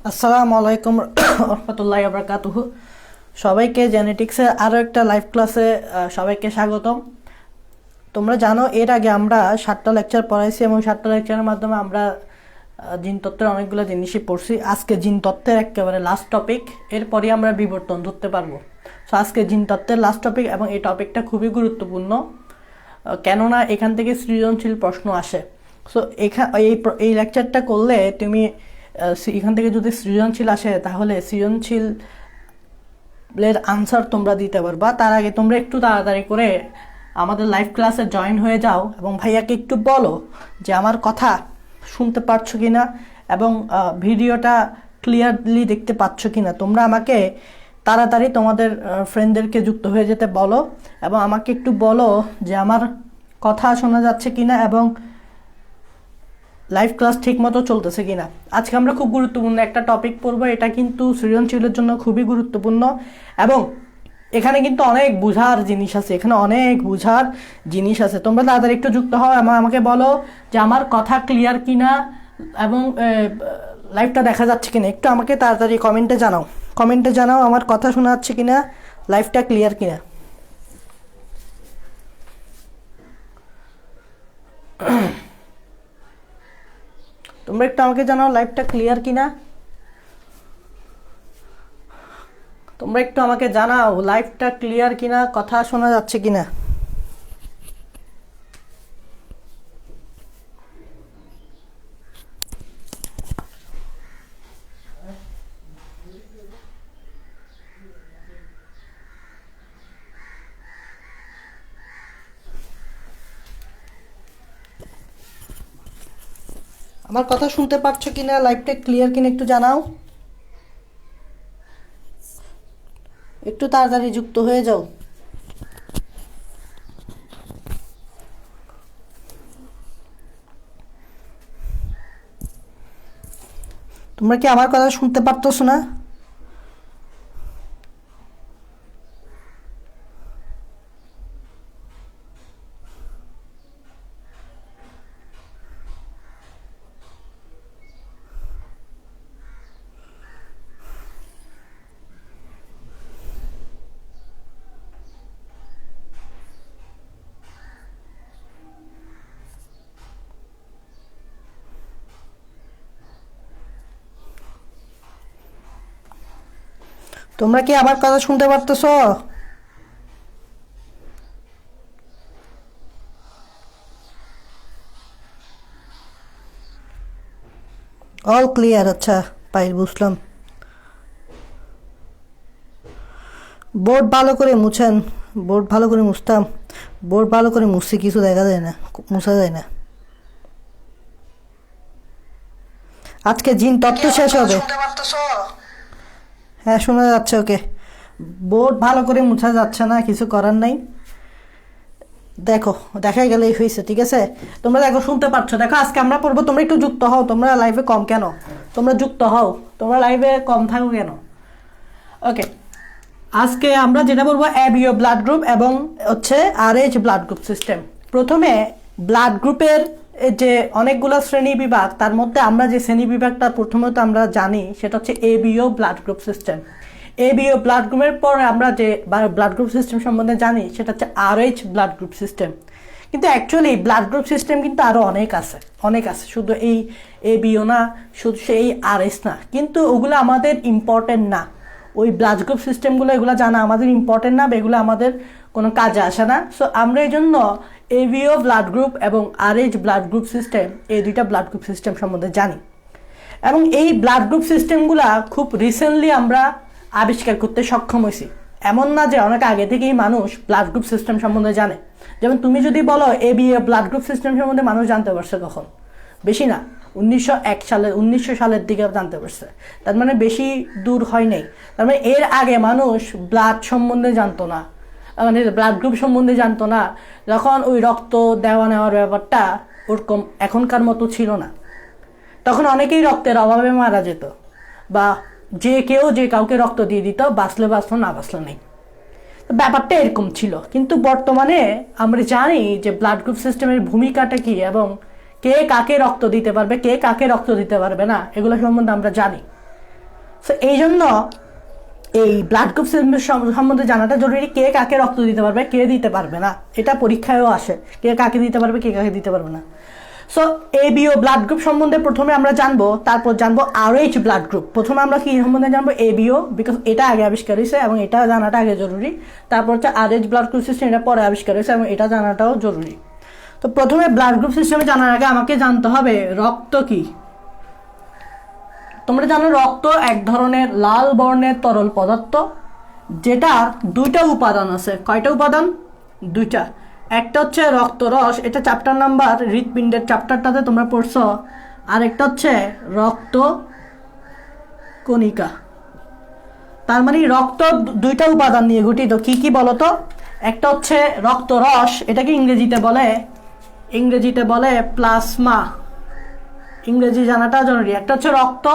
আসসালামু আলাইকুম রহমতুল্লাহি ওয়া বারাকাতুহু। সবাইকে জেনেটিক্সের আরও একটা লাইভ ক্লাসে সবাইকে স্বাগতম। তোমরা জানো এর আগে আমরা 7টা লেকচার পড়াইছি এবং 7টা লেকচারের মাধ্যমে আমরা জিনতত্ত্বের অনেকগুলো জিনিসই পড়ছি। আজকে জিনতত্ত্বের একেবারে লাস্ট টপিক, এরপরই আমরা বিবর্তন ধরতে পারবো। সো আজকে জিনতত্ত্বের লাস্ট টপিক এবং এই টপিকটা খুবই গুরুত্বপূর্ণ, কেননা এখান থেকে সৃজনশীল প্রশ্ন আসে। সো এই লেকচারটা করলে তুমি এখান থেকে যদি সৃজনশীল আসে তাহলে সৃজনশীলের আনসার তোমরা দিতে পারবা। তার আগে তোমরা একটু তাড়াতাড়ি করে আমাদের লাইভ ক্লাসে জয়েন হয়ে যাও এবং ভাইয়াকে একটু বলো যে আমার কথা শুনতে পারছো কিনা এবং ভিডিওটা ক্লিয়ারলি দেখতে পাচ্ছ কিনা। তোমরা আমাকে তাড়াতাড়ি তোমাদের ফ্রেন্ডদেরকে যুক্ত হয়ে যেতে বলো এবং আমাকে একটু বলো যে আমার কথা শোনা যাচ্ছে কিনা এবং লাইভ ক্লাস ঠিক মতো চলতেছে কিনা। আজকে আমরা খুব গুরুত্বপূর্ণ একটা টপিক পড়বো, এটা কিন্তু সৃজনশীলের জন্য খুবই গুরুত্বপূর্ণ এবং এখানে কিন্তু অনেক বোঝার জিনিস আছে। তোমরা তাড়াতাড়ি একটু যুক্ত হও এবং আমাকে বলো যে আমার কথা ক্লিয়ার কিনা এবং লাইভটা দেখা যাচ্ছে কিনা। একটু আমাকে তাড়াতাড়ি কমেন্টে জানাও আমার কথা শোনা যাচ্ছে কিনা, লাইভটা ক্লিয়ার কিনা। তোমরা একটু আমাকে জানাও লাইভটা ক্লিয়ার কিনা। তোমরা একটু আমাকে জানাও লাইভটা ক্লিয়ার কিনা, কথা শোনা যাচ্ছে কিনা। আমার কথা শুনতে পাচ্ছ কিনা, লাইভটা ক্লিয়ার কিনা একটু জানাও। একটু তাড়াতাড়ি যুক্ত হয়ে যাও। তোমরা কি আমার কথা শুনতে পারতেছো না? তোমরা কি আমার কথা শুনতে পারতেছো? All clear. আচ্ছা পাই, বুঝলাম। বোর্ড ভালো করে মুছেন। বোর্ড ভালো করে মুছতাম। বোর্ড ভালো করে মুছছি, কিছু দেখা যায় না, মুছা যায় না। আজকে জিন তত্ত্ব শেষ হবে। হ্যাঁ শোনা যাচ্ছে। ওকে, বোর্ড ভালো করে মুছা যাচ্ছে না, কিছু করার নাই। দেখাই গেলেই হয়েছে, ঠিক আছে। তোমরা দেখো শুনতে পাচ্ছ, দেখো আজকে আমরা পড়বো। তোমরা একটু যুক্ত হও। তোমরা লাইভে কম কেন? তোমরা যুক্ত হও, তোমরা লাইভে কম থাকো কেন? ওকে, আজকে আমরা যেটা বলবো অ্যাবিও ব্লাড গ্রুপ এবং হচ্ছে RH ব্লাড গ্রুপ সিস্টেম। প্রথমে ব্লাড গ্রুপের যে অনেকগুলো শ্রেণী বিভাগ, তার মধ্যে আমরা যে শ্রেণী বিভাগটা প্রথমত আমরা জানি সেটা হচ্ছে ABO blood group system. ABO blood গ্রুপের পর আমরা যে ব্লাড গ্রুপ সিস্টেম সম্বন্ধে জানি সেটা হচ্ছে RH ব্লাড গ্রুপ সিস্টেম। কিন্তু অ্যাকচুয়ালি ব্লাড গ্রুপ সিস্টেম কিন্তু আরও অনেক আছে, শুধু এই ABO না, শুধু সেই RH না, কিন্তু ওগুলো আমাদের ইম্পর্টেন্ট না। ওই ব্লাড গ্রুপ সিস্টেমগুলো এগুলো জানা আমাদের ইম্পর্টেন্ট না, এগুলো আমাদের কোনো কাজে আসে না। সো আমরা এই জন্য ABO ব্লাড গ্রুপ এবং RH ব্লাড গ্রুপ সিস্টেম, এই দুইটা ব্লাড গ্রুপ সিস্টেম সম্বন্ধে জানি। এবং এই ব্লাড গ্রুপ সিস্টেমগুলা খুব রিসেন্টলি আমরা আবিষ্কার করতে সক্ষম হয়েছি। এমন না যে অনেক আগে থেকেই মানুষ ব্লাড গ্রুপ সিস্টেম সম্বন্ধে জানে। যেমন তুমি যদি বলো ABO ব্লাড গ্রুপ সিস্টেম সম্বন্ধে মানুষ জানতে পারছে কখন? বেশি না, 1900 সালের দিকে জানতে পারছে। তার মানে বেশি দূর হয় নাই। তার মানে এর আগে মানুষ ব্লাড সম্বন্ধে জানতো না, মানে ব্লাড গ্রুপ সম্বন্ধে জানতো না, যখন ওই রক্ত দেওয়া নেওয়ার ব্যাপারটা ওরকম এখনকার মতো ছিল না। তখন অনেকেই রক্তের অভাবে মারা যেত, বা যে কাউকে রক্ত দিয়ে দিত, বাঁচলে বাঁচলো, না বাঁচলো নেই। ব্যাপারটা এরকম ছিল। কিন্তু বর্তমানে আমরা জানি যে ব্লাড গ্রুপ সিস্টেমের ভূমিকাটা কি এবং কে কাকে রক্ত দিতে পারবে, কে কাকে রক্ত দিতে পারবে না, এগুলো সম্বন্ধে আমরা জানি। সো এই জন্য এই ব্লাড গ্রুপ সম্বন্ধে জানাটা জরুরি। কে কাকে রক্ত দিতে পারবে, কে দিতে পারবে না, এটা পরীক্ষায়ও আসে, কে কাকে দিতে পারবে, কে কাকে দিতে পারবে না। সো ABO ব্লাড গ্রুপ সম্বন্ধে প্রথমে আমরা জানবো, তারপর জানবো RH ব্লাড গ্রুপ। প্রথমে আমরা কি সম্বন্ধে জানবো? ABO, বিকজ এটা আগে আবিষ্কার হয়েছে এবং এটা জানাটা আগে জরুরি। তারপর হচ্ছে RH ব্লাড গ্রুপ সিস্টেম, এটা পরে আবিষ্কার হয়েছে এবং এটা জানাটাও জরুরি। তো প্রথমে ব্লাড গ্রুপ সিস্টেমে জানার আগে আমাকে জানতে হবে রক্ত কি। তোমরা জানো রক্ত এক ধরনের লাল বর্ণের তরল পদার্থ, যেটার দুইটা উপাদান আছে। কয়টা উপাদান? দুইটা। একটা হচ্ছে রক্তরস, এটা চ্যাপ্টার নাম্বার হৃৎপিণ্ডের চ্যাপ্টারটাতে তোমরা পড়ছো। আর একটা হচ্ছে রক্ত কণিকা। তার মানে রক্ত দুইটা উপাদান নিয়ে গঠিত। কি কি বলতো? একটা হচ্ছে রক্তরস, এটাকে ইংরেজিতে বলে প্লাজমা। ইংরেজি জানাটা জরুরি। একটা হচ্ছে রক্ত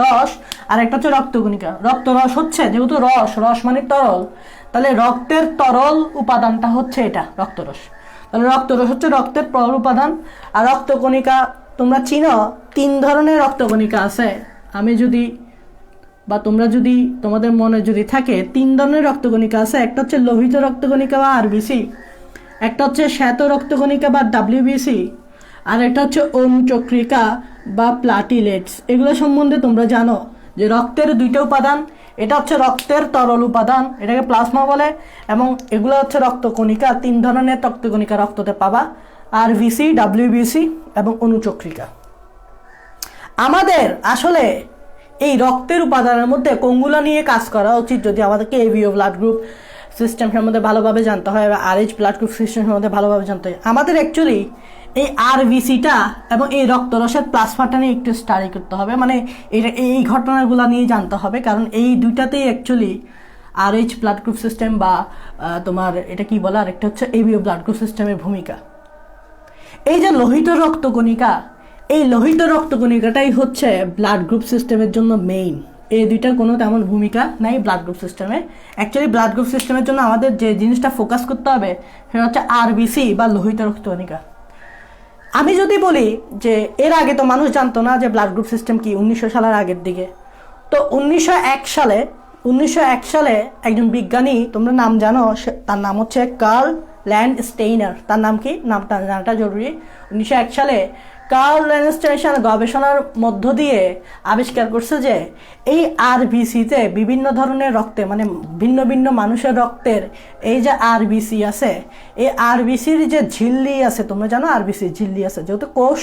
রস আর একটা হচ্ছে রক্তকণিকা। রক্তরস হচ্ছে, যেহেতু রস মানে তরল, তাহলে রক্তের তরল উপাদানটা হচ্ছে এটা রক্তরস। তাহলে রক্তরস হচ্ছে রক্তের তরল উপাদান। আর রক্তকণিকা তোমরা চিনো, 3 ধরনের রক্তকণিকা আছে। আমি যদি বা তোমরা যদি তোমাদের মনে যদি থাকে, 3 ধরনের রক্তকণিকা আছে। একটা হচ্ছে লোহিত রক্তকণিকা বা RBC, একটা হচ্ছে শ্বেত রক্তকণিকা বা WBC, আর একটা হচ্ছে অনুচক্রিকা বা প্লাটিলেটস। এগুলো সম্বন্ধে তোমরা জানো যে রক্তের দুইটা উপাদান, এটা হচ্ছে রক্তের তরল উপাদান, এটাকে প্লাজমা বলে, এবং এগুলো হচ্ছে রক্তকণিকা। 3 ধরনের রক্তকণিকা রক্ততে পাবা, RBC, WBC এবং অনুচক্রিকা। আমাদের আসলে এই রক্তের উপাদানের মধ্যে কোনগুলো নিয়ে কাজ করা উচিত যদি আমাদেরকে ABO ব্লাড গ্রুপ সিস্টেম সম্বন্ধে ভালোভাবে জানতে হয় বা RH ব্লাড গ্রুপ সিস্টেম সম্বন্ধে ভালোভাবে জানতে হয়? আমাদের অ্যাকচুয়ালি এই RBCটা এবং এই রক্তরসের প্লাজমাটা নিয়ে একটু স্টাডি করতে হবে, মানে এই ঘটনাগুলো নিয়ে জানতে হবে, কারণ এই দুইটাতেই actually RH blood group system বা তোমার এটা কি বলে, আরেকটা হচ্ছে ABO ব্লাড গ্রুপ সিস্টেমের ভূমিকা। এই যে লোহিত রক্তকণিকা, এই লোহিত রক্তকণিকাটাই হচ্ছে ব্লাড গ্রুপ সিস্টেমের জন্য মেইন। এই দুইটার কোনো তেমন ভূমিকা নাই ব্লাড গ্রুপ সিস্টেমে। অ্যাকচুয়ালি ব্লাড গ্রুপ সিস্টেমের জন্য আমাদের যে জিনিসটা ফোকাস করতে হবে সেটা হচ্ছে RBC বা লোহিত রক্তকণিকা। আমি যদি বলি যে এর আগে তো মানুষ জানতো না যে ব্লাড গ্রুপ সিস্টেম কি, 1900 সালের আগের দিকে। তো 1901 সালে একজন বিজ্ঞানী, তোমরা নাম জানো, তার নাম হচ্ছে কার্ল ল্যান্ডস্টেইনার। তার নাম কি? নামটা জানাটা জরুরি। 1901 সালে কার্ল ল্যান্ডস্টেইনার গবেষণার মধ্য দিয়ে আবিষ্কার করছে যে এই RBCতে বিভিন্ন ধরনের রক্তে, মানে ভিন্ন ভিন্ন মানুষের রক্তের এই যে RBC আছে, এই RBCর যে ঝিল্লি আছে, তোমরা জানো RBCর ঝিল্লি আছে, যেহেতু কোষ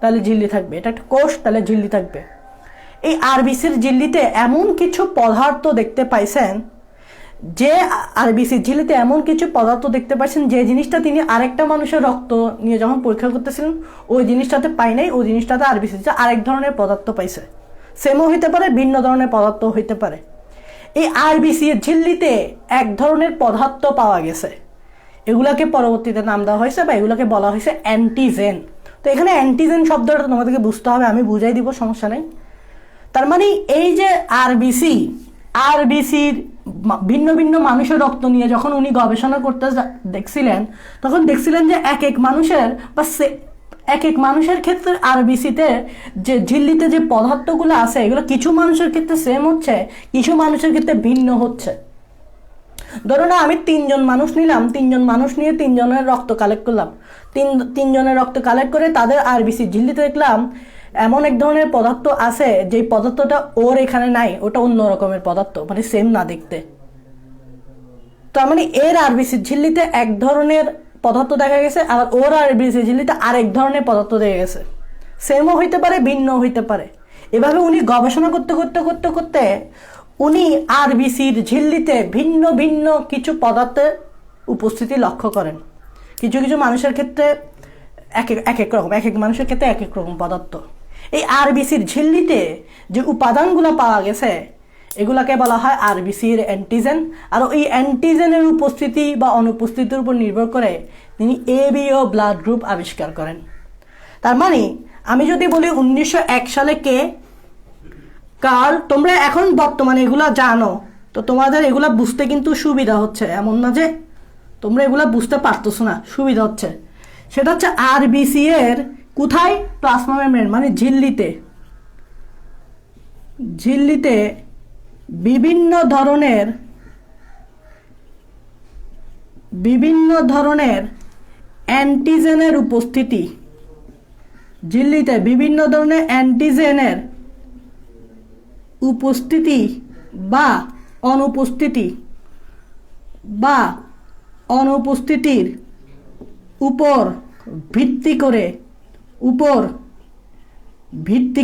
তাহলে ঝিল্লি থাকবে, এটা একটা কোষ তাহলে ঝিল্লি থাকবে। এই RBCর ঝিল্লিতে এমন কিছু পদার্থ দেখতে পাইছেন, যে RBCর ঝিল্লিতে এমন কিছু পদার্থ দেখতে পাচ্ছেন যে জিনিসটা তিনি আরেকটা মানুষের রক্ত নিয়ে যখন পরীক্ষা করতেছিলেন ওই জিনিসটাতে পাই নাই, ওই জিনিসটাতে RBCতে আরেক ধরনের পদার্থ পাইছে। সেমও হইতে পারে, ভিন্ন ধরনের পদার্থ হইতে পারে। এই RBCর ঝিল্লিতে এক ধরনের পদার্থ পাওয়া গেছে, এগুলাকে পরবর্তীতে নাম দেওয়া হয়েছে বা এগুলাকে বলা হয়েছে অ্যান্টিজেন। তো এখানে অ্যান্টিজেন শব্দটা তোমাদেরকে বুঝতে হবে, আমি বুঝাই দিব, সমস্যা নেই। তার মানে এই যে RBCর ভিন্ন ভিন্ন মানুষের রক্ত নিয়ে যখন উনি গবেষণা করতে দেখছিলেন, তখন দেখছিলেন যে এক এক মানুষের ক্ষেত্রে RBCতে যে ঝিল্লিতে যে পদার্থগুলো আছে এগুলো কিছু মানুষের ক্ষেত্রে সেম হচ্ছে, কিছু মানুষের ক্ষেত্রে ভিন্ন হচ্ছে। ধরো না, আমি 3 জন মানুষ নিলাম, 3 জন মানুষ নিয়ে 3 জনের রক্ত কালেক্ট করলাম। 3 জনের রক্ত কালেক্ট করে তাদের RBC ঝিল্লিতে দেখলাম এমন এক ধরনের পদার্থ আছে যে পদার্থটা ওর এখানে নাই, ওটা অন্য রকমের পদার্থ, মানে সেম না দেখতে। তার মানে এর RBC ঝিল্লিতে এক ধরনের পদার্থ দেখা গেছে, আর ওর RBC ঝিল্লিতে আরেক ধরনের পদার্থ দেখা গেছে। সেমও হইতে পারে, ভিন্ন হইতে পারে। এভাবে উনি গবেষণা করতে করতে করতে করতে উনি RBCর ঝিল্লিতে ভিন্ন ভিন্ন কিছু পদার্থের উপস্থিতি লক্ষ্য করেন। কিছু কিছু মানুষের ক্ষেত্রে এক এক রকম, এক এক মানুষের ক্ষেত্রে এক এক রকম পদার্থ। এই RBCর ঝিল্লিতে যে উপাদানগুলো পাওয়া গেছে এগুলাকে বলা হয় RBCর অ্যান্টিজেন। আর ওই অ্যান্টিজেনের উপস্থিতি বা অনুপস্থিতির উপর নির্ভর করে তিনি ABO ব্লাড গ্রুপ আবিষ্কার করেন। তার মানে আমি যদি বলি 1901 সালে কে? কার্ল। তোমরা এখন বর্তমানে এগুলা জানো, তো তোমাদের এগুলা বুঝতে কিন্তু সুবিধা হচ্ছে, এমন না যে তোমরা এগুলা বুঝতে পারতেছো না, সুবিধা হচ্ছে। সেটা হচ্ছে RBC এর কোথায়? প্লাজমা মেমব্রেন, মানে ঝিল্লিতে বিভিন্ন ধরনের অ্যান্টিজেনের উপস্থিতি, ঝিল্লিতে বিভিন্ন ধরনের অ্যান্টিজেনের উপস্থিতি বা অনুপস্থিতির উপর ভিত্তি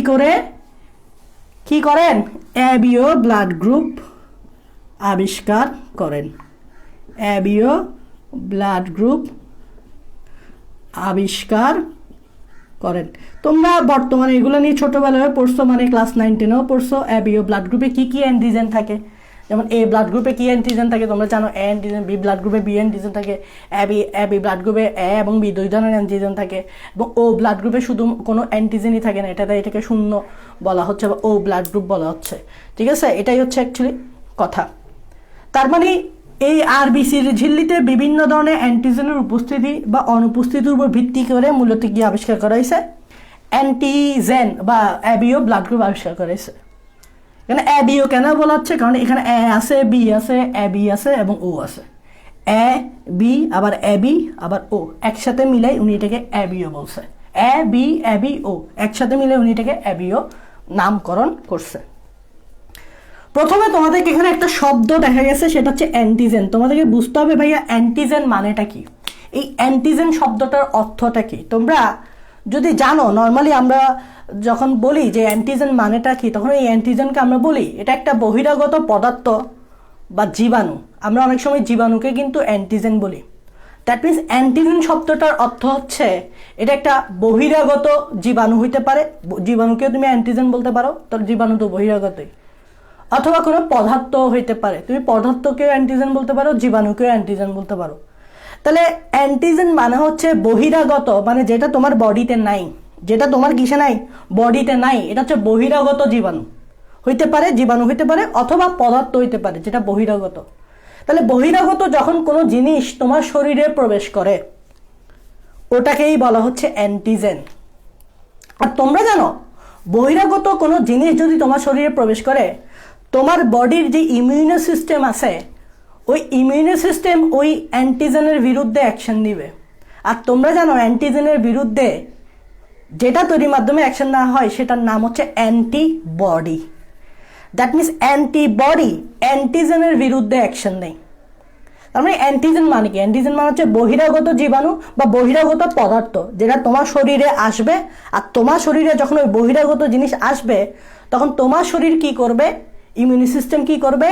করে কি করেন? অ্যাবিও ব্লাড গ্রুপ আবিষ্কার করেন। অ্যাবিও ব্লাড গ্রুপ আবিষ্কার করেন। তোমরা বর্তমানে এগুলো নিয়ে ছোটোবেলায় পড়ছো, মানে ক্লাস 9-10-এও পড়ছো। অ্যাবিও ব্লাড গ্রুপে কী কী অ্যান্টিজেন থাকে, যেমন এ ব্লাড গ্রুপে কী অ্যান্টিজেন থাকে তোমরা জানো, এ অ্যান্টিজেন। বি ব্লাড গ্রুপে বি অ্যান্টিজেন থাকে। বি ব্লাড গ্রুপে এ এবং বি দুই ধরনের অ্যান্টিজেন থাকে। এবং ও ব্লাড গ্রুপে শুধু কোনো অ্যান্টিজেনই থাকে না, এটাকে শূন্য বলা হচ্ছে বা ও ব্লাড গ্রুপ বলা হচ্ছে। ঠিক আছে, এটাই হচ্ছে অ্যাকচুয়ালি কথা। তার মানে এই আরবিসির ঝিল্লিতে বিভিন্ন ধরনের অ্যান্টিজেনের উপস্থিতি বা অনুপস্থিতির উপর ভিত্তি করে মূলত কি আবিষ্কার করা হয়েছে? অ্যান্টিজেন বা অ্যাবিও ব্লাড গ্রুপ আবিষ্কার করা হয়েছে। এখানে অ্যাবিও কেন বলা হচ্ছে? কারণ এখানে এ আছে, বি আছে, এ বি আছে এবং ও আছে। এ বি আবার এ বি আবার ও একসাথে মিলাই উনি এটাকে অ্যাবিও বলছে। এ বি ও একসাথে মিলে উনি এটাকে অ্যাবিও নামকরণ করছে। প্রথমে তোমাদেরকে এখানে একটা শব্দ দেখা গেছে, সেটা হচ্ছে অ্যান্টিজেন। তোমাদেরকে বুঝতে হবে ভাইয়া অ্যান্টিজেন মানেটা কি, এই অ্যান্টিজেন শব্দটার অর্থটা কি। তোমরা যদি জানো, নর্মালি আমরা যখন বলি যে অ্যান্টিজেন মানেটা কি, তখন এই অ্যান্টিজেনকে আমরা বলি এটা একটা বহিরাগত পদার্থ বা জীবাণু। আমরা অনেক সময় জীবাণুকে কিন্তু অ্যান্টিজেন বলি। দ্যাট মিনস অ্যান্টিজেন শব্দটার অর্থ হচ্ছে এটা একটা বহিরাগত জীবাণু হইতে পারে। জীবাণুকেও তুমি অ্যান্টিজেন বলতে পারো, তোর জীবাণু তো বহিরাগতই। অথবা কোনো পদার্থ হইতে পারে, তুমি পদার্থকেও অ্যান্টিজেন বলতে পারো, জীবাণুকেও অ্যান্টিজেন বলতে পারো। তাহলে অ্যান্টিজেন মানে হচ্ছে বহিরাগত, মানে যেটা তোমার বডিতে নাই, যেটা তোমার কিসে নাই, বডিতে নাই, এটা হচ্ছে বহিরাগত জীবাণু হইতে পারে, জীবাণু হইতে পারে, অথবা পদার্থ হইতে পারে যেটা বহিরাগত। তাহলে বহিরাগত যখন কোনো জিনিস তোমার শরীরে প্রবেশ করে ওটাকেই বলা হচ্ছে অ্যান্টিজেন। আর তোমরা জানো বহিরাগত কোনো জিনিস যদি তোমার শরীরে প্রবেশ করে, তোমার বডির যে ইমিউনো সিস্টেম আছে ওই ইমিউনো সিস্টেম ওই অ্যান্টিজেনের বিরুদ্ধে অ্যাকশন নিবে। আর তোমরা জানো অ্যান্টিজেনের বিরুদ্ধে যেটা তৈরির মাধ্যমে অ্যাকশন নেওয়া হয় সেটার নাম হচ্ছে অ্যান্টিবডি। দ্যাট মিনস অ্যান্টিবডি অ্যান্টিজেনের বিরুদ্ধে অ্যাকশন নেই। তার মানে অ্যান্টিজেন মানে কি? অ্যান্টিজেন মানে হচ্ছে বহিরাগত জীবাণু বা বহিরাগত পদার্থ যেটা তোমার শরীরে আসবে। আর তোমার শরীরে যখন ওই বহিরাগত জিনিস আসবে তখন তোমার শরীর কি করবে, ইমিউনি সিস্টেম কি করবে,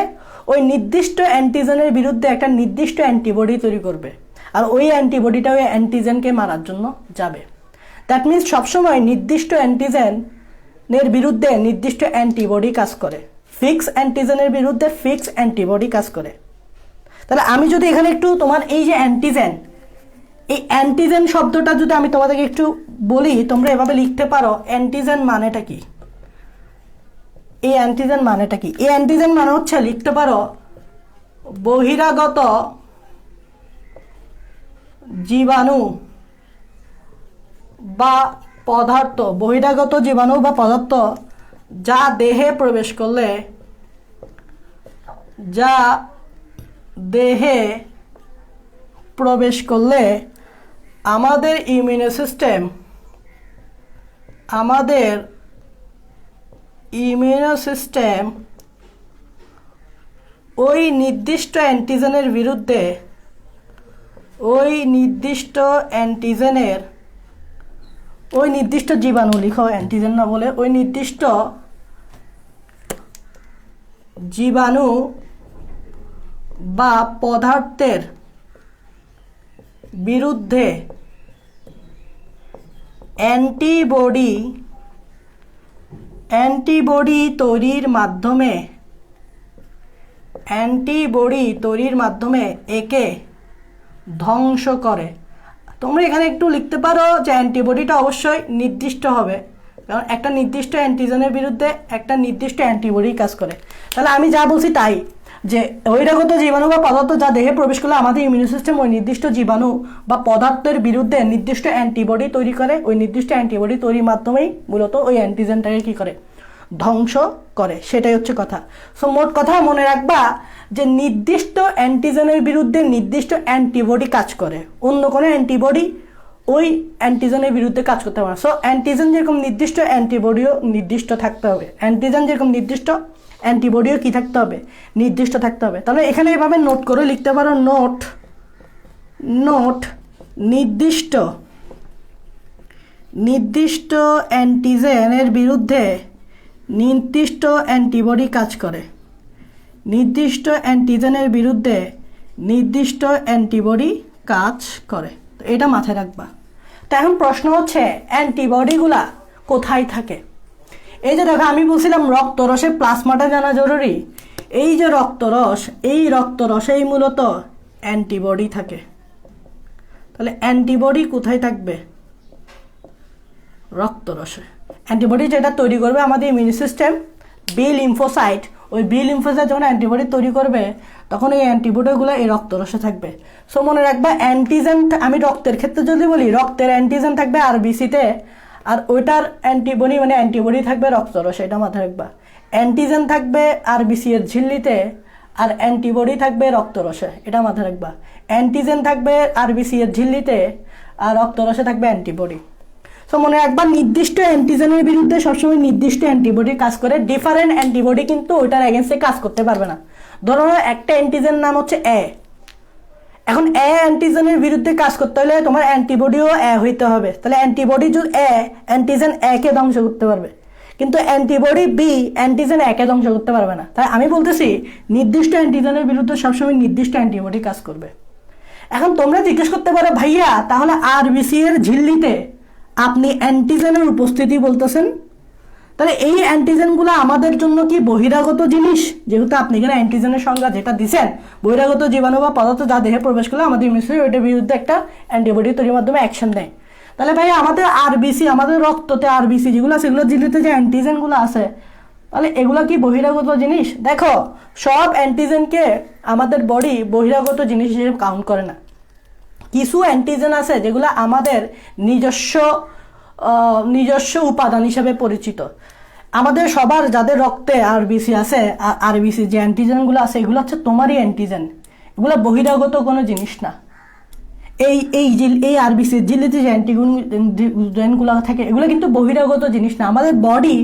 ওই নির্দিষ্ট অ্যান্টিজেনের বিরুদ্ধে একটা নির্দিষ্ট অ্যান্টিবডি তৈরি করবে। আর ওই অ্যান্টিবডিটা ওই অ্যান্টিজেনকে মারার জন্য যাবে। দ্যাট মিনস সবসময় নির্দিষ্ট অ্যান্টিজেনের বিরুদ্ধে নির্দিষ্ট অ্যান্টিবডি কাজ করে, ফিক্স অ্যান্টিজেনের বিরুদ্ধে ফিক্স অ্যান্টিবডি কাজ করে। তাহলে আমি যদি এখানে একটু তোমার এই যে অ্যান্টিজেন, এই অ্যান্টিজেন শব্দটা যদি আমি তোমাদেরকে একটু বলি, তোমরা এভাবে লিখতে পারো অ্যান্টিজেন মানেটা কি। এই অ্যান্টিজেন মানেটা কি? এই অ্যান্টিজেন মানে হচ্ছে লিখতে পারো বহিরাগত জীবাণু বা পদার্থ, বহিরাগত জীবাণু বা পদার্থ যা দেহে প্রবেশ করলে, যা দেহে প্রবেশ করলে আমাদের ইমিউনো সিস্টেম ওই নির্দিষ্ট অ্যান্টিজেনের বিরুদ্ধে, ওই নির্দিষ্ট জীবাণু, লিখো অ্যান্টিজেন না বলে, ওই নির্দিষ্ট জীবাণু বা পদার্থের বিরুদ্ধে অ্যান্টিবডি তৈরির মাধ্যমে একে ধ্বংস করে। তোমরা এখানে একটু লিখতে পারো যে অ্যান্টিবডিটা অবশ্যই নির্দিষ্ট হবে, কারণ একটা নির্দিষ্ট অ্যান্টিজেনের বিরুদ্ধে একটা নির্দিষ্ট অ্যান্টিবডি কাজ করে। তাহলে আমি যা বলছি তাই, যে বহিরাগত জীবাণু বা পদার্থ যা দেহে প্রবেশ করলে আমাদের ইমিউনি সিস্টেম ওই নির্দিষ্ট জীবাণু বা পদার্থের বিরুদ্ধে নির্দিষ্ট অ্যান্টিবডি তৈরি করে। ওই নির্দিষ্ট অ্যান্টিবডি তৈরির মাধ্যমেই মূলত ওই অ্যান্টিজেনটাকে কী করে, ধ্বংস করে, সেটাই হচ্ছে কথা। সো মোট কথা মনে রাখবা যে নির্দিষ্ট অ্যান্টিজেনের বিরুদ্ধে নির্দিষ্ট অ্যান্টিবডি কাজ করে, অন্য কোনো অ্যান্টিবডি ওই অ্যান্টিজেনের বিরুদ্ধে কাজ করতে পারে। সো অ্যান্টিজেন যেরকম নির্দিষ্ট অ্যান্টিবডিও নির্দিষ্ট থাকতে হবে, অ্যান্টিজেন যেরকম নির্দিষ্ট অ্যান্টিবডিও কি থাকতে হবে, নির্দিষ্ট থাকতে হবে। তাহলে এখানে এভাবে নোট করে লিখতে পারো, নোট নির্দিষ্ট অ্যান্টিজেনের বিরুদ্ধে নির্দিষ্ট অ্যান্টিবডি কাজ করে, নির্দিষ্ট অ্যান্টিজেনের বিরুদ্ধে নির্দিষ্ট অ্যান্টিবডি কাজ করে। তো এটা মাথায় রাখবা। তো এখন প্রশ্ন হচ্ছে অ্যান্টিবডিগুলা কোথায় থাকে? এই যে দেখো আমি বলছিলাম রক্তরসের প্লাজমাটা জানা জরুরি। এই যে রক্তরস, এই রক্তরসেই মূলত অ্যান্টিবডি থাকে। তাহলে অ্যান্টিবডি কোথায় থাকবে? রক্তরসে। অ্যান্টিবডি যেটা তৈরি করবে আমাদের ইমিউন সিস্টেম, বি লিম্ফোসাইট, ওই বি লিম্ফোসাইট যখন অ্যান্টিবডি তৈরি করবে তখন এই অ্যান্টিবডিগুলো এই রক্তরসে থাকবে। সো মনে রাখবা অ্যান্টিজেন, আমি রক্তের ক্ষেত্রে যদি বলি রক্তের অ্যান্টিজেন থাকবে আরবিসিতে, আর ওইটার অ্যান্টিবডি মানে অ্যান্টিবডি থাকবে রক্তরসে, এটা মাথায় রাখবা। অ্যান্টিজেন থাকবে আরবিসি এর ঝিল্লিতে আর অ্যান্টিবডি থাকবে রক্তরসে, এটা মাথায় রাখবা। অ্যান্টিজেন থাকবে আরবিসি এর ঝিল্লিতে আর রক্তরসে থাকবে অ্যান্টিবডি। সো মনে রাখবা নির্দিষ্ট অ্যান্টিজেনের বিরুদ্ধে সবসময় নির্দিষ্ট অ্যান্টিবডি কাজ করে, ডিফারেন্ট অ্যান্টিবডি কিন্তু ওইটার এগেনস্টে কাজ করতে পারবে না। ধরো একটা অ্যান্টিজেন নাম হচ্ছে এ, এখন এ অ্যান্টিজেনের বিরুদ্ধে কাজ করতে হলে তোমার অ্যান্টিবডিও এ হইতে হবে। তাহলে অ্যান্টিবডি যদি অ্যান্টিজেন এ কে ধ্বংস করতে পারবে, কিন্তু অ্যান্টিবডি বি অ্যান্টিজেন এ কে ধ্বংস করতে পারবে না। তাই আমি বলতেছি নির্দিষ্ট অ্যান্টিজেনের বিরুদ্ধে সবসময় নির্দিষ্ট অ্যান্টিবডি কাজ করবে। এখন তোমরা জিজ্ঞেস করতে পারো ভাইয়া তাহলে আরবিসি এর ঝিল্লিতে আপনি অ্যান্টিজেনের উপস্থিতি বলতেছেন, তাহলে এই অ্যান্টিজেনগুলো আমাদের জন্য কি বহিরাগত জিনিস? যেহেতু আপনি এখানে অ্যান্টিজেনের সংজ্ঞা যেটা দিচ্ছেন, বহিরাগত জীবাণু বা পদার্থ যা দেহে প্রবেশ করলে আমাদের ইমিউন সিস্টেম ওইটার বিরুদ্ধে একটা অ্যান্টিবডি তৈরির মাধ্যমে অ্যাকশন দেয়। তাহলে ভাই আমাদের আরবিসি, আমাদের রক্ততে আরবিসি যেগুলো আছে, সেগুলো ঝিল্লিতে যে অ্যান্টিজেনগুলো আছে, তাহলে এগুলো কি বহিরাগত জিনিস? দেখো সব অ্যান্টিজেনকে আমাদের বডি বহিরাগত জিনিস হিসেবে কাউন্ট করে না। কিছু অ্যান্টিজেন আছে যেগুলো আমাদের নিজস্ব উপাদান হিসেবে পরিচিত। আমাদের সবার যাদের রক্তে আরবিসি আছে, আরবিসি যে অ্যান্টিজেনগুলো আছে এগুলো হচ্ছে তোমারই অ্যান্টিজেন, এগুলো বহিরাগত কোনো জিনিস না। এই আরবিসির ঝিল্লিতে যে অ্যান্টিজেনগুলো থাকে এগুলো কিন্তু বহিরাগত জিনিস না। আমাদের বডি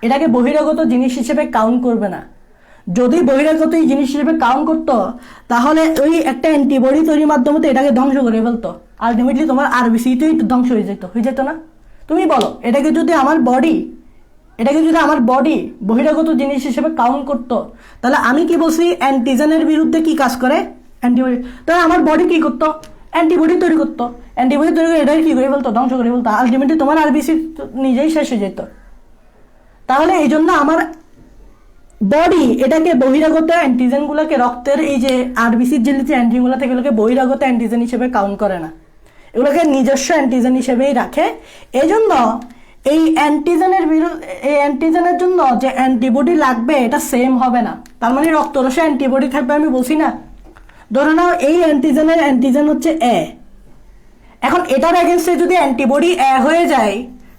এটাকে বহিরাগত জিনিস হিসেবে কাউন্ট করবে না। যদি বহিরাগত এই জিনিস হিসেবে কাউন্ট করতো তাহলে ওই একটা অ্যান্টিবডি তৈরির মাধ্যমে তো এটাকে ধ্বংস করে ফেলতো, আলটিমেটলি তোমার আরবিসিতেই ধ্বংস হয়ে যেত না? তুমি বলো এটাকে যদি আমার বডি বহিরাগত জিনিস হিসেবে কাউন্ট করতো, তাহলে আমি কি বলছি অ্যান্টিজেনের বিরুদ্ধে কি কাজ করে? অ্যান্টিবডি। তাহলে আমার বডি কি করতো? অ্যান্টিবডি তৈরি করতো, অ্যান্টিবডি তৈরি করে এটাকে কি করে ফেলতো? ধ্বংস করে ফেলতো, আলটিমেটলি তোমার আরবিসি নিজেই শেষ হয়ে যেত। তাহলে এই জন্য আমার বডি এটাকে বহিরাগত অ্যান্টিজেনগুলোকে, রক্তের এই যে আরবিসির ঝিল্লিতে অ্যান্টিজেনগুলো থেকে এগুলোকে বহিরাগত অ্যান্টিজেন হিসেবে কাউন্ট করে না, এগুলোকে নিজস্ব অ্যান্টিজেন হিসেবেই রাখে। এই জন্য এই অ্যান্টিজেনের জন্য যে অ্যান্টিবডি লাগবে এটা সেম হবে না। তার মানে রক্তরসে অ্যান্টিবডি থাকবে আমি বলছি না। ধরে নাও এই অ্যান্টিজেন হচ্ছে এ, এখন এটার এগেনস্টে যদি অ্যান্টিবডি এ হয়ে যায়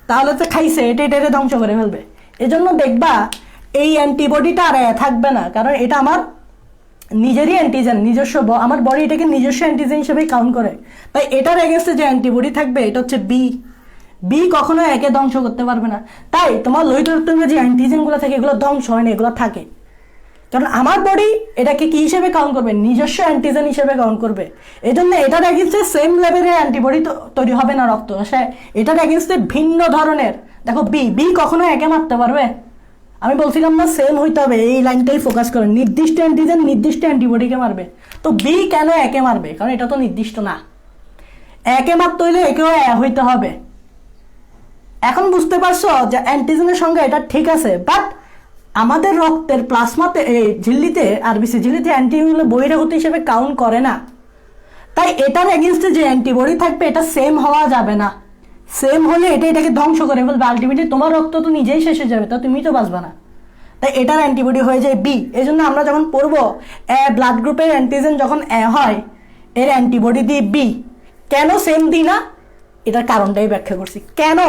তাহলে তো খাইছে, এটা ধ্বংস করে ফেলবে। এজন্য দেখবা এই অ্যান্টিবডিটা আর থাকবে না, কারণ এটা আমার নিজেরই অ্যান্টিজেন, নিজস্ব, আমার বডি এটাকে নিজস্ব অ্যান্টিজেন হিসেবে কাউন্ট করে। তাই এটার এগেনস্টে যে অ্যান্টিবডি থাকবে এটা হচ্ছে বি কখনো একে ধ্বংস করতে পারবে না। তাই তোমার লোহিত রক্তে যে অ্যান্টিজেনগুলো থাকে এগুলো ধ্বংস হয় না, এগুলো থাকে। কারণ আমার বডি এটাকে কি হিসেবে কাউন্ট করবে? নিজস্ব অ্যান্টিজেন হিসেবে কাউন্ট করবে। এই জন্য এটার এগেনস্টে সেম লেভেলের অ্যান্টিবডি তৈরি হবে না রক্তরসে, এটার এগেনস্টে ভিন্ন ধরনের। দেখো বি কখনো একে মারতে পারবে? আমি বলছিলাম না সেম হইতে হবে, এই লাইনটাই ফোকাস করে। নির্দিষ্ট অ্যান্টিজেন নির্দিষ্ট অ্যান্টিবডিকে মারবে, তো বি কেন একে মারবে? কারণ এটা তো নির্দিষ্ট না। একে মারতে হইলে একেও হইতে হবে। এখন বুঝতে পারছো যে অ্যান্টিজেনের সঙ্গে এটা ঠিক আছে, বাট আমাদের রক্তের প্লাজমাতে ঝিল্লিতে আরবিসি ঝিল্লিতে অ্যান্টিবডিগুলো বহিরাগত হিসেবে কাউন্ট করে না। তাই এটার এগেনস্টে যে অ্যান্টিবডি থাকবে এটা সেম হওয়া যাবে না। সেম হলে এটাকে ধ্বংস করে ফেলবে, আলটিমেটলি তোমার রক্ত তো নিজেই শেষ হয়ে যাবে, তা তুমি তো বাঁচবে না। তাই এটার অ্যান্টিবডি হয়ে যায় বি। এই জন্য আমরা যখন পড়বো ব্লাড গ্রুপের অ্যান্টিজেন যখন হয় এর অ্যান্টিবডি দিই বি। কেন সেম দিই না এটার কারণটাই ব্যাখ্যা করছি। কেন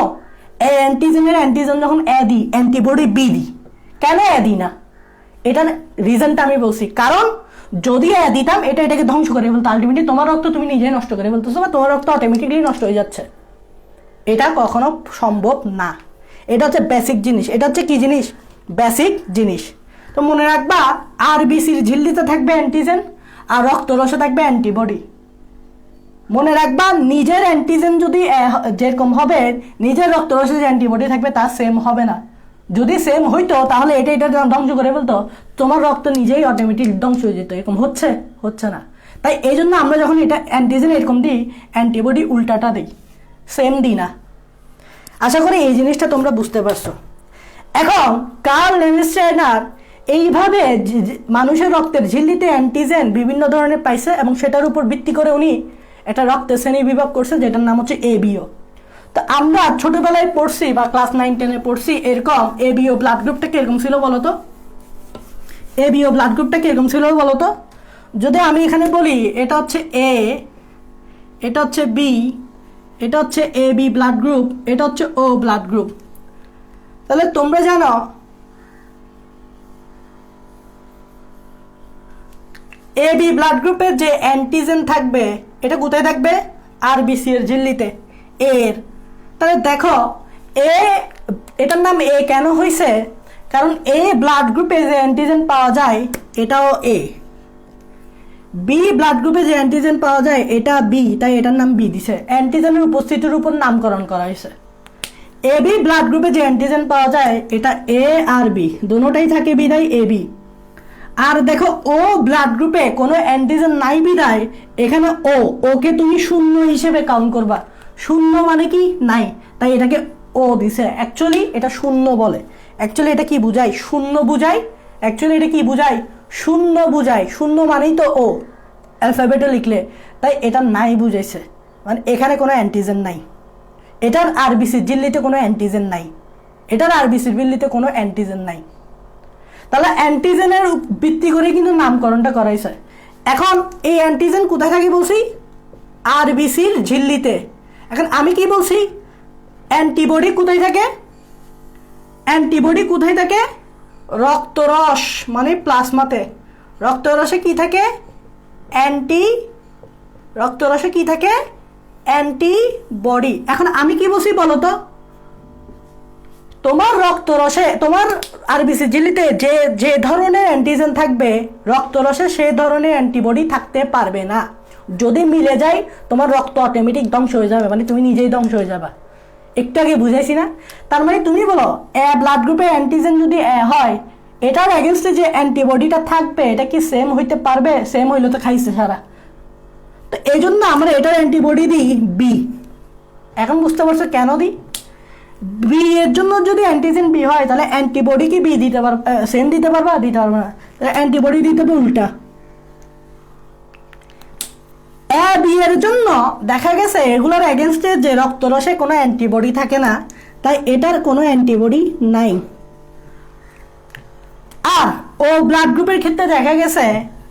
অ্যান্টিজেন যখন দিই অ্যান্টিবডি বি দিই, কেন দিই না, এটা রিজনটা আমি বলছি। কারণ যদি দিতাম এটা এটাকে ধ্বংস করে ফেলতো, আলটিমেটলি তোমার রক্ত তুমি নিজেই নষ্ট করে ফেলতেছো বা তোমার রক্ত অটোমেটিকলি নষ্ট হয়ে যাচ্ছে। এটা কখনো সম্ভব না। এটা হচ্ছে বেসিক জিনিস, এটা হচ্ছে কি জিনিস, বেসিক জিনিস। তো মনে রাখবা আরবিসির ঝিল্লিতে থাকবে অ্যান্টিজেন আর রক্তরসে থাকবে অ্যান্টিবডি। মনে রাখবা নিজের অ্যান্টিজেন যদি যেরকম হবে নিজের রক্তরসে যে অ্যান্টিবডি থাকবে তা সেম হবে না। যদি সেম হইতো তাহলে এটা এটা ধ্বংস করে ফেলতো, তোমার রক্ত নিজেই অটোমেটিক ধ্বংস হয়ে যেত। এরকম হচ্ছে না। তাই এই জন্য আমরা যখন এটা অ্যান্টিজেন এরকম দিই, অ্যান্টিবডি উল্টাটা দিই, সেম দিই না। আশা করি এই জিনিসটা তোমরা বুঝতে পারছো। এখন কার্ল লেভিস্টাইনার এইভাবে মানুষের রক্তের ঝিল্লিতে অ্যান্টিজেন বিভিন্ন ধরনের পাইছে এবং সেটার উপর ভিত্তি করে উনি একটা রক্তের শ্রেণী বিভাগ করছে যেটার নাম হচ্ছে এবিও। তো আমরা ছোটবেলায় পড়ছি বা ক্লাস 9-10-এ পড়ছি এরকম এবিও ব্লাড গ্রুপটা কিরকম ছিল বলতো, এবিও ব্লাড গ্রুপটা কিরকম ছিল বলতো। যদি আমি এখানে বলি এটা হচ্ছে এ, এটা হচ্ছে বি, এটা হচ্ছে এ বি ব্লাড গ্রুপ, এটা হচ্ছে ও ব্লাড গ্রুপ, তাহলে তোমরা জানো এ বি ব্লাড গ্রুপের যে অ্যান্টিজেন থাকবে এটা কোথায় থাকবে, আরবিসি এর ঝিল্লিতে এর। তাহলে দেখো এ, এটার নাম এ কেন হয়েছে, কারণ এ ব্লাড গ্রুপে যে অ্যান্টিজেন পাওয়া যায় এটাও এ, বি ব্লাড গ্রুপে যে অ্যান্টিজেন পাওয়া যায় এটা বি, তাই এটার নাম বি দিছে। অ্যান্টিজেনের উপস্থিতির উপর নামকরণ করা হয়েছে। এ বি ব্লাড গ্রুপে যে অ্যান্টিজেন পাওয়া যায় এটা এ আর বি দুটোটাই থাকে বিদায় এ বি। আর দেখো ও ব্লাড গ্রুপে কোনো অ্যান্টিজেন নাই বিদায় এখানে ওকে তুমি শূন্য হিসেবে কাউন্ট করবা। শূন্য মানে কি নাই, তাই এটাকে ও দিছে। অ্যাকচুয়ালি এটা শূন্য বলে, অ্যাকচুয়ালি এটা কি বুঝায়, শূন্য বুঝায়। অ্যাকচুয়ালি এটা কি বুঝায়, শূন্য বুঝায়। শূন্য মানেই তো ও অ্যালফাবেটে লিখলে, তাই এটা নাই বুঝাইছে, মানে এখানে কোনো অ্যান্টিজেন নাই। এটার আরবিসির ঝিল্লিতে কোনো অ্যান্টিজেন নাই, এটার আরবিসির ঝিল্লিতে কোনো অ্যান্টিজেন নাই। তাহলে অ্যান্টিজেনের ভিত্তি করে কিন্তু নামকরণটা করাইছে। এখন এই অ্যান্টিজেন কোথায় থাকে বলছি, আরবিসির ঝিল্লিতে। এখন আমি কি বলছি, অ্যান্টিবডি কোথায় থাকে, অ্যান্টিবডি কোথায় থাকে, রক্তরস মানে প্লাজমাতে। রক্তরসে কি থাকে, রক্তরসে কি থাকে, অ্যান্টিবডি। এখন আমি কি বলছি বলো তো, তোমার রক্তরসে তোমার আরবিসি ঝিল্লিতে যে যে ধরনের অ্যান্টিজেন থাকবে রক্তরসে সেই ধরনের অ্যান্টিবডি থাকতে পারবে না। যদি মিলে যায় তোমার রক্ত অটোমেটিক ধ্বংস হয়ে যাবে, মানে তুমি নিজেই ধ্বংস হয়ে যাবে। একটু আগে বুঝাইছি না? তার মানে তুমি বলো এ ব্লাড গ্রুপে অ্যান্টিজেন যদি এ হয়, এটার এগেনস্টে যে অ্যান্টিবডিটা থাকবে এটা কি সেম হইতে পারবে? সেম হইলে তো খাইছে সারা। তো এই জন্য আমরা এটার অ্যান্টিবডি দিই বি। এখন বুঝতে পারছো কেন দিই? বি এর জন্য যদি অ্যান্টিজেন বি হয় তাহলে অ্যান্টিবডি কি বি দিতে পারবে, সেম দিতে পারবা? দিতে পারবে না, অ্যান্টিবডি দিতে হবে উল্টা। এ বি এর জন্য দেখা গেছে এগুলোর এগেনস্টে যে রক্তরসে কোনো অ্যান্টিবডি থাকে না, তাই এটার কোনো অ্যান্টিবডি নাই। আর ও ব্লাড গ্রুপের ক্ষেত্রে দেখা গেছে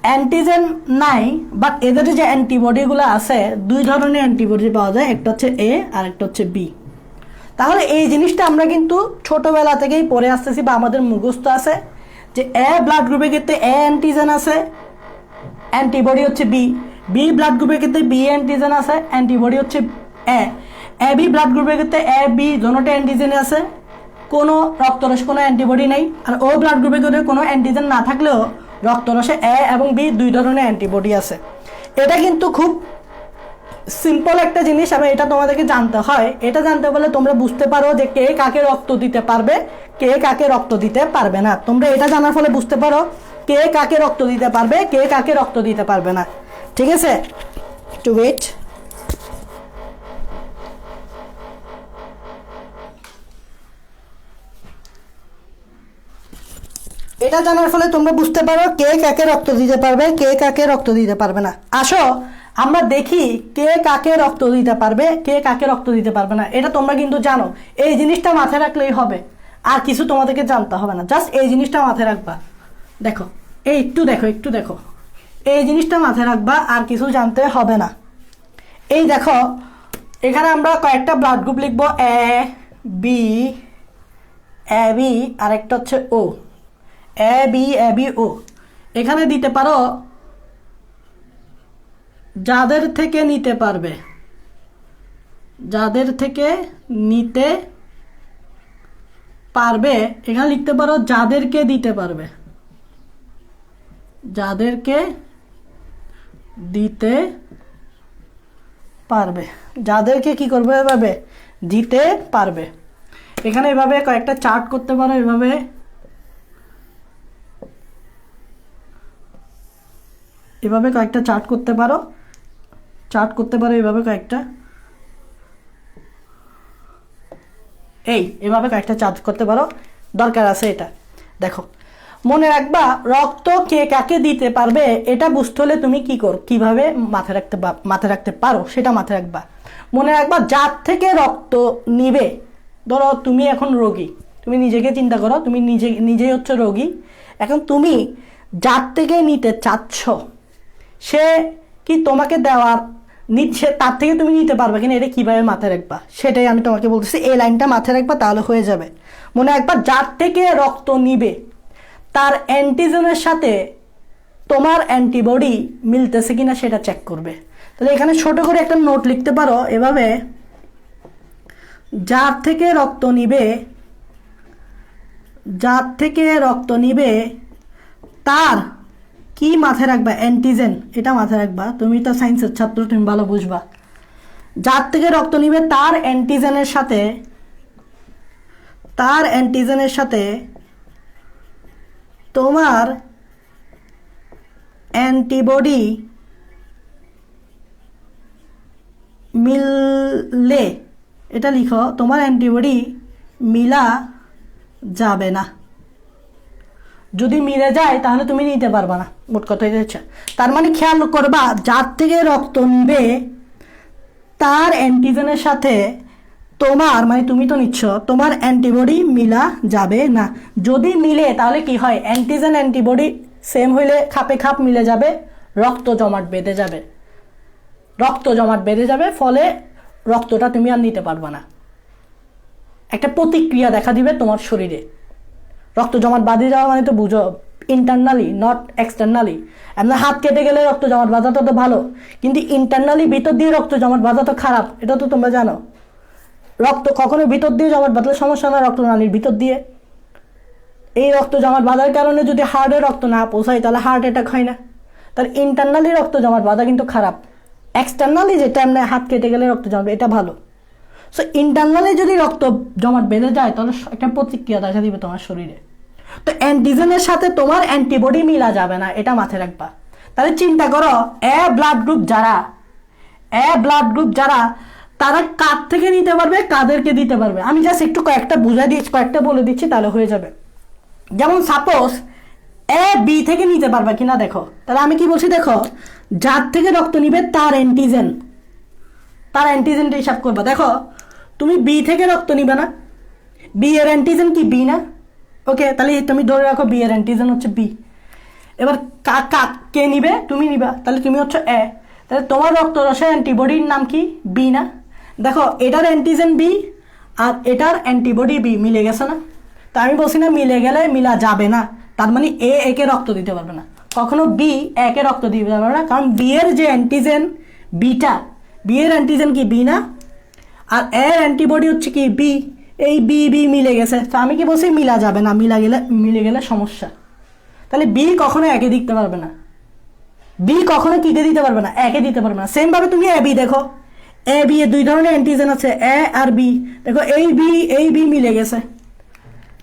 অ্যান্টিজেন নাই, বাট এদের যে অ্যান্টিবডিগুলো আছে দুই ধরনের অ্যান্টিবডি পাওয়া যায়, একটা হচ্ছে এ আর একটা হচ্ছে বি। তাহলে এই জিনিসটা আমরা কিন্তু ছোটবেলা থেকেই পড়ে আসতেছি বা আমাদের মুখস্থ আছে যে এ ব্লাড গ্রুপের ক্ষেত্রে এ অ্যান্টিজেন আছে, অ্যান্টিবডি হচ্ছে বি। বি ব্লাড গ্রুপের ক্ষেত্রে বি অ্যান্টিজেন আছে, অ্যান্টিবডি হচ্ছে এ। এ বি ব্লাড গ্রুপের ক্ষেত্রে এ বি দুটোতে অ্যান্টিজেন আছে, কোনো রক্তরসে কোনো অ্যান্টিবডি নেই। আর ও ব্লাড গ্রুপের ক্ষেত্রে কোনো অ্যান্টিজেন না থাকলেও রক্তরসে এ এবং বি দুই ধরনের অ্যান্টিবডি আছে। এটা কিন্তু খুব সিম্পল একটা জিনিস এবং এটা তোমাদেরকে জানতে হয়। এটা জানতে পারলে তোমরা বুঝতে পারো যে কে কাকে রক্ত দিতে পারবে, কে কাকে রক্ত দিতে পারবে না। তোমরা এটা জানার ফলে বুঝতে পারো কে কাকে রক্ত দিতে পারবে, কে কাকে রক্ত দিতে পারবে না। ঠিক আছে, টু ওয়েট। এটা জানার ফলে তোমরা বুঝতে পারো কে কাকে রক্ত দিতে পারবে, কে কাকে রক্ত দিতে পারবে না। আসো আমরা দেখি কে কাকে রক্ত দিতে পারবে, কে কাকে রক্ত দিতে পারবে না। এটা তোমরা কিন্তু জানো, এই জিনিসটা মাথায় রাখলেই হবে, আর কিছু তোমাদেরকে জানতে হবে না। জাস্ট এই জিনিসটা মাথায় রাখবা। দেখো এই একটু দেখো এই জিনিসটা মাথায় রাখবা, আর কিছু জানতে হবে না। এই দেখো এখানে আমরা কয়েকটা ব্লাড গ্রুপ লিখবো, এ বি, আর একটা হচ্ছে ও। এ বি ও, এখানে দিতে পারো যাদের থেকে নিতে পারবে, যাদের থেকে নিতে পারবে, এখানে লিখতে পারো যাদেরকে দিতে পারবে, যাদেরকে দিতে পারবে, যাদেরকে কি করবে এভাবে দিতে পারবে। এখানে এভাবে কয়েকটা চার্ট করতে পারো, এভাবে এভাবে কয়েকটা চার্ট করতে পারো, এভাবে কয়েকটা, এভাবে কয়েকটা চার্ট করতে পারো, দরকার আছে এটা। দেখো মনে রাখবা রক্ত কে কাকে দিতে পারবে এটা বুঝতে হলে তুমি কিভাবে মাথায় রাখতে পারো সেটা মাথায় রাখবা। মনে রাখবা যার থেকে রক্ত নিবে, ধরো তুমি এখন রোগী, তুমি নিজেকে চিন্তা করো, তুমি নিজেই হচ্ছে রোগী, এখন তুমি যার থেকে নিতে চাচ্ছ সে কি তোমাকে দেওয়ার নিচ্ছে, তার থেকে তুমি নিতে পারবে কিনা এটা কিভাবে মাথায় রাখবা সেটাই আমি তোমাকে বলতেছি। এই লাইনটা মাথায় রাখবা, তাহলে হয়ে যাবে। মনে রাখবা যার থেকে রক্ত নিবে তার অ্যান্টিজেনের সাথে তোমার অ্যান্টিবডি মিলতেছে কিনা সেটা চেক করবে। তাহলে এখানে ছোট করে একটা নোট লিখতে পারো এভাবে, যার থেকে রক্ত নিবে তার কি মাথায় রাখবা, অ্যান্টিজেন, এটা মাথায় রাখবা। তুমি তো সায়েন্সের ছাত্র, তুমি ভালো বুঝবা। যার থেকে রক্ত নিবে তার অ্যান্টিজেনের সাথে তোমার অ্যান্টিবডি মিললে, এটা লিখো, তোমার অ্যান্টিবডি মিলা যাবে না। যদি মিলে যায় তাহলে তুমি নিতে পারবা না, মোট কথা হচ্ছে। তার মানে খেয়াল করবা যার থেকে রক্ত নিবে তার অ্যান্টিজেনের সাথে তোমার, মানে তুমি তো নিচ্ছ, তোমার অ্যান্টিবডি মিলা যাবে না। যদি মিলে তাহলে কি হয়, অ্যান্টিজেন অ্যান্টিবডি সেম হইলে খাপে খাপ মিলে যাবে, রক্ত জমাট বেঁধে যাবে, ফলে রক্তটা তুমি আর নিতে পারবা না। একটা প্রতিক্রিয়া দেখা দিবে তোমার শরীরে। রক্ত জমাট বাঁধে যাওয়া মানে তো বুঝো ইন্টারনালি, নট এক্সটার্নালি। আপনার হাত কেটে গেলে রক্ত জমাট বাঁধাটা তো ভালো, কিন্তু ইন্টারনালি ভিতর দিয়ে রক্ত জমাট বাঁধা তো খারাপ, এটা তো তোমরা জানো। রক্ত কখনো ভিতর দিয়ে জমাট বাঁধলে সমস্যা না, রক্তনালীর ভিতর দিয়ে। এই রক্ত জমাট বাঁধার কারণে যদি হার্টে রক্ত না পৌঁছায় তাহলে হার্ট অ্যাটাক হয় না। তার ইন্টারনালি রক্ত জমাট বাঁধা কিন্তু খারাপ, এক্সটার্নালি যেটা এমনি হাত কেটে গেলে রক্ত জমাট এটা ভালো। সো ইন্টারনালি যদি রক্ত জমাট বেঁধে যায় তাহলে একটা প্রতিক্রিয়া দেখা দিবে তোমার শরীরে। তো অ্যান্টিজেনের সাথে তোমার অ্যান্টিবডি মিলা যাবে না, এটা মাথায় রাখবা। তাহলে চিন্তা করো এ ব্লাড গ্রুপ যারা তারা কার থেকে নিতে পারবে, কাদেরকে দিতে পারবে। আমি জাস্ট একটু কয়েকটা বলে দিচ্ছি তাহলে হয়ে যাবে। যেমন সাপোজ এ বি থেকে নিতে পারবে কিনা দেখো। তাহলে আমি কি বলছি দেখো, যার থেকে রক্ত নিবে তার অ্যান্টিজেনটা হিসাব করবা। দেখো তুমি বি থেকে রক্ত নিবে না, বি এর অ্যান্টিজেন কি বি না, ওকে, তাহলে তুমি ধরে রাখো বি এর অ্যান্টিজেন হচ্ছে বি। এবার কে নিবে, তুমি নিবা, তাহলে তুমি হচ্ছে এ। তাহলে তোমার রক্তরসের অ্যান্টিবডির নাম কি বি না। দেখো এটার অ্যান্টিজেন বি আর এটার অ্যান্টিবডি বি, মিলে গেছে না। তা আমি বলছি না মিলে গেলে মিলা যাবে না, তার মানে এ একে রক্ত দিতে পারবে না, কখনো বি একে রক্ত দিতে পারবে না, কারণ বি এর যে অ্যান্টিজেন বিটা, বি এর অ্যান্টিজেন কি বি না, আর এর অ্যান্টিবডি হচ্ছে কি বি। এই বি মিলে গেছে, তো আমি কি বলছি মিলা যাবে না, মিলে গেলে সমস্যা। তাহলে বি কখনো একে দিতে পারবে না, বি কখনো কিতে দিতে পারবে না, একে দিতে পারবে না। সেম ভাবে তুমি এ বি দেখো, এ বি এর দুই ধরনের অ্যান্টিজেন আছে, এ আর বি। দেখো এই বি মিলে গেছে,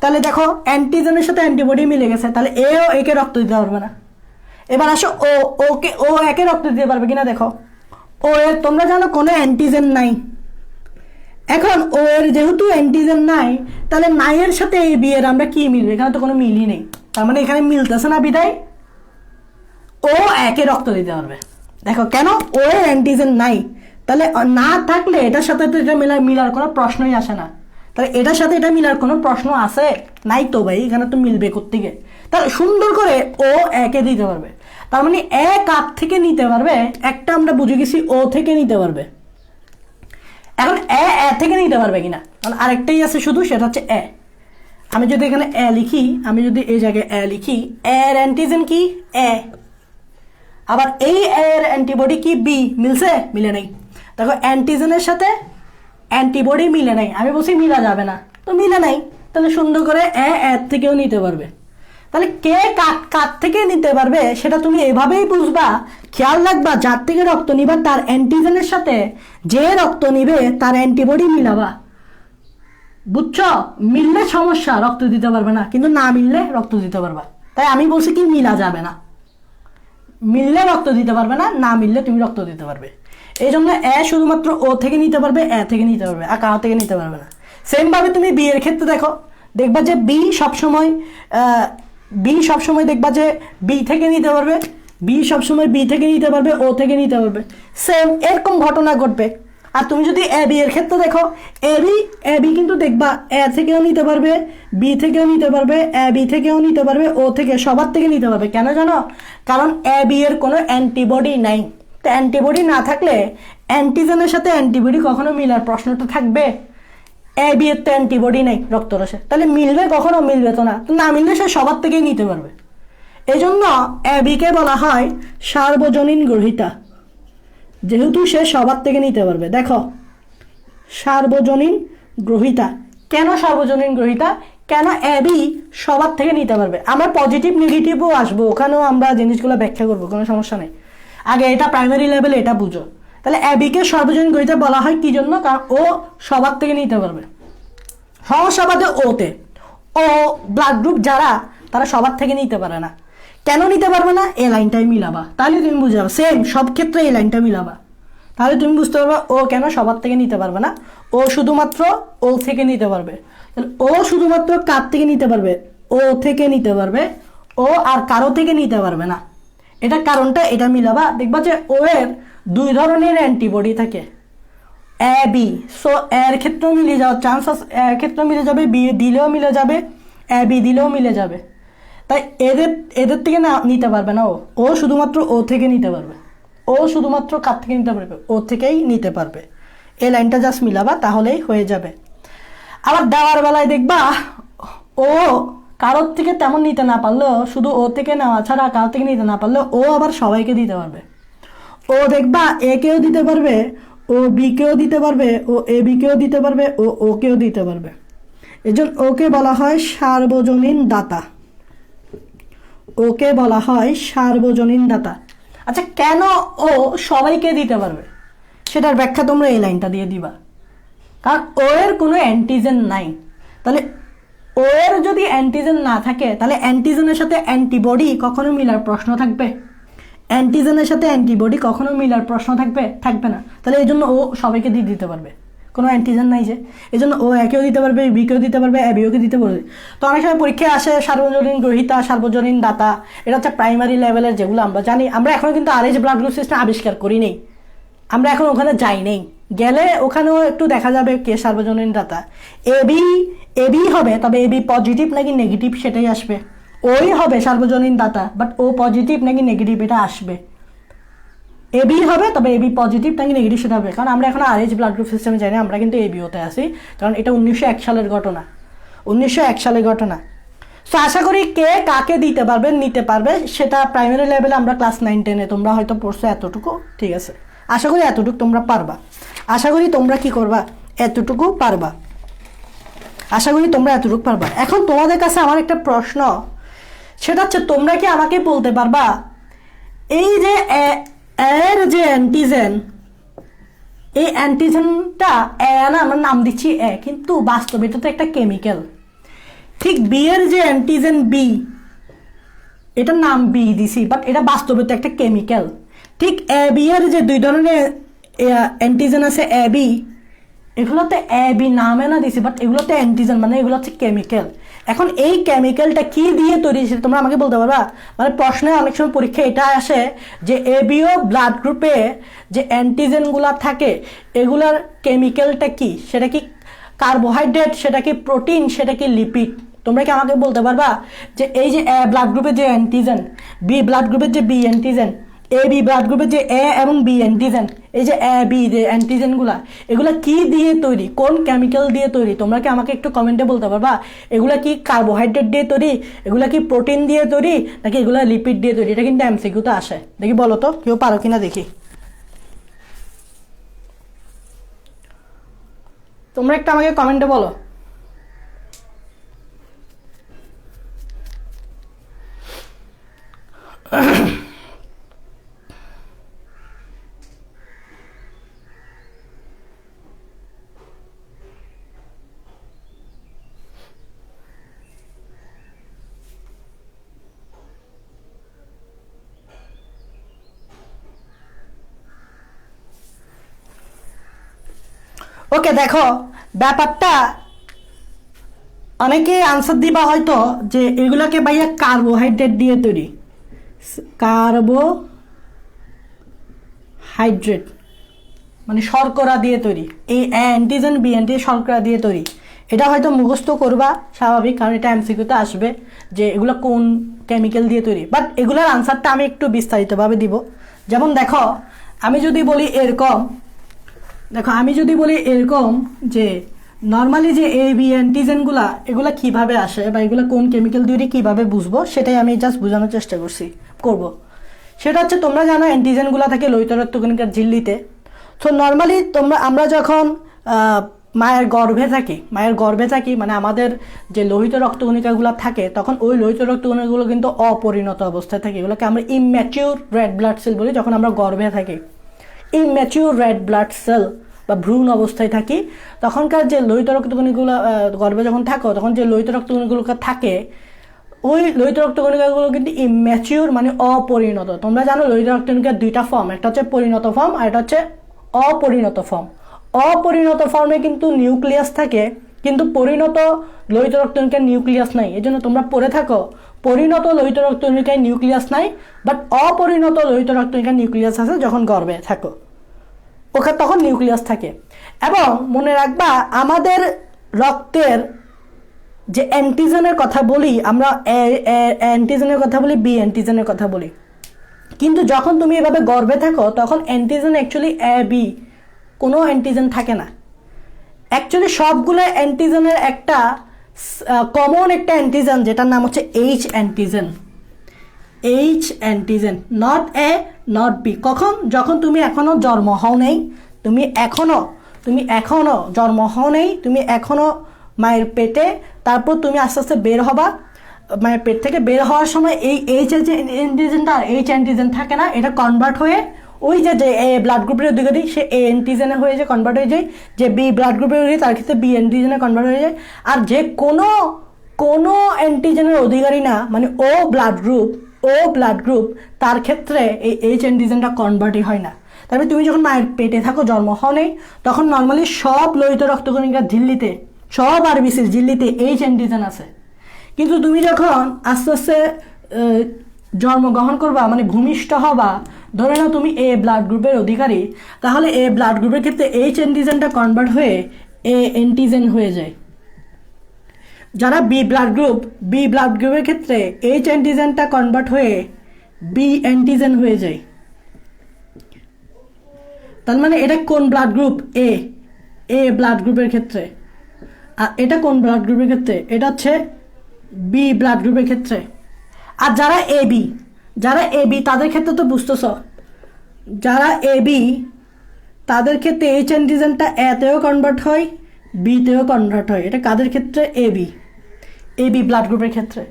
তাহলে দেখো অ্যান্টিজেনের সাথে অ্যান্টিবডি মিলে গেছে, তাহলে এও একে রক্ত দিতে পারবে না। এবার আসো ও একে রক্ত দিতে পারবে কিনা দেখো। ও এর তোমরা জানো কোনো অ্যান্টিজেন নাই, এখন ও এর যেহেতু অ্যান্টিজেন নাই তাহলে নাইয়ের সাথে এই বি এর আমরা কি মিলবে, এখানে তো কোনো মিলই নেই, তার মানে এখানে মিলতেছে না, বিদায় ও একে রক্ত দিতে পারবে। দেখো কেন, ও এর অ্যান্টিজেন নাই, তাহলে না থাকলে এটার সাথে তো এটা মিলার কোনো প্রশ্নই আসে না। তাহলে এটার সাথে এটা মিলার কোনো প্রশ্ন আছে নাই তো ভাই, এখানে তো মিলবে কোত্থেকে। তাহলে সুন্দর করে ও একে দিতে পারবে, তার মানে এ কার থেকে নিতে পারবে, একটা আমরা বুঝে গেছি ও থেকে নিতে পারবে। এখন এ থেকে নিতে পারবে কিনা, কারণ আরেকটাই আছে শুধু, সেটা হচ্ছে এ। আমি যদি এখানে এ লিখি, আমি যদি এই জায়গায় এ লিখি, এর অ্যান্টিজেন কি এ, আবার এই এর অ্যান্টিবডি কি বি, মিলছে? মিলে নাই। দেখো অ্যান্টিজেনের সাথে অ্যান্টিবডি মিলে নাই, আমি বলছি মিলা যাবে না, তো মিলে নাই, তাহলে সুন্দর করে এর থেকেও নিতে পারবে। তাহলে কে কার থেকে নিতে পারবে সেটা তুমি এভাবেই বুঝবা। খেয়াল রাখবা, যার থেকে রক্ত নিবা তার অ্যান্টিজেনের সাথে যে রক্ত নিবে তার অ্যান্টিবডি মিলাবা। বুঝছো? মিললে সমস্যা, রক্ত দিতে পারবে না, কিন্তু না মিললে রক্ত দিতে পারবা। তাই আমি বলছি কি মিলা যাবে না, মিললে রক্ত দিতে পারবে না, না মিললে তুমি রক্ত দিতে পারবে। এই জন্য এ শুধুমাত্র ও থেকে নিতে পারবে, এ থেকে নিতে পারবে, আর কারো থেকে নিতে পারবে না। সেম ভাবে তুমি বি এর ক্ষেত্রে দেখো, দেখবা যে বি সবসময় দেখবা যে বি থেকে নিতে পারবে, বি সবসময় বি থেকে নিতে পারবে, ও থেকে নিতে পারবে। সেম এরকম ঘটনা ঘটবে। আর তুমি যদি এ বি এর ক্ষেত্রে দেখো, এ বি কিন্তু দেখবা এ থেকেও নিতে পারবে, বি থেকেও নিতে পারবে, এ বি থেকেও নিতে পারবে, ও থেকে, সবার থেকে নিতে পারবে। কেন জানো? কারণ এ বি এর কোনো অ্যান্টিবডি নাই। তো অ্যান্টিবডি না থাকলে অ্যান্টিজেনের সাথে অ্যান্টিবডি কখনো মিলার প্রশ্নটা থাকবে? এ বি এর তো অ্যান্টিবডি নেই রক্তরসে, তাহলে মিলবে কখনো? মিলবে তো না। তো না মিললে সে সবার থেকেই নিতে পারবে। এই জন্য এ বিকে বলা হয় সার্বজনীন গ্রহীতা, যেহেতু সে সবার থেকে নিতে পারবে। দেখো সার্বজনীন গ্রহীতা। কেন সার্বজনীন গ্রহীতা? কেন এ বি সবার থেকে নিতে পারবে। আমরা পজিটিভ নেগেটিভও আসবো, ওখানেও আমরা জিনিসগুলো ব্যাখ্যা করবো, কোনো সমস্যা নেই। আগে এটা প্রাইমারি লেভেলে এটা বুঝো। তাহলে এ বিকে সার্বজনীন গ্রহীতা বলা হয় কি জন্য? কারণ ও সবার থেকে নিতে পারবে। সমস্যা বাদে ওতে, ও ব্লাড গ্রুপ যারা, তারা সবার থেকে নিতে পারে না। কেন নিতে পারবে না? এই লাইনটাই মিলাবা, তাহলে তুমি বুঝে যাবে। সেম সব ক্ষেত্রে এই লাইনটা মিলাবা, তাহলে তুমি বুঝতে পারবে ও কেন সবার থেকে নিতে পারবে না। ও শুধুমাত্র ও থেকে নিতে পারবে। তাহলে ও শুধুমাত্র কার থেকে নিতে পারবে? ও থেকে নিতে পারবে। ও আর কারো থেকে নিতে পারবে না। এটা কারণটা, এটা মিলাবা, দেখবা যে ও এর দুই ধরনের অ্যান্টিবডি থাকে, এ বি। সো এর ক্ষেত্রেও মিলে যাওয়ার চান্স আছে, এর ক্ষেত্রেও মিলে যাবে, বি দিলেও মিলে যাবে, এ বি দিলেও মিলে যাবে। তাই এদের থেকে না নিতে পারবে না ও শুধুমাত্র ও থেকে নিতে পারবে। ও শুধুমাত্র কার থেকে নিতে পারবে? ও থেকেই নিতে পারবে। এই লাইনটা জাস্ট মিলাবা, তাহলেই হয়ে যাবে। আবার দেওয়ার বেলায় দেখবা ও কারোর থেকে তেমন নিতে না পারলেও, শুধু ও থেকে নেওয়া ছাড়া কারোর থেকে নিতে না পারলেও ও আবার সবাইকে দিতে পারবে। ও দেখবা এ কেও দিতে পারবে, ও বি কেও দিতে পারবে, ও এ বি কেও দিতে পারবে, ও ও কেও দিতে পারবে। এজন্য ওকে বলা হয় সার্বজনীন দাতা। ওকে বলা হয় সার্বজনীন দাতা। আচ্ছা, কেন ও সবাইকে দিতে পারবে সেটার ব্যাখ্যা তোমরা এই লাইনটা দিয়ে দিবা। কারণ ও এর কোনো অ্যান্টিজেন নাই। তাহলে ও এর যদি অ্যান্টিজেন না থাকে, তাহলে অ্যান্টিজেনের সাথে অ্যান্টিবডি কখনো মিলার প্রশ্ন থাকবে? অ্যান্টিজেনের সাথে অ্যান্টিবডি কখনো মিলার প্রশ্ন থাকবে না। তাহলে এই জন্য ও সবাইকে দিয়ে দিতে পারবে, কোনো অ্যান্টিজেন নাই যে। এই জন্য ও একেও দিতে পারবে, বি কেও দিতে পারবে, এ বিও কে দিতে পারবে। তো অনেক সময় পরীক্ষায় আসে সার্বজনীন গ্রহীতা, সার্বজনীন দাতা। এটা হচ্ছে প্রাইমারি লেভেলের, যেগুলো আমরা জানি। আমরা এখনো কিন্তু আরএইচ ব্লাড গ্রুপ সিস্টেম আবিষ্কার করি নেই, আমরা এখন ওখানে যাই নেই। গেলে ওখানেও একটু দেখা যাবে কে সার্বজনীন দাতা। এ বি হবে, তবে এ বি পজিটিভ নাকি নেগেটিভ সেটাই আসবে। ওই হবে সার্বজনীন দাতা, বাট ও পজিটিভ নাকি নেগেটিভ এটা আসবে। এ বি হবে, তবে এ বি পজিটিভ নাকি নেগেটিভ সেটা হবে। কারণ আমরা এখন আরএইচ ব্লাড গ্রুপ সিস্টেমে যাই না, আমরা কিন্তু এ বিওতে আসি। কারণ এটা 1901 সালের ঘটনা, 1901 সালের ঘটনা। সো আশা করি কে কাকে দিতে পারবে, নিতে পারবে, সেটা প্রাইমারি লেভেলে আমরা ক্লাস 9-10-এ তোমরা হয়তো পড়ছো এতটুকু, ঠিক আছে। আশা করি এতটুকু তোমরা পারবা। আশা করি তোমরা কি করবা, এতটুকু পারবা। আশা করি তোমরা এতটুকু পারবা। এখন তোমাদের কাছে আমার একটা প্রশ্ন, সেটা হচ্ছে তোমরা কি আমাকে বলতে পারবা এই যে এর যে অ্যান্টিজেন, এই অ্যান্টিজেনটা না আমরা নাম দিচ্ছি এ, কিন্তু বাস্তবে এটা তো একটা কেমিক্যাল। ঠিক বি এর যে অ্যান্টিজেন বি, এটার নাম বি দিছি, বাট এটা বাস্তবে তো একটা কেমিক্যাল। ঠিক এ বি এর যে দুই ধরনের অ্যান্টিজেন আছে এ বি, এগুলোতে এ বি নামে না দিছি, বাট এগুলোতে অ্যান্টিজেন, মানে এগুলো হচ্ছে কেমিক্যাল। এখন এই কেমিক্যালটা কি দিয়ে তৈরি সেটা তোমরা আমাকে বলতে পারবা? মানে প্রশ্নে অনেক সময় পরীক্ষা এটা আসে যে এবিও ব্লাড গ্রুপে যে অ্যান্টিজেনগুলো থাকে এগুলার কেমিক্যালটা কি, সেটা কি কার্বোহাইড্রেট, সেটা কি প্রোটিন, সেটা কি লিপিড? তোমরা কি আমাকে বলতে পারবা যে এই যে এ ব্লাড গ্রুপের যে অ্যান্টিজেন, বি ব্লাড গ্রুপের যে B antigen, A B blood গ্রুপের যে এ এবং বি অ্যান্টিজেন, এই যে এ বি যে অ্যান্টিজেনগুলা, এগুলা কি দিয়ে তৈরি, কোন কেমিক্যাল দিয়ে তৈরি? তোমরা কি আমাকে একটু কমেন্টে বলতে পারবা? এগুলা কি কার্বোহাইড্রেট দিয়ে তৈরি, এগুলা কি প্রোটিন দিয়ে তৈরি, নাকি এগুলা লিপিড দিয়ে তৈরি? এটা কিন্তু এমসিকিউতে আসে। দেখি বলো তো, কেউ পারো কিনা দেখি। তোমরা একটা আমাকে কমেন্টে বলো। ওকে, দেখো ব্যাপারটা অনেকে আনসার দিবা হয়তো যে এগুলাকে ভাইয়া কার্বোহাইড্রেট দিয়ে তৈরি, কার্বোহাইড্রেট মানে শর্করা দিয়ে তৈরি, এই অ্যান্টিজেন বি অ্যান্টিজেন শর্করা দিয়ে তৈরি। এটা হয়তো মুখস্থ করবা, স্বাভাবিক, কারণ এটা এমসিকিউতে আসবে যে এগুলো কোন কেমিক্যাল দিয়ে তৈরি। বাট এগুলোর আনসারটা আমি একটু বিস্তারিতভাবে দিব। যেমন দেখো, আমি যদি বলি এরকম, দেখো আমি যদি বলি এরকম যে নর্মালি যে এ বি অ্যান্টিজেনগুলা এগুলা কিভাবে আসে বা এগুলো কোন কেমিক্যাল দিয়ে কিভাবে বুঝবো, সেটাই আমি জাস্ট বোঝানোর চেষ্টা করব। সেটা হচ্ছে, তোমরা জানো অ্যান্টিজেনগুলা থাকে লোহিত রক্তকণিকার ঝিল্লিতে। তো নর্মালি আমরা যখন মায়ের গর্ভে থাকি মানে আমাদের যে লোহিত রক্তকণিকাগুলো থাকে, তখন ওই লোহিত রক্তকণিকাগুলো কিন্তু অপরিণত অবস্থায় থাকে। এগুলোকে আমরা ইম্যাচিউর রেড ব্লাড সেল বলি যখন আমরা গর্ভে থাকি। ইম্যাচিউর রেড ব্লাড সেল বা ভ্রূণ অবস্থায় থাকি, তখনকার যে লোহিত রক্তকণিকাগুলো গর্ভে যখন থাকো, তখন যে লোহিত রক্তকণিকাগুলো থাকে, ওই লোহিত রক্তকণিকাগুলো কিন্তু ইম্যাচিউর মানে অপরিণত। তোমরা জানো লোহিত রক্তকণিকার দুইটা ফর্ম, একটা হচ্ছে পরিণত ফর্ম আর একটা হচ্ছে অপরিণত ফর্ম। অপরিণত ফর্মে কিন্তু নিউক্লিয়াস থাকে, কিন্তু পরিণত লোহিত রক্তকণিকার নিউক্লিয়াস নাই। এই জন্য তোমরা পড়ে থাকো পরিণত লোহিত রক্তকণিকায় নিউক্লিয়াস নাই, বাট অপরিণত লোহিত রক্তকণিকার নিউক্লিয়াস আছে যখন গর্ভে থাকো, ওখানে তখন নিউক্লিয়াস থাকে। এবং মনে রাখবা, আমাদের রক্তের যে অ্যান্টিজেনের কথা বলি, আমরা অ্যান্টিজেনের কথা বলি, বি অ্যান্টিজেনের কথা বলি, কিন্তু যখন তুমি এভাবে গর্ভে থাকো তখন অ্যান্টিজেন অ্যাকচুয়ালি এ বি কোনো অ্যান্টিজেন থাকে না। অ্যাকচুয়ালি সবগুলো অ্যান্টিজেনের একটা কমন একটা অ্যান্টিজেন, যেটার নাম হচ্ছে H antigen. H antigen, not A not B. যখন তুমি এখনো জন্ম হও নেই, তুমি এখনো জন্ম হও নেই, তুমি এখনো মায়ের পেটে, তারপর তুমি আস্তে আস্তে বের হবা, মায়ের পেট থেকে বের হওয়ার সময় এই এইচ অ্যান্টিজেনটা, এইচ অ্যান্টিজেন থাকে না, এটা কনভার্ট হয়ে ওই যে এ ব্লাড গ্রুপের অধিকারী সে এ অ্যান্টিজেনে হয়ে যায়, কনভার্ট হয়ে যায়। যে বি ব্লাড গ্রুপের অধিকারী তার ক্ষেত্রে বি অ্যান্টিজেনে কনভার্ট হয়ে যায়। আর যে কোনো অ্যান্টিজেনের অধিকারী না, মানে ও ব্লাড গ্রুপ, তার ক্ষেত্রে এই এইচ অ্যান্টিজেনটা কনভার্টই হয় না। তারপরে তুমি যখন মায়ের পেটে থাকো, জন্ম হও নেই, তখন নর্মালি সব লোহিত রক্তকণিকার ঝিল্লিতে, সব আরবিসির ঝিল্লিতে এইচ অ্যান্টিজেন আছে। কিন্তু তুমি যখন আস্তে আস্তে জন্মগ্রহণ করবা, মানে ভূমিষ্ঠ হবা, ধরে নাও তুমি এ ব্লাড গ্রুপের অধিকারী, তাহলে এ ব্লাড গ্রুপের ক্ষেত্রে এইচ অ্যান্টিজেনটা কনভার্ট হয়ে এ অ্যান্টিজেন হয়ে যায়। যারা বি ব্লাড গ্রুপের ক্ষেত্রে এইচ অ্যান্টিজেনটা কনভার্ট হয়ে বি অ্যান্টিজেন হয়ে যায়। তার মানে এটা কোন ব্লাড গ্রুপ? এ ব্লাড গ্রুপের ক্ষেত্রে। আর এটা কোন ব্লাড গ্রুপের ক্ষেত্রে? এটা হচ্ছে বি ব্লাড গ্রুপের ক্ষেত্রে। আর যারা এ বি তাদের ক্ষেত্রে তো বুঝতেছ, যারা এ বি তাদের ক্ষেত্রে এইচ অ্যান্টিজেনটা এতেও কনভার্ট হয়, বিতেও কনভার্ট হয়। এটা কাদের ক্ষেত্রে? এ বি ব্লাড গ্রুপের ক্ষেত্রে।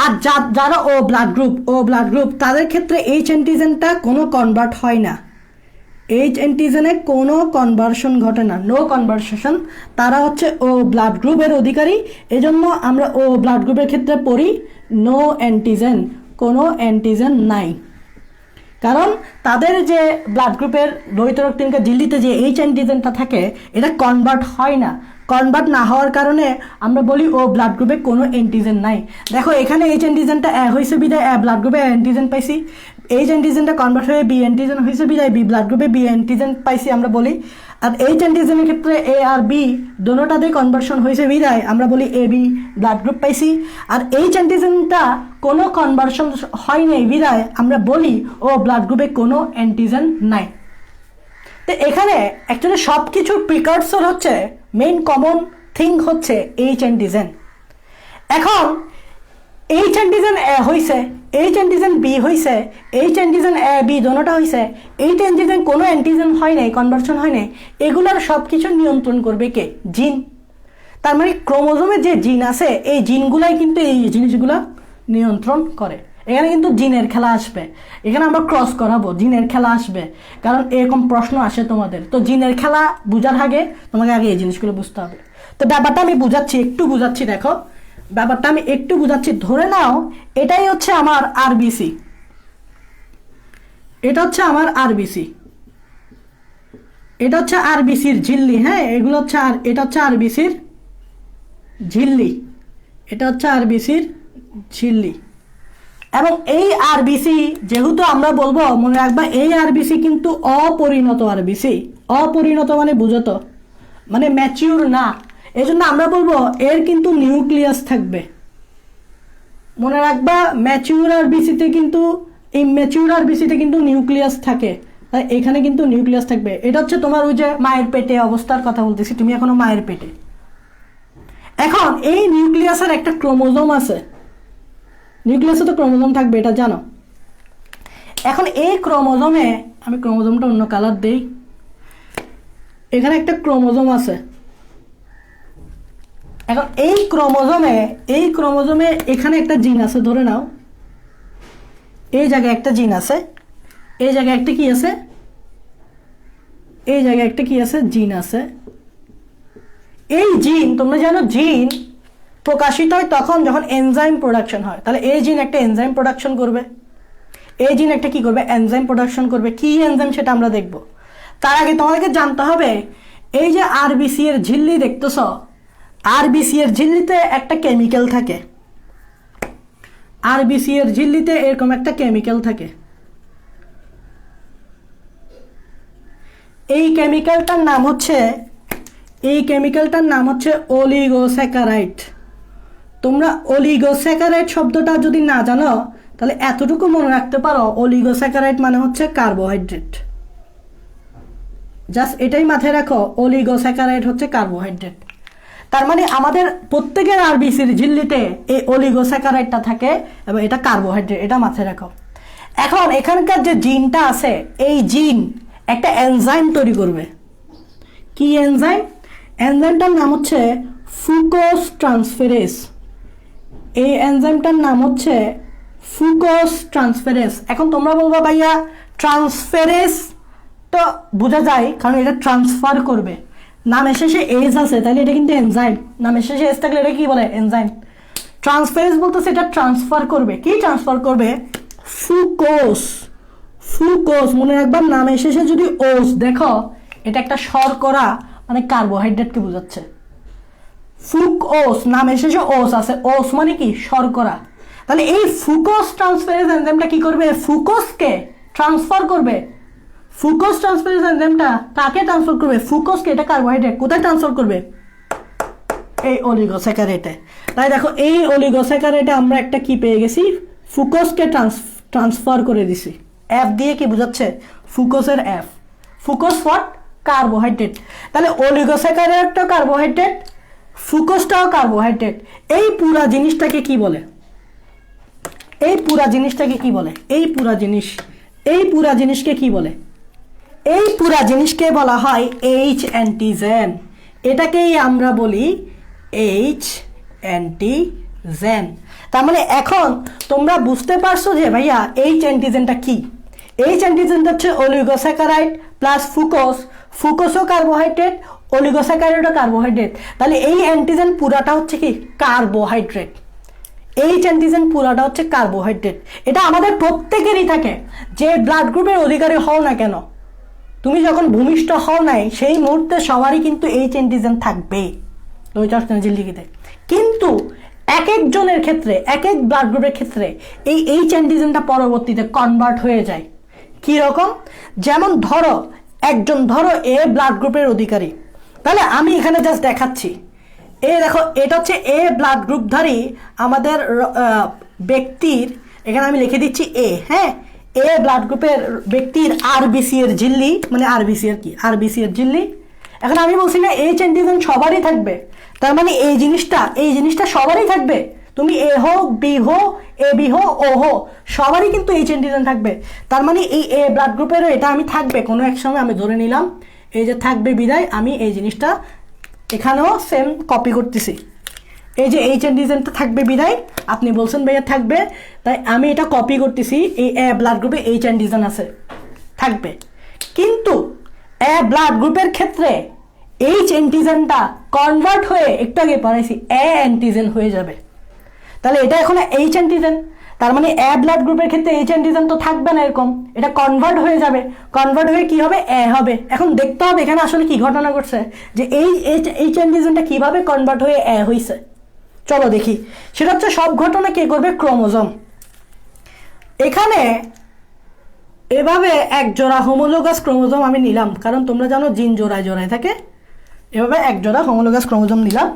আর যারা ও ব্লাড গ্রুপ তাদের ক্ষেত্রে এইচ অ্যান্টিজেনটা কোনো কনভার্ট হয় না, এইচ অ্যান্টিজেনে কোনো কনভার্সন ঘটে না, নো কনভার্সেশন। তারা হচ্ছে ও ব্লাড গ্রুপের অধিকারী। এজন্য আমরা ও ব্লাড গ্রুপের ক্ষেত্রে পড়ি নো অ্যান্টিজেন, কোনো অ্যান্টিজেন নাই। কারণ তাদের যে ব্লাড গ্রুপের লোহিত রক্তকণিকার ঝিল্লিতে যে এইচ অ্যান্টিজেনটা থাকে, এটা কনভার্ট হয় না। কনভার্ট না হওয়ার কারণে আমরা বলি ও ব্লাড গ্রুপে কোনো অ্যান্টিজেন নাই। দেখো এখানে এইচ অ্যান্টিজেনটা হয়েছে বিধায় ব্লাড গ্রুপে অ্যান্টিজেন পাইছি, এইচ অ্যান্টিজেনটা কনভার্ট হয়ে বি অ্যান্টিজেন হয়েছে বিদায় বি ব্লাড গ্রুপে বি অ্যান্টিজেন পাইছি আমরা বলি। আর এইচ অ্যান্টিজেনের ক্ষেত্রে এ আর বি দোনোটাতেই কনভার্সন হয়েছে বিদায় আমরা বলি এ বি ব্লাড গ্রুপ পাইছি। আর এইচ অ্যান্টিজেনটা কোনো কনভার্সন হয় নাই বিদায় আমরা বলি ও ব্লাড গ্রুপে কোনো অ্যান্টিজেন নাই। তো এখানে অ্যাকচুয়ালি সব কিছুর প্রিকারসর হচ্ছে মেইন কমন থিং হচ্ছে এইচ অ্যান্টিজেন। এখন এইচ অ্যান্টিজেন এ হয়েছে, এইচ অ্যান্টিজেন বি হয়েছে, এইচ অ্যান্টিজেন এ বি দোনোটা হয়েছে, এইচ অ্যান্টিজেন কোনো অ্যান্টিজেন হয় নাই, কনভার্সন হয় নাই, এগুলোর সব কিছু নিয়ন্ত্রণ করবে কে? জিন। তার মানে ক্রোমোজোমে যে জিন আছে এই জিনগুলাই কিন্তু এই জিনিসগুলো নিয়ন্ত্রণ করে। এখানে কিন্তু জিনের খেলা আসবে, এখানে আমরা ক্রস করাবো, জিনের খেলা আসবে, কারণ এরকম প্রশ্ন আসে তোমাদের। তো জিনের খেলা বোঝার আগে তোমাকে আগে এই জিনিসগুলো বুঝতে হবে। তো ব্যাপারটা আমি বুঝাচ্ছি, একটু বুঝাচ্ছি, দেখো ব্যাপারটা আমি একটু বুঝাচ্ছি। ধরে নাও এটাই হচ্ছে আমার আরবিসি, এটা হচ্ছে আমার আরবিসি, এটা হচ্ছে আরবিসির ঝিল্লি, হ্যাঁ এগুলো হচ্ছে আর এটা হচ্ছে আরবিসির ঝিল্লি, এটা হচ্ছে আরবিসির ঝিল্লি। এবং এই আরবিসি যেহেতু আমরা বলবো, মনে রাখবা এই আরবিসি কিন্তু অপরিণত আরবিসি। অপরিণত মানে বুঝতো, মানে ম্যাচিউর না, এই জন্য আমরা বলবো এর কিন্তু নিউক্লিয়াস থাকবে। মনে রাখবা ম্যাচিউর আরবিসিতে কিন্তু, ইম্যাচিউর আরবিসিতে কিন্তু নিউক্লিয়াস থাকে, তাই এখানে কিন্তু নিউক্লিয়াস থাকবে। এটা হচ্ছে তোমার ওই যে মায়ের পেটে অবস্থার কথা বলতেছি, তুমি এখনো মায়ের পেটে। এখন এই নিউক্লিয়াসের একটা ক্রোমোজোম আছে, নিউক্লিয়াসে তো ক্রোমোজোম থাকবে এটা জানো। এখন এই ক্রোমোজোমে, আমি ক্রোমোজোমটা অন্য কালার দেই, এখানে একটা ক্রোমোজোম আছে। এখন এই ক্রোমোজোমে এখানে একটা জিন আছে, ধরে নাও এই জায়গায় একটা জিন আছে, এই জায়গায় একটা কি আছে, এই জায়গায় একটা কি আছে, জিন আছে। এই জিন, তোমরা জানো জিন প্রকাশিত হয় তখন যখন এনজাইম প্রোডাকশন হয়। তাহলে এই জিন একটা এনজাইম প্রোডাকশন করবে, এই জিন একটা কি করবে, এনজাইম প্রোডাকশন করবে। কি এনজাইম সেটা আমরা দেখব। তার আগে তোমাদেরকে জানতে হবে এই যে আরবিসি এর ঝিল্লি দেখতেছ, আরবিসি এর ঝিল্লিতে একটা কেমিক্যাল থাকে, আরবিসি এর ঝিল্লিতে এরকম একটা কেমিক্যাল থাকে। এই কেমিক্যালটার নাম হচ্ছে অলিগোস্যাকারাইড। তোমরা অলিগোস্যাকারাইড শব্দটা যদি না জানো তাহলে এতটুকু মনে রাখতে পারো, অলিগোস্যাকারাইড মানে হচ্ছে কার্বোহাইড্রেট। জাস্ট এটাই মাথায় রাখো, অলিগোস্যাকারাইড হচ্ছে কার্বোহাইড্রেট। তার মানে আমাদের প্রত্যেকের আরবিসির ঝিল্লিতে এই অলিগোস্যাকারাইডটা থাকে এবং এটা কার্বোহাইড্রেট, এটা মাথায় রাখো। এখন এখানকার যে জিনটা আছে, এই জিন একটা এনজাইম তৈরি করবে। কি এনজাইম? এনজাইমটার নাম হচ্ছে ফুকোস ট্রান্সফেরেস। এই এনজাইমটার নাম হচ্ছে ফুকোস ট্রান্সফেরেস। এখন তোমরা বলবা ভাইয়া ট্রান্সফেরেস তো বোঝা যায়, কারণ এটা ট্রান্সফার করবে। নামের শেষে এজ আছে, তাহলে এটা কিন্তু এনজাইম। নামের শেষে এজ থাকলে এটা কি বলে? এনজাইম। ট্রান্সফারেন্স বলতেছে এটা ট্রান্সফার করবে। কি ট্রান্সফার করবে? ফুকোস। ফুকোস মনে রাখবার, নামের শেষে যদি ওস দেখো, এটা একটা শর্করা মানে কার্বোহাইড্রেটকে বোঝাচ্ছে। ফুকোস, নামের শেষে ওস আছে, ওস মানে কি? শর্করা। তাহলে এই ফুকোস ট্রান্সফারেন্স এনজাইমটা কি করবে? ফুকোসকে ট্রান্সফার করবে। ফুকোস ট্রান্সফারেন্স এনজাইমটা কাকে ট্রান্সফার করবে? ফুকোসকে। এটা কার্বোহাইড্রেট কোথায় ট্রান্সফার করবে? এই অলিগোস্যাকারাইডে। তাই দেখো এই অলিগোস্যাকারাইডে আমরা একটা কি পেয়ে গেছি? ফুকোসকে ট্রান্সফার করে দিছি। এফ দিয়ে কি বোঝাচ্ছে? ফুকোসের এফ। Fucose for carbohydrate. তাহলে অলিগোস্যাকারাইডটাও কার্বোহাইড্রেট, ফুকোসটাও কার্বোহাইড্রেট। এই পুরা জিনিসটাকে কি বলে? এই পুরা জিনিসটাকে কি বলে? এই পুরা জিনিসকে কি বলে? এই পুরা জিনিসকে বলা হয় এইচ অ্যান্টিজেন। এটাকেই আমরা বলি এইচ অ্যান্টিজেন। তার মানে এখন তোমরা বুঝতে পারছো যে ভাইয়া এইচ অ্যান্টিজেনটা কি। এইচ অ্যান্টিজেনটা হচ্ছে অলিগোস্যাকারাইড প্লাস ফুকোস। ফুকোসও কার্বোহাইড্রেট, অলিগোস্যাকারাইডও কার্বোহাইড্রেট। তাহলে এই অ্যান্টিজেন পুরাটা হচ্ছে কি? কার্বোহাইড্রেট। এইচ অ্যান্টিজেন পুরাটা হচ্ছে কার্বোহাইড্রেট। এটা আমাদের প্রত্যেকেরই থাকে, যে ব্লাড গ্রুপের অধিকারী হও না কেন, তুমি যখন ভূমিষ্ঠ হও নাই সেই মুহূর্তে সবারই কিন্তু এইচ অ্যান্টিজেন থাকবে ঝিল্লিতে। কিন্তু এক একজনের ক্ষেত্রে, এক এক ব্লাড গ্রুপের ক্ষেত্রে এই এইচ অ্যান্টিজেনটা পরবর্তীতে কনভার্ট হয়ে যায়। কি রকম? যেমন ধরো একজন এ ব্লাড গ্রুপের অধিকারী, তাহলে আমি এখানে জাস্ট দেখাচ্ছি, দেখো এটা হচ্ছে এ ব্লাড গ্রুপধারী আমাদের ব্যক্তির, এখানে আমি লিখে দিচ্ছি এ, হ্যাঁ, এ ব্লাড গ্রুপের ব্যক্তির আরবিসি এর ঝিল্লি, মানে আরবিসি এর কি, আরবিসি এর ঝিল্লি। এখন আমি বলছি না এইচ অ্যান্টিজেন সবারই থাকবে, তার মানে এই জিনিসটা সবারই থাকবে। তুমি এ হো, বি হো, এ বি হো, ও হো, সবারই কিন্তু এইচ অ্যান্টিজেন থাকবে। তার মানে এই এ ব্লাড গ্রুপেরও এটা আমি থাকবে কোনো এক সময়, আমি ধরে নিলাম এই যে থাকবে বিদায় আমি এই জিনিসটা এখানেও সেম কপি করতেছি। এই যে এইচ অ্যান্টিজেনটা থাকবে বিদায় আপনি বলছেন ভাইয়া থাকবে, তাই আমি এটা কপি করতেছি। এই এ ব্লাড গ্রুপে এইচ অ্যান্টিজেন আছে, থাকবে। কিন্তু এ ব্লাড গ্রুপের ক্ষেত্রে এইচ অ্যান্টিজেনটা কনভার্ট হয়ে, একটু আগে পড়াইছি, এ অ্যান্টিজেন হয়ে যাবে। তাহলে এটা এখন এইচ অ্যান্টিজেন, তার মানে এ ব্লাড গ্রুপের ক্ষেত্রে এইচ অ্যান্টিজেন তো থাকবে না, এরকম এটা কনভার্ট হয়ে যাবে। কনভার্ট হয়ে কি হবে? এ হবে। এখন দেখতে হবে এখানে আসলে কি ঘটনা ঘটছে, যে এই এইচ অ্যান্টিজেনটা কিভাবে কনভার্ট হয়ে এ হয়েছে। চলো দেখি। সেটা হচ্ছে সব ঘটনা কে করবে? ক্রোমোজোম। এখানে এভাবে এক জোড়া হোমোলোগাস ক্রোমোজোম আমি নিলাম, কারণ তোমরা জানো জিন জোড়ায় জোড়ায় থাকে। এভাবে এক জোড়া হোমোলোগাস ক্রোমোজোম নিলাম।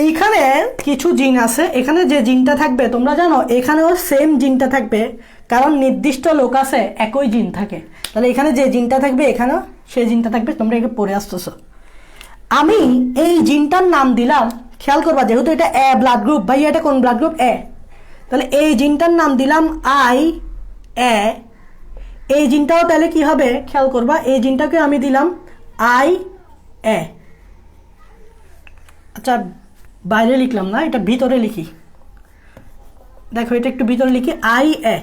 এইখানে কিছু জিন আছে, এখানে যে জিনটা থাকবে তোমরা জানো এখানেও সেম জিনটা থাকবে, কারণ নির্দিষ্ট লোক আছে একই জিন থাকে। তাহলে এখানে যে জিনটা থাকবে এখানেও সেই জিনটা থাকবে, তোমরা একে পড়ে আসতেছো। আমি এই জিনটার নাম দিলাম, খেয়াল করবা যেহেতু এটা এ ব্লাড গ্রুপ, ভাই এটা কোন ব্লাড গ্রুপ? এ। তাহলে এই জিনটার নাম দিলাম আই এ। এই জিনটাও তাহলে কি হবে খেয়াল করবা, এই জিনটাকে আমি দিলাম আই এ। আচ্ছা বাইরে লিখলাম না, এটা ভিতরে লিখি, দেখো এটা একটু ভিতরে লিখি, আই এ।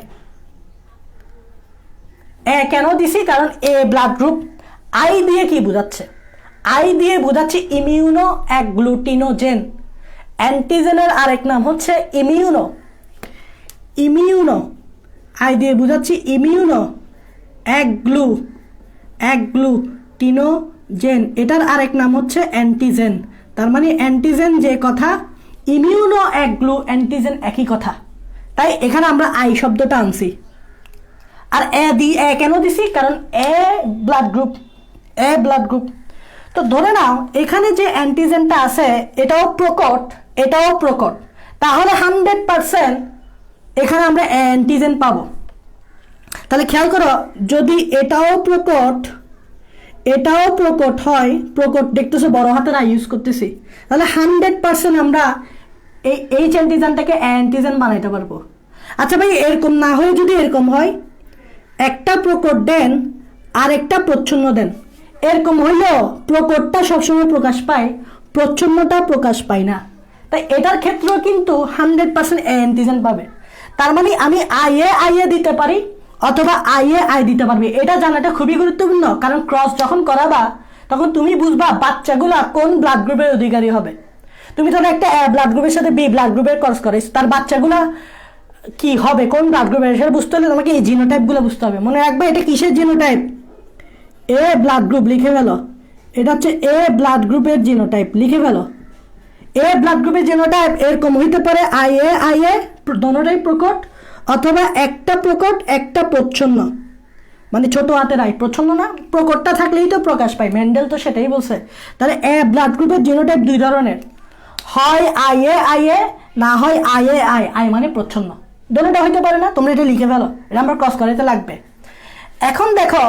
এ কেন দিছি? কারণ এ ব্লাড গ্রুপ। আই দিয়ে কি বোঝাচ্ছে? আই দিয়ে বোঝাচ্ছে ইমিউনো অ্যাগ্লুটিনোজেন। অ্যান্টিজেনের আরেক নাম হচ্ছে ইমিউনো। আই দিয়ে বোঝাচ্ছি ইমিউনো অ্যাগ্লুটিনোজেন, এটার আরেক নাম হচ্ছে অ্যান্টিজেন। তার মানে অ্যান্টিজেন যে কথা, ইমিউনো অ্যান্টিজেন একই কথা, তাই এখানে আমরা আই শব্দটা আনছি। আর এ কেন দিছি? কারণ এ ব্লাড গ্রুপ। তো ধরে নাও এখানে যে অ্যান্টিজেনটা আছে এটাও প্রকট, তাহলে 100% এখানে আমরা অ্যান্টিজেন পাবো। তাহলে খেয়াল করো, যদি এটাও প্রকট হয়, প্রকট দেখতেছো বড় হাতের আই ইউজ করতেছি, তাহলে 100% আমরা এই এইচ অ্যান্টিজেনটাকে অ্যান্টিজেন বানাইতে পারবো। আচ্ছা ভাই এরকম না হয়ে যদি এরকম হয়, একটা প্রকট দেন আর একটা প্রচ্ছন্ন দেন, এরকম হইলেও প্রকটটা সবসময় প্রকাশ পায়, প্রচ্ছন্নটা প্রকাশ পায় না। তাই এটার ক্ষেত্রেও কিন্তু 100% অ্যান্টিজেন পাবে। তার মানে আমি আইএ দিতে পারি অথবা আই দিতে পারবে। এটা জানাটা খুবই গুরুত্বপূর্ণ, কারণ ক্রস যখন করাবা তখন তুমি বুঝবা বাচ্চাগুলা কোন ব্লাড গ্রুপের অধিকারী হবে। তুমি ধরো একটা এ ব্লাড গ্রুপের সাথে বি ব্লাড গ্রুপের ক্রস করাইছ, তার বাচ্চাগুলা কি হবে, কোন ব্লাড গ্রুপের, সেটা বুঝতে হলে তোমাকে এই জিনোটাইপগুলো বুঝতে হবে। মনে রাখবে এটা কিসের জিনোটাইপ? এ ব্লাড গ্রুপ, লিখে ফেলো। এটা হচ্ছে এ ব্লাড গ্রুপের জিনোটাইপ, লিখে ফেলো। এ ব্লাড গ্রুপের জিনোটাইপ এরকম হইতে পারে আইএ দোনোটাই প্রকট, অথবা একটা প্রকট একটা প্রচ্ছন্ন, মানে ছোট হাতের আই, প্রচ্ছন্ন না, প্রকটটা থাকলেই তো প্রকাশ পায়, মেন্ডেল তো সেটাই বলছে। তাহলে এ ব্লাড গ্রুপের জিনোটাইপ দুই ধরনের, হয় আইএ, না হয় আই মানে প্রচ্ছন্ন। দোনোটা হইতে পারে না, তোমরা এটা লিখে ফেলো, এটা আমরা ক্রস করাইতে লাগবে। এখন দেখো,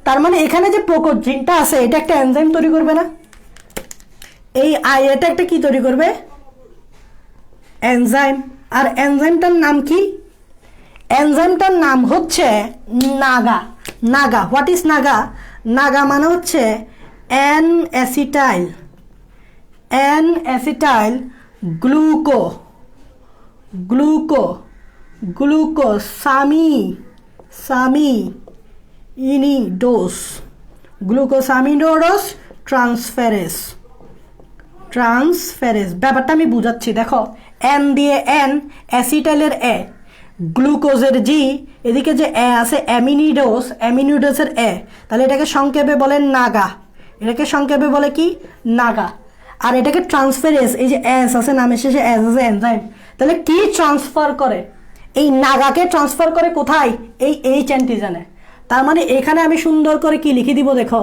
তার মানে এখানে যে প্রকট জিনটা আছে এটা একটা এনজাইম তৈরি করবে না? এই এটা একটা কি তৈরি করবে? এনজাইম। আর এনজাইমটার নাম কি? এনজাইমটার নাম হচ্ছে NAGA. What is NAGA? NAGA মানে হচ্ছে N acetyl gluco glucosaminidase transferase. ব্যাপারটা আমি বুঝাচ্ছি, দেখো এন দিয়ে এন, অ্যাসিটাইলের এ, গ্লুকোজের জি, এদিকে যে এ আছে অ্যামিনিডোসের এ, তাহলে এটাকে সংক্ষেপে বলে নাগা। এটাকে সংক্ষেপে বলে কি? নাগা। আর এটাকে ট্রান্সফারেজ, এই যে এস আছে নামের শেষে এস আছে এনজাইম, তাহলে কি ট্রান্সফার করে? এই নাগাকে ট্রান্সফার করে কোথায়? এই এইচ অ্যান্টিজেনে। তার মানে এখানে আমি সুন্দর করে কি লিখে দিব দেখো,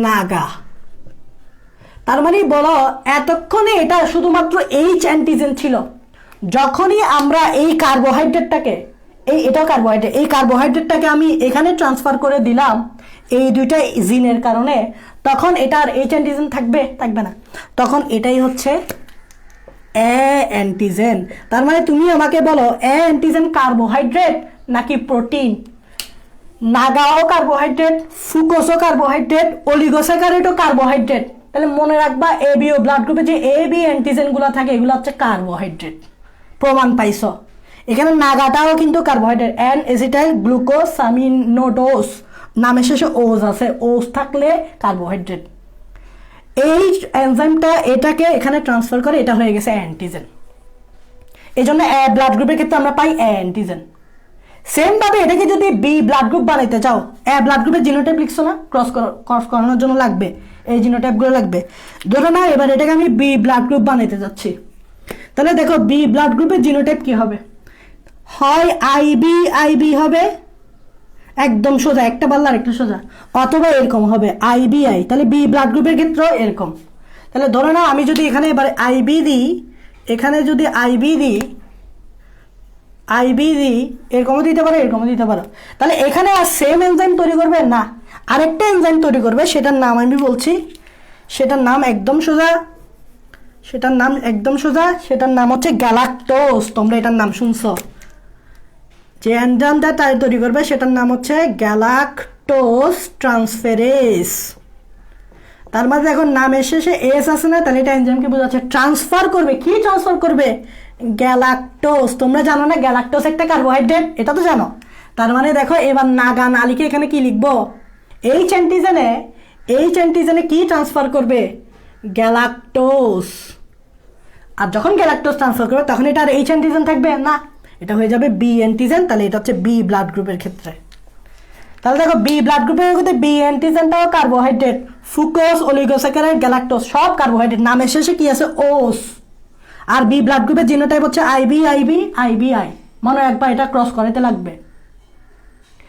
নাগা। তার মানে বলো এতক্ষণে এটা শুধুমাত্র এইচ অ্যান্টিজেন ছিল, যখনই আমরা এই কার্বোহাইড্রেটটাকে, এটাও কার্বোহাইড্রেট, এই কার্বোহাইড্রেটটাকে আমি এখানে ট্রান্সফার করে দিলাম এই দুইটা জিনের কারণে, তখন এটার এইচ অ্যান্টিজেন থাকবে না, তখন এটাই হচ্ছে এ অ্যান্টিজেন। তার মানে তুমি আমাকে বলো এ অ্যান্টিজেন কার্বোহাইড্রেট নাকি প্রোটিন? নাগাও কার্বোহাইড্রেট, ফুকোসও কার্বোহাইড্রেট, অলিগোস্যাকারাইডও কার্বোহাইড্রেট। তাহলে মনে রাখবা এ বি ও ব্লাড গ্রুপে যে এ বি অ্যান্টিজেনগুলো থাকে এগুলো হচ্ছে কার্বোহাইড্রেট। প্রমাণ পাইছো? এখানে নাগাটাও কিন্তু কার্বোহাইড্রেট, অ্যান এসিটাইল গ্লুকোসামিনোডোজ, নামের শেষে ওজ আছে, ওজ থাকলে কার্বোহাইড্রেট। এই এনজাইমটা এটাকে এখানে ট্রান্সফার করে, এটা হয়ে গেছে অ্যান্টিজেন। এই জন্য এ ব্লাড গ্রুপের ক্ষেত্রে আমরা পাই অ্যান্টিজেন। সেম ভাবে এটাকে যদি বি ব্লাড গ্রুপ বানাইতে চাও, এ ব্লাড গ্রুপের জিনোটাইপ লিখছো না, ক্রস করানোর জন্য লাগবে এই জিনোটাইপগুলো লাগবে। ধরো না এবার এটাকে আমি বি ব্লাড গ্রুপ বানাইতে যাচ্ছি, তাহলে দেখো বি ব্লাড গ্রুপের জিনোটাইপ কি হবে? হয় আইবি হবে, একদম সোজা, একটা পাল্লা আরেকটা সোজা, অথবা এরকম হবে আইবিআই। তাহলে বি ব্লাড গ্রুপের ক্ষেত্রেও এরকম। তাহলে ধরো না আমি যদি এখানে এবার আইবি দিই, এখানে যদি আইবি দিই এরকমও দিতে পারো, এরকমও দিতে পারো। তাহলে এখানে আর সেম এনজাইম তৈরি করবে না, আরেকটা এনজাইম তৈরি করবে, সেটার নাম আমি বলছি, সেটার নাম একদম সোজা, সেটার নাম হচ্ছে গ্যালাক্টোজ। তোমরা এটার নাম শুনছো? যে এনজাইমটা তৈরি করবে সেটার নাম হচ্ছে গ্যালাক্টোজ ট্রান্সফারেজ। তার মানে এখন নামের শেষে এস আছে না, তাহলে এটা এনজাইমকে বোঝাচ্ছে ট্রান্সফার করবে। কি ট্রান্সফার করবে? গ্যালাক্টোজ। তোমরা জানো না গ্যালাক্টোজ একটা কার্বোহাইড্রেট, এটা তো জানো। তার মানে দেখো এবার নাগা না লিখে এখানে কি লিখবো? এইচ অ্যান্টিজেনে কি ট্রান্সফার করবে? গ্যালাক্টোজ। আর যখন গ্যালাক্টোজ ট্রান্সফার করবে তখন এটা আর এইচ অ্যান্টিজেন থাকবে না, এটা হয়ে যাবে বি অ্যান্টিজেন। তাহলে এটা হচ্ছে বি ব্লাড গ্রুপের ক্ষেত্রে। তাহলে দেখো বি ব্লাড গ্রুপের মধ্যে বি অ্যান্টিজেনটাও কার্বোহাইড্রেট, ফুকোজ, অলিগোস্যাকারাইড, গ্যালাক্টোজ সব কার্বোহাইড্রেট, নামের শেষে কি আছে? ওস। আর বি ব্লাড গ্রুপের জিনোটাইপ হচ্ছে আইবিআই। মনে একবার এটা ক্রস করাতে লাগবে।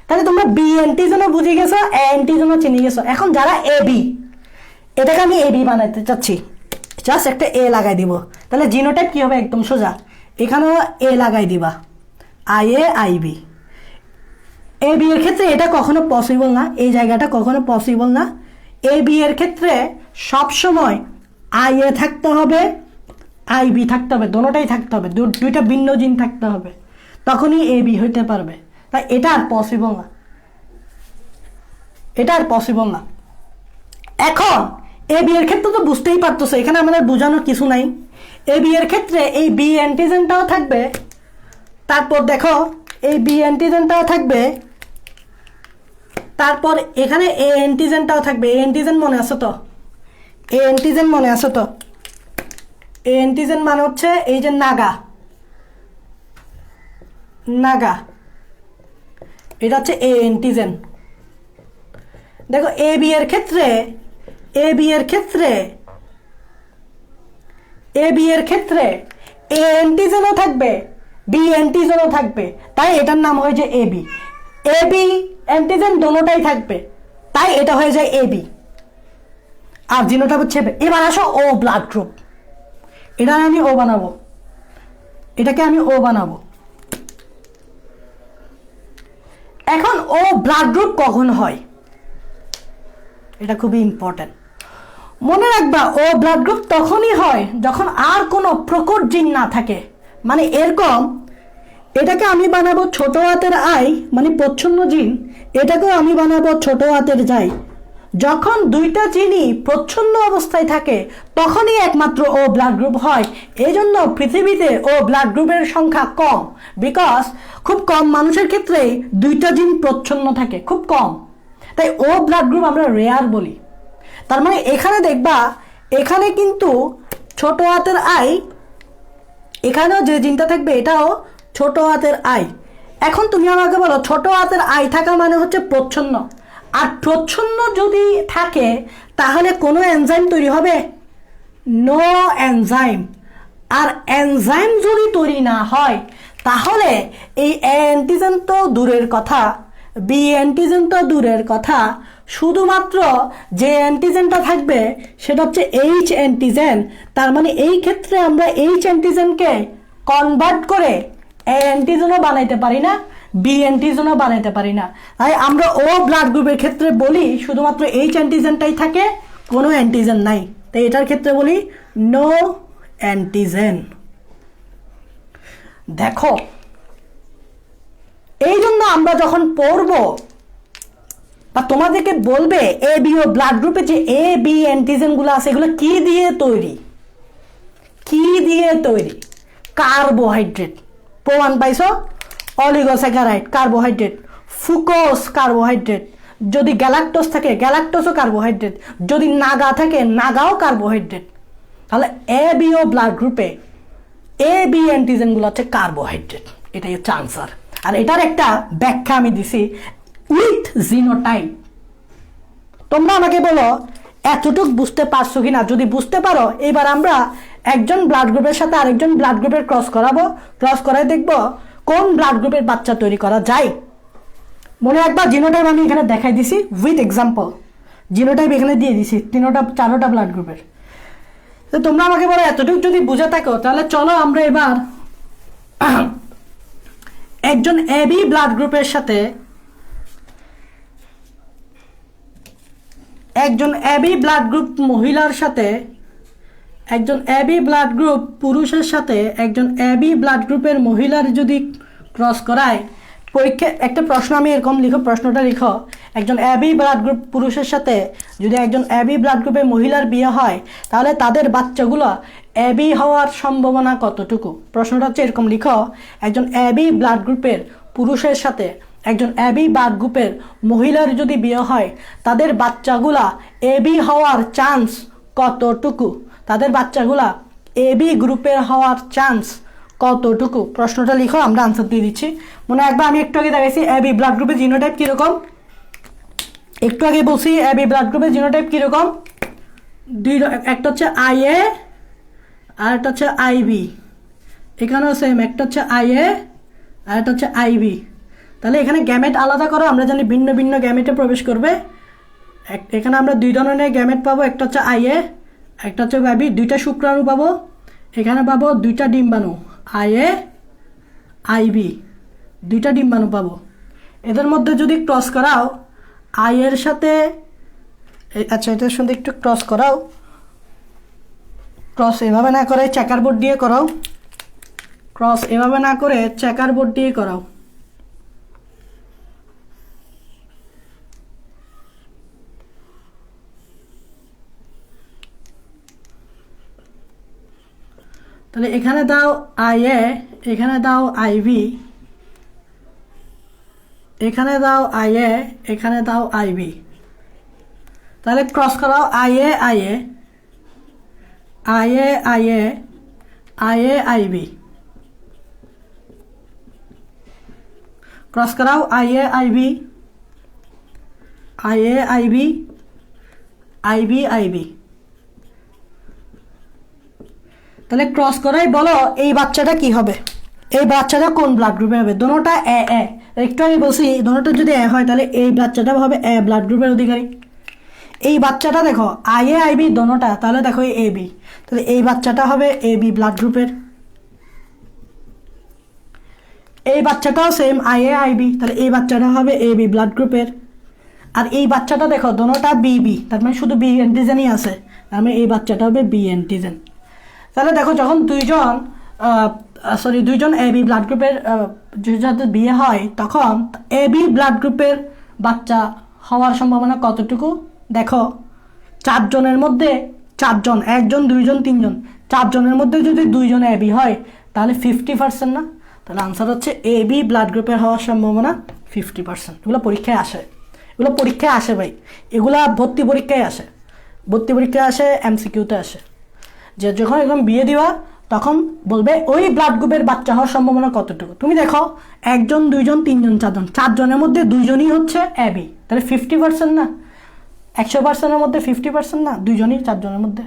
তাহলে তোমরা বি অ্যান্টিজেনও বুঝে গেছো, অ্যান্টিজেনও চিনে গেছো। এখন যারা এ বি, এটাকে আমি এ বি বানাতে চাচ্ছি, জাস্ট একটা এ লাগাই দিব। তাহলে জিনোটাইপ কি হবে? একদম সোজা, এখানেও এ লাগাই দিবা, আইবি। এ বি এর ক্ষেত্রে এটা কখনো পসিবল না, এই জায়গাটা কখনো পসিবল না। এ বি এর ক্ষেত্রে সবসময় এ থাকতে হবে, আইবি থাকতে হবে, দোনোটাই থাকতে হবে, দুইটা ভিন্ন জিন থাকতে হবে, তখনই এ বি হইতে পারবে। তাই এটা আর পসিবল না। এখন এ বি এর ক্ষেত্রে তো বুঝতেই পারতেছো, এখানে আমাদের বোঝানোর কিছু নাই। এ বি এর ক্ষেত্রে এই বি অ্যান্টিজেনটাও থাকবে, তারপর দেখো এই বি অ্যান্টিজেনটাও থাকবে, তারপর এখানে এ অ্যান্টিজেনটাও থাকবে। এ অ্যান্টিজেন মনে আছে তো? এ অ্যান্টিজেন মানে হচ্ছে এই যে নাগা, এটা হচ্ছে এ অ্যান্টিজেন। দেখো এ বি এর ক্ষেত্রে এ অ্যান্টিজেনও থাকবে, বি অ্যান্টিজেনও থাকবে, তাই এটার নাম হয়ে যায় এ বি অ্যান্টিজেন দোনোটাই থাকবে, তাই এটা হয়ে যায় এ বি। আর জিনোটা হচ্ছে। এবার আসো ও ব্লাড গ্রুপ, এটাকে আমি ও বানাবো। এখন ও ব্লাড গ্রুপ কখন হয়? এটা খুবই ইম্পর্টেন্ট, মনে রাখবা। ও ব্লাড গ্রুপ তখনই হয় যখন আর কোনো প্রকট জিন না থাকে। মানে এরকম, এটাকে আমি বানাবো ছোট হাতের আই, মানে প্রচ্ছন্ন জিন, এটাকেও আমি বানাবো ছোট হাতের যাই। যখন দুইটা জিনই প্রচ্ছন্ন অবস্থায় থাকে তখনই একমাত্র ও ব্লাড গ্রুপ হয়। এই জন্য পৃথিবীতে ও ব্লাড গ্রুপের সংখ্যা কম, বিকজ খুব কম মানুষের ক্ষেত্রেই দুইটা জিন প্রচ্ছন্ন থাকে, খুব কম। তাই ও ব্লাড গ্রুপ আমরা রেয়ার বলি। তার মানে এখানে দেখবা, এখানে কিন্তু ছোট হাতের আই, এখানেও যে জিনটা থাকবে এটাও ছোট হাতের আই। এখন তুমি আমাকে বলো, ছোট হাতের আই থাকা মানে হচ্ছে প্রচ্ছন্ন। আর প্রচ্ছন্ন যদি থাকে তাহলে কোনো এনজাইম তৈরি হবে? No enzyme. আর এনজাইম যদি তৈরি না হয় তাহলে এই অ্যান্টিজেন তো দূরের কথা, বি অ্যান্টিজেন তো দূরের কথা, শুধুমাত্র যে অ্যান্টিজেনটা থাকবে সেটা হচ্ছে এইচ অ্যান্টিজেন। তার মানে এই ক্ষেত্রে আমরা এইচ অ্যান্টিজেনকে কনভার্ট করে এ অ্যান্টিজেনও বানাইতে পারি না, বি অ্যান্টিজেনও বানাইতে পারি না। তাই আমরা ও ব্লাড গ্রুপের ক্ষেত্রে বলি শুধুমাত্র এইচ অ্যান্টিজেনটাই থাকে, কোনো অ্যান্টিজেন নাই। তাই এটার ক্ষেত্রে বলি নো অ্যান্টিজেন। দেখো এই জন্য আমরা যখন পড়ব বা তোমাদেরকে বলবে এ বি ও ব্লাড গ্রুপে যে এ বি অ্যান্টিজেনগুলো আছে এগুলো কি দিয়ে তৈরি, কি দিয়ে তৈরি? কার্বোহাইড্রেট। প্রমাণ পাইছো? অলিগোস্যাকারাইড কার্বোহাইড্রেট, ফুকোজ কার্বোহাইড্রেট, যদি গ্যালাক্টোজ থাকে গ্যালাক্টোজও কার্বোহাইড্রেট, যদি নাগা থাকে নাগাও কার্বোহাইড্রেট। তাহলে এ বি ও ব্লাড গ্রুপে এ বি অ্যান্টিজেনগুলো হচ্ছে কার্বোহাইড্রেট, এটাই হচ্ছে আনসার। আর এটার একটা ব্যাখ্যা আমি দিছি উইথ জিনোটাইপ। তোমরা আমাকে বলো এতটুক বুঝতে পারছো কিনা? যদি বুঝতে পারো এবার আমরা একজন ব্লাড গ্রুপের সাথে আরেকজন ব্লাড গ্রুপের ক্রস করাবো, ক্রস করায় দেখবো কোন ব্লাড গ্রুপের বাচ্চা তৈরি করা যায়। মনে রাখবা জিনোটাইপ আমি এখানে দেখাই দিছি উইথ এক্সাম্পল, জিনোটাইপ এখানে দিয়ে দিছি চারোটা ব্লাড গ্রুপের। তো তোমরা আমাকে বলো এতটুকু যদি বুঝে থাকো তাহলে চলো আমরা এবার একজন এবি ব্লাড গ্রুপের সাথে একজন এবি ব্লাড গ্রুপ মহিলার সাথে একজন এবি ব্লাড গ্রুপ পুরুষের সাথে একজন এবি ব্লাড গ্রুপের মহিলার যদি ক্রস করায়, পরীক্ষা একটা প্রশ্ন আমি এরকম লিখো, প্রশ্নটা লিখো, একজন এবি ব্লাড গ্রুপ পুরুষের সাথে যদি একজন এবি ব্লাড গ্রুপের মহিলার বিয়ে হয় তাহলে তাদের বাচ্চাগুলো এবি হওয়ার সম্ভাবনা কতটুকু? প্রশ্নটা হচ্ছে এরকম লিখো, একজন এবি ব্লাড গ্রুপের পুরুষের সাথে একজন এবি ব্লাড গ্রুপের মহিলার যদি বিয়ে হয় তাদের বাচ্চাগুলা এবি হওয়ার চান্স কতটুকু? তাদের বাচ্চাগুলা এবি গ্রুপের হওয়ার চান্স কতটুকু? প্রশ্নটা লিখো, আমরা আনসার দিয়ে দিচ্ছি। মনে একবার আমি একটু আগে দেখাইছি এবি ব্লাড গ্রুপের জিনোটাইপ কিরকম, একটু আগে বলছি এবি ব্লাড গ্রুপের জিনোটাইপ কিরকম। একটা হচ্ছে আইএ আর একটা হচ্ছে আইবি। এখানেও সেম, একটা হচ্ছে আইএ আর একটা হচ্ছে আইবি। তাহলে এখানে গ্যামেট আলাদা করো, আমরা জানি ভিন্ন ভিন্ন গ্যামেটে প্রবেশ করবে। এখানে আমরা দুই ধরনের গ্যামেট পাবো, একটা হচ্ছে আইএ একটা হচ্ছে আইবি, দুইটা শুক্রাণু পাবো। এখানে পাবো দুইটা ডিম্বাণু, আইএ আইবি, দুইটা ডিম্বাণু পাবো। এদের মধ্যে যদি ক্রস করাও আই এর সাথে, আচ্ছা এটার সাথে একটু ক্রস করাও, ক্রস এভাবে না করে চেকার বোর্ড দিয়ে করাও, ক্রস এভাবে না করে চেকার বোর্ড দিয়ে করাও। তাহলে এখানে দাও আইএ, এখানে দাও আইবি, এখানে দাও আইএ, এখানে দাও আইবি। তাহলে ক্রস করাও IA IA, IA IA, IA IB. Cross করাও IA IB, IA IB, IB IB. তাহলে ক্রস করাই বলো এই বাচ্চাটা কি হবে, এই বাচ্চাটা কোন ব্লাড গ্রুপে হবে? দোনোটা এ এ, একটু আমি বলছি দোনোটা যদি এ হয় তাহলে এই বাচ্চাটা হবে এ ব্লাড গ্রুপের অধিকারী। এই বাচ্চাটা দেখো আইএ আইবি দোনোটা, তাহলে দেখো এ বি, তাহলে এই বাচ্চাটা হবে এ বি ব্লাড গ্রুপের। এই বাচ্চাটাও সেম আইএ আইবি, তাহলে এই বাচ্চাটা হবে এ বি ব্লাড গ্রুপের। আর এই বাচ্চাটা দেখো দোনোটা বি বি, তার মানে শুধু বি অ্যান্টিজেনই আছে, তার মানে এই বাচ্চাটা হবে বি অ্যান্টিজেন। তাহলে দেখো যখন দুইজন এ বি ব্লাড গ্রুপের যাদের বিয়ে হয় তখন এ বি ব্লাড গ্রুপের বাচ্চা হওয়ার সম্ভাবনা কতটুকু? দেখো চারজনের মধ্যে চারজন, একজন দুইজন তিনজন, চারজনের মধ্যে যদি দুইজন এ বি হয় তাহলে 50% না? তাহলে আনসার হচ্ছে এ বি ব্লাড গ্রুপের হওয়ার সম্ভাবনা 50%। এগুলো পরীক্ষায় আসে, এগুলো পরীক্ষায় আসে ভাই, এগুলা ভর্তি পরীক্ষায় আসে, ভর্তি পরীক্ষায় আসে, এমসিকিউতে আসে। যে যখন একদম বিয়ে দিবা তখন বলবে ওই ব্লাড গ্রুপের বাচ্চা হওয়ার সম্ভাবনা কতটুকু। তুমি দেখো একজন দুইজন তিনজন চারজন, চারজনের মধ্যে দুইজনই হচ্ছে এবি, তাহলে 50% না? 100%-এর মধ্যে 50% না, 2জনই 4জনের মধ্যে।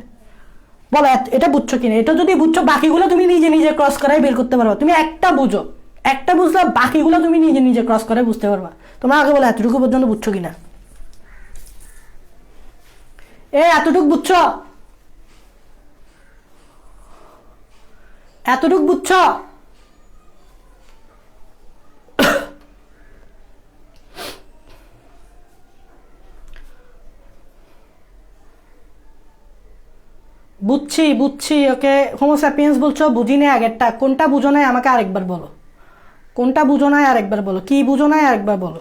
বলো এটা বুঝছো কিনা? এটা যদি বুঝছো বাকিগুলো তুমি নিজে নিজে ক্রস করাই বের করতে পারবা। তুমি একটা বুঝো, একটা বুঝলে বাকিগুলো তুমি নিজে নিজে ক্রস করে বুঝতে পারবা। তোমরা আগে বলো এতটুকু পর্যন্ত বুঝছো কিনা? এতটুকু বুঝছো? এতটুকু বুঝছো? বুঝছি বুঝছি, ওকে। হোমো স্যাপিয়েন্স বলছো, বুঝি নাই আগেরটা। কোনটা বুঝো নাই আমাকে আরেকবার বলো, কোনটা বুঝো নাই আরেকবার বলো, কি বুঝো নাই আরেকবার বলো।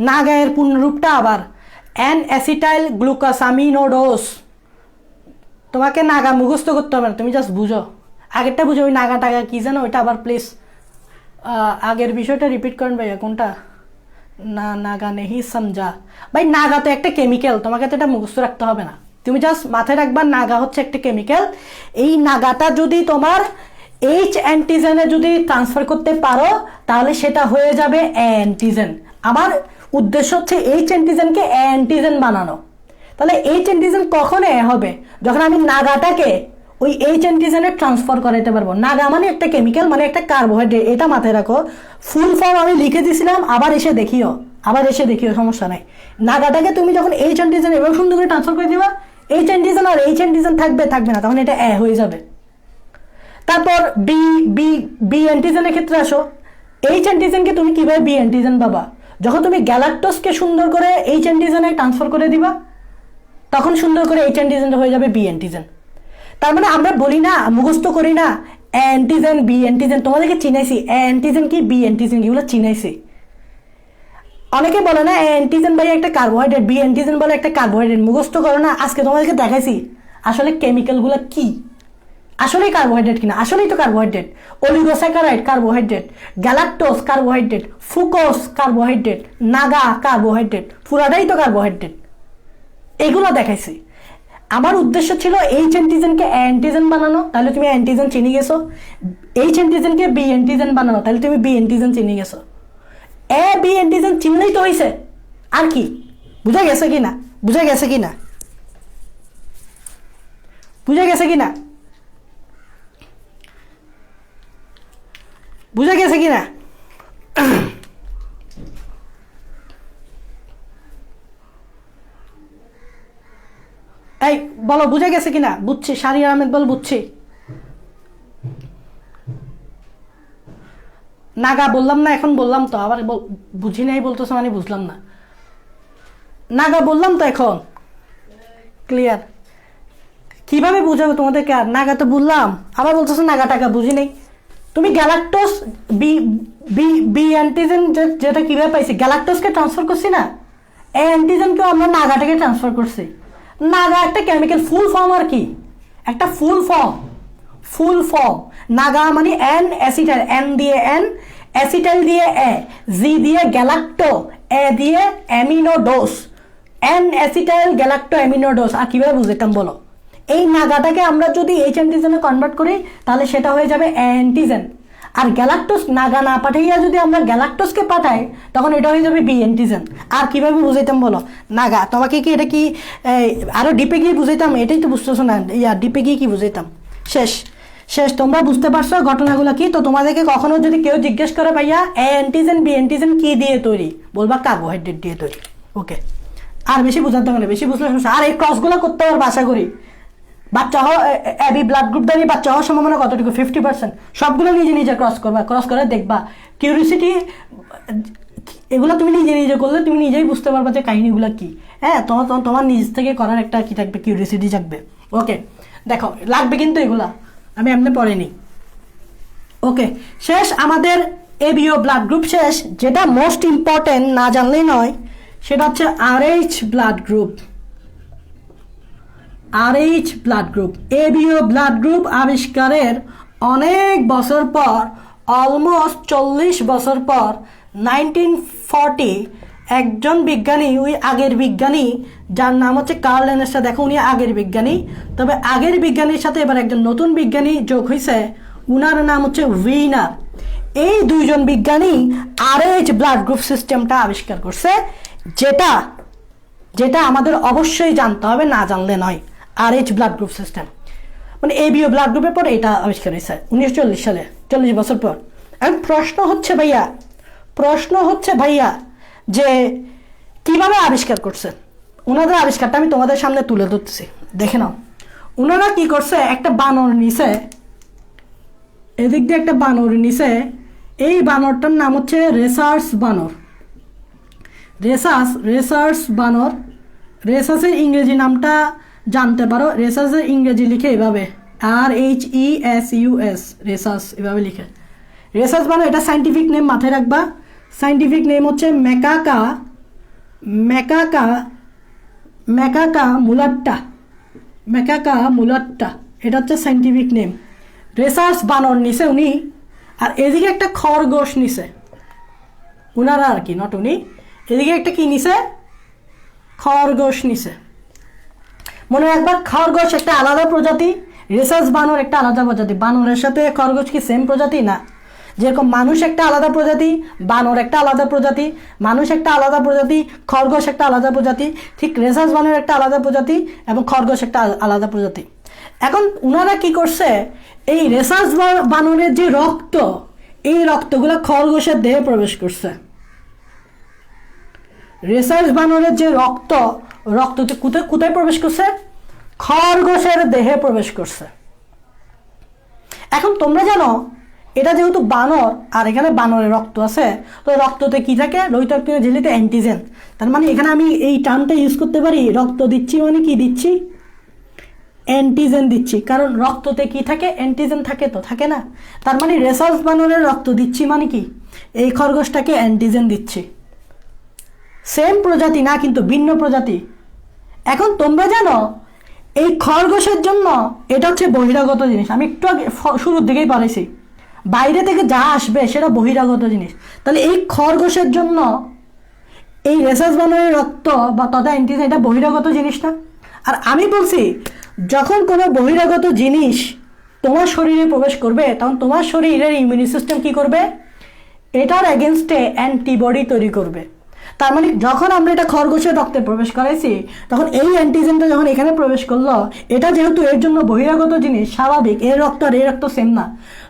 নাগায়ের পূর্ণরূপটা আবার অ্যান অ্যাসিটাইল গ্লুকোসামিনোডোজ। তোমাকে নাগা মুখস্থ করতে হবে না, তুমি জাস্ট বুঝো। আগেরটা বুঝো, ওই নাগা টাগা কী জানো ওইটা আবার প্লিজ আগের বিষয়টা রিপিট করেন ভাইয়া। কোনটা? না, নাগা নেহি সমঝা ভাই। নাগা তো একটা কেমিক্যাল, তোমাকে তো এটা মুখস্থ রাখতে হবে না। তুমি জাস্ট মাথায় রাখবা নাগা হচ্ছে একটা কেমিক্যাল। এই নাগাটা যদি তোমার এইচ অ্যান্টিজেনে যদি ট্রান্সফার করতে পারো তাহলে সেটা হয়ে যাবে অ্যান্টিজেন। আমার উদ্দেশ্য হচ্ছে এইচ অ্যান্টিজেনকে অ্যান্টিজেন বানানো। তাহলে এইচ অ্যান্টিজেন কখন হবে? যখন আমি নাগাটাকে ওই এইচ অ্যান্টিজেনে ট্রান্সফার করাইতে পারবো। নাগা মানে একটা কেমিক্যাল, মানে একটা কার্বোহাইড্রেট, এটা মাথায় রাখো। ফুল ফর্ম আমি লিখে দিয়েছিলাম, আবার এসে দেখিও, সমস্যা নাই। নাগাটাকে তুমি যখন এইচ অ্যান্টিজেন এবার সুন্দর করে ট্রান্সফার করে দিবা, এইচ অ্যান্টিজেন আর এইচ অ্যান্টিজেন থাকবে না, তখন এটা হয়ে যাবে। তারপর বি বি বি অ্যান্টিজেনের ক্ষেত্রে আসো। এইচ অ্যান্টিজেনকে তুমি কিভাবে বি অ্যান্টিজেন পাবা? যখন তুমি গ্যালাক্টোজকে সুন্দর করে এইচ অ্যান্টিজেনে ট্রান্সফার করে দিবা, তখন সুন্দর করে এইচ অ্যান্টিজেনটা হয়ে যাবে বি অ্যান্টিজেন। তার মানে আমরা বলি না, মুখস্থ করি না অ্যান্টিজেন বি অ্যান্টিজেন। তোমাদেরকে চিনাইছি অ্যান্টিজেন কি বি অ্যান্টিজেন কি, এগুলো চিনাইছি। অনেকে বলে না অ্যান্টিজেন ভাই একটা কার্বোহাইড্রেট, বি অ্যান্টিজেন বলে একটা কার্বোহাইড্রেট। মুখস্থ করো না। আজকে তোমাদেরকে দেখাইছি আসলে কেমিক্যালগুলো কি, আসলেই কার্বোহাইড্রেট কিনা। আসলেই তো carbohydrate. Oligosaccharide carbohydrate, galactose carbohydrate, fucose carbohydrate, NAGA carbohydrate, পুরাটাই তো কার্বোহাইড্রেট। এগুলো দেখাইছি। আমার উদ্দেশ্য ছিল এইচ অ্যান্টিজেনকে অ্যান্টিজেন বানানো, তাহলে তুমি অ্যান্টিজেন চিনে গেছো। এইচ অ্যান্টিজেনকে বি অ্যান্টিজেন বানানো, তাহলে তুমি বি অ্যান্টিজেন চিনে গেছো। বি অ্যান্টিজেন চিনলেই তো হয়েছে, আর কি? বুঝা গেছে কি না? বুঝা গেছে কি না? বুঝা গেছে কি না? বুঝা গেছে কি না? এই বলো বুঝা গেছে কিনা? বুঝছি। শাহরিয়ার আহমেদ বল বুঝছি। নাগা বললাম না, এখন বললাম তো, আবার বুঝি নাই বলতেছো মানে বুঝলাম না। নাগা বললাম তো, এখন ক্লিয়ার। কিভাবে বুঝাবো তোমাদেরকে? আর নাগা তো বললাম, আবার বলতেছো নাগা টাকা বুঝি নেই। তুমি galactose B B B antigen যেটা কিভাবে পাইছি, গ্যালাক্টোজকে ট্রান্সফার করছি না, অ্যান্টিজেনকেও আমরা নাগাটাকে ট্রান্সফার করছি। নাগা একটা কেমিক্যাল, ফুল ফর্ম আর কি, একটা ফুল ফর্ম। নাগা মানে এন অ্যাসিটাইল, এন দিয়ে এন, অ্যাসিটাইল দিয়ে এ, জি দিয়ে গ্যালাক্টো, এ দিয়ে aminidase, N acetyl galacto aminidase. আর কিভাবে বুঝতাম বলো? এই নাগাটাকে আমরা যদি এইচ অ্যান্টিজেনে কনভার্ট করি তাহলে সেটা হয়ে যাবে অ্যান্টিজেন। আর গ্যালাক্টোজ নাগা না পাঠাইয়া যদি আমরা গ্যালাক্টোজকে পাঠাই তখন এটা হয়ে যাবে বি অ্যান্টিজেন। আর কিভাবে বুঝাইতাম বলো? নাগা তোমাকে কি এটা কি আরো ডিপে গিয়ে বুঝাইতাম? এটাই তো বুঝতেছো না, ডিপে গিয়ে কি বুঝাইতাম? শেষ। তোমরা বুঝতে পারছো ঘটনাগুলো কি? তো তোমাদেরকে কখনো যদি কেউ জিজ্ঞেস করে ভাইয়া অ্যান্টিজেন বি অ্যান্টিজেন কি দিয়ে তৈরি, বলবা কার্বোহাইড্রেট দিয়ে তৈরি। ওকে, আর বেশি বুঝাতে হবে না, বেশি বুঝলে সমস্যা। আর এই ক্রসগুলো করতে পারবো আশা করি। বাচ্চা হওয়া এবি ব্লাড গ্রুপ দাঁড়িয়ে বাচ্চা হওয়ার সম্ভাবনা কতটুকু? 50%। সবগুলো নিজে নিজে ক্রস করবা, ক্রস করে দেখবা। কিউরিসিটি এগুলো তুমি নিজে নিজে করলে তুমি নিজেই বুঝতে পারবা যে কাহিনীগুলো কি। হ্যাঁ, তোমার নিজ থেকে করার একটা কি থাকবে, কিউরিসিটি থাকবে। ওকে, দেখো লাগবে কিন্তু এগুলা, আমি এমনি পড়িনি। ওকে, শেষ আমাদের এবিও ব্লাড গ্রুপ শেষ। যেটা মোস্ট ইম্পর্টেন্ট, না জানলেই নয়, সেটা হচ্ছে Rh blood group. Rh blood group, ABO blood group আবিষ্কারের অনেক বছর পর, অলমোস্ট 40 বছর পর, 1940 একজন বিজ্ঞানী, ওই আগের বিজ্ঞানী যার নাম হচ্ছে কার্ল লেনেস্টার। দেখো উনি আগের বিজ্ঞানী, তবে আগের বিজ্ঞানীর সাথে এবার একজন নতুন বিজ্ঞানী যোগ হয়েছে, উনার নাম হচ্ছে উইনার। এই দুইজন বিজ্ঞানী আরএইচ ব্লাড গ্রুপ সিস্টেমটা আবিষ্কার করছে, যেটা যেটা আমাদের অবশ্যই জানতে হবে, না জানলে নয়। RH ব্লাড গ্রুপ সিস্টেম, মানে ABO ব্লাড গ্রুপের পর এটা আবিষ্কার হয়েছে 1940 সালে, 40 বছর পর। এখন প্রশ্ন হচ্ছে ভাইয়া যে কিভাবে আবিষ্কার করছে? ওনাদের আবিষ্কারটা আমি তোমাদের সামনে তুলে ধরতেছি, দেখে নাও। ওনারা কি করছে, একটা বানর নিছে, এদিক দিয়ে একটা বানর নিছে, এই বানরটার নাম হচ্ছে রেসার্স বানর। রেসার্স বানর, রেসাসের ইংরেজি নামটা জানতে পারো। রেসাসের ইংরেজি লিখে এভাবে RHESUS, রেসাস এভাবে লিখে। রেসাস বানর, এটা সাইন্টিফিক নেম মাথায় রাখবা। সাইন্টিফিক নেম হচ্ছে ম্যাকাকা মুলাট্টা, এটা হচ্ছে সাইন্টিফিক নেম। রেসার্স বানর নিছে উনি, আর এদিকে একটা খরগোশ নিছে উনারা, আর কি নট উনি, এদিকে একটা কি নিছে, খরগোশ নিছে। মনে রাখবা, খরগোশ একটা আলাদা প্রজাতি, রেসার্স বানর একটা আলাদা প্রজাতি। বানরের সাথে খরগোশ কি সেম প্রজাতি? না। যেরকম মানুষ একটা আলাদা প্রজাতি, বানর একটা আলাদা প্রজাতি, মানুষ একটা আলাদা প্রজাতি, খরগোশ একটা আলাদা প্রজাতি, ঠিক রেসার্স বানর একটা আলাদা প্রজাতি এবং খরগোশ একটা আলাদা প্রজাতি। এখন উনারা কি করছে, এই রেসার্স বানরের যে রক্ত, এই রক্তগুলো খরগোশের দেহে প্রবেশ করছে। রেসার্স বানরের যে রক্ততে কোথায় প্রবেশ করছে? খরগোশের দেহে প্রবেশ করছে। এখন তোমরা জানো, এটা যেহেতু বানর আর এখানে বানরের রক্ত আছে, তো রক্ততে কি থাকে? রক্তের ঝিল্লিতে অ্যান্টিজেন। তার মানে এখানে আমি এই টার্মটা ইউজ করতে পারি, রক্ত দিচ্ছি মানে কি দিচ্ছি? অ্যান্টিজেন দিচ্ছি। কারণ রক্ততে কি থাকে? অ্যান্টিজেন থাকে, তো থাকে না? তার মানে রেসার্স বানরের রক্ত দিচ্ছি মানে কি? এই খরগোশটাকে অ্যান্টিজেন দিচ্ছি। সেম প্রজাতি না, কিন্তু ভিন্ন প্রজাতি। এখন তোমরা জানো, এই খরগোশের জন্য এটা হচ্ছে বহিরাগত জিনিস। আমি একটু আগে শুরুর দিকেই পড়েছি, বাইরে থেকে যা আসবে সেটা বহিরাগত জিনিস। তাহলে এই খরগোশের জন্য এই রেসার্স বানরের রক্ত বা তথা অ্যান্টিজেন, এটা বহিরাগত জিনিস না? আর আমি বলছি, যখন কোনো বহিরাগত জিনিস তোমার শরীরে প্রবেশ করবে, তখন তোমার শরীরের ইমিউনি সিস্টেম কি করবে? এটার এগেনস্টে অ্যান্টিবডি তৈরি করবে। তার মানে যখন আমরা এটা খরগোশের রক্তে প্রবেশ করাইছি, তখন এই অ্যান্টিজেনটা যখন এখানে প্রবেশ করলো, এটা যেহেতু এর জন্য বহিরাগত জিনিস, স্বাভাবিক, এর রক্ত আর এই রক্ত সেম না,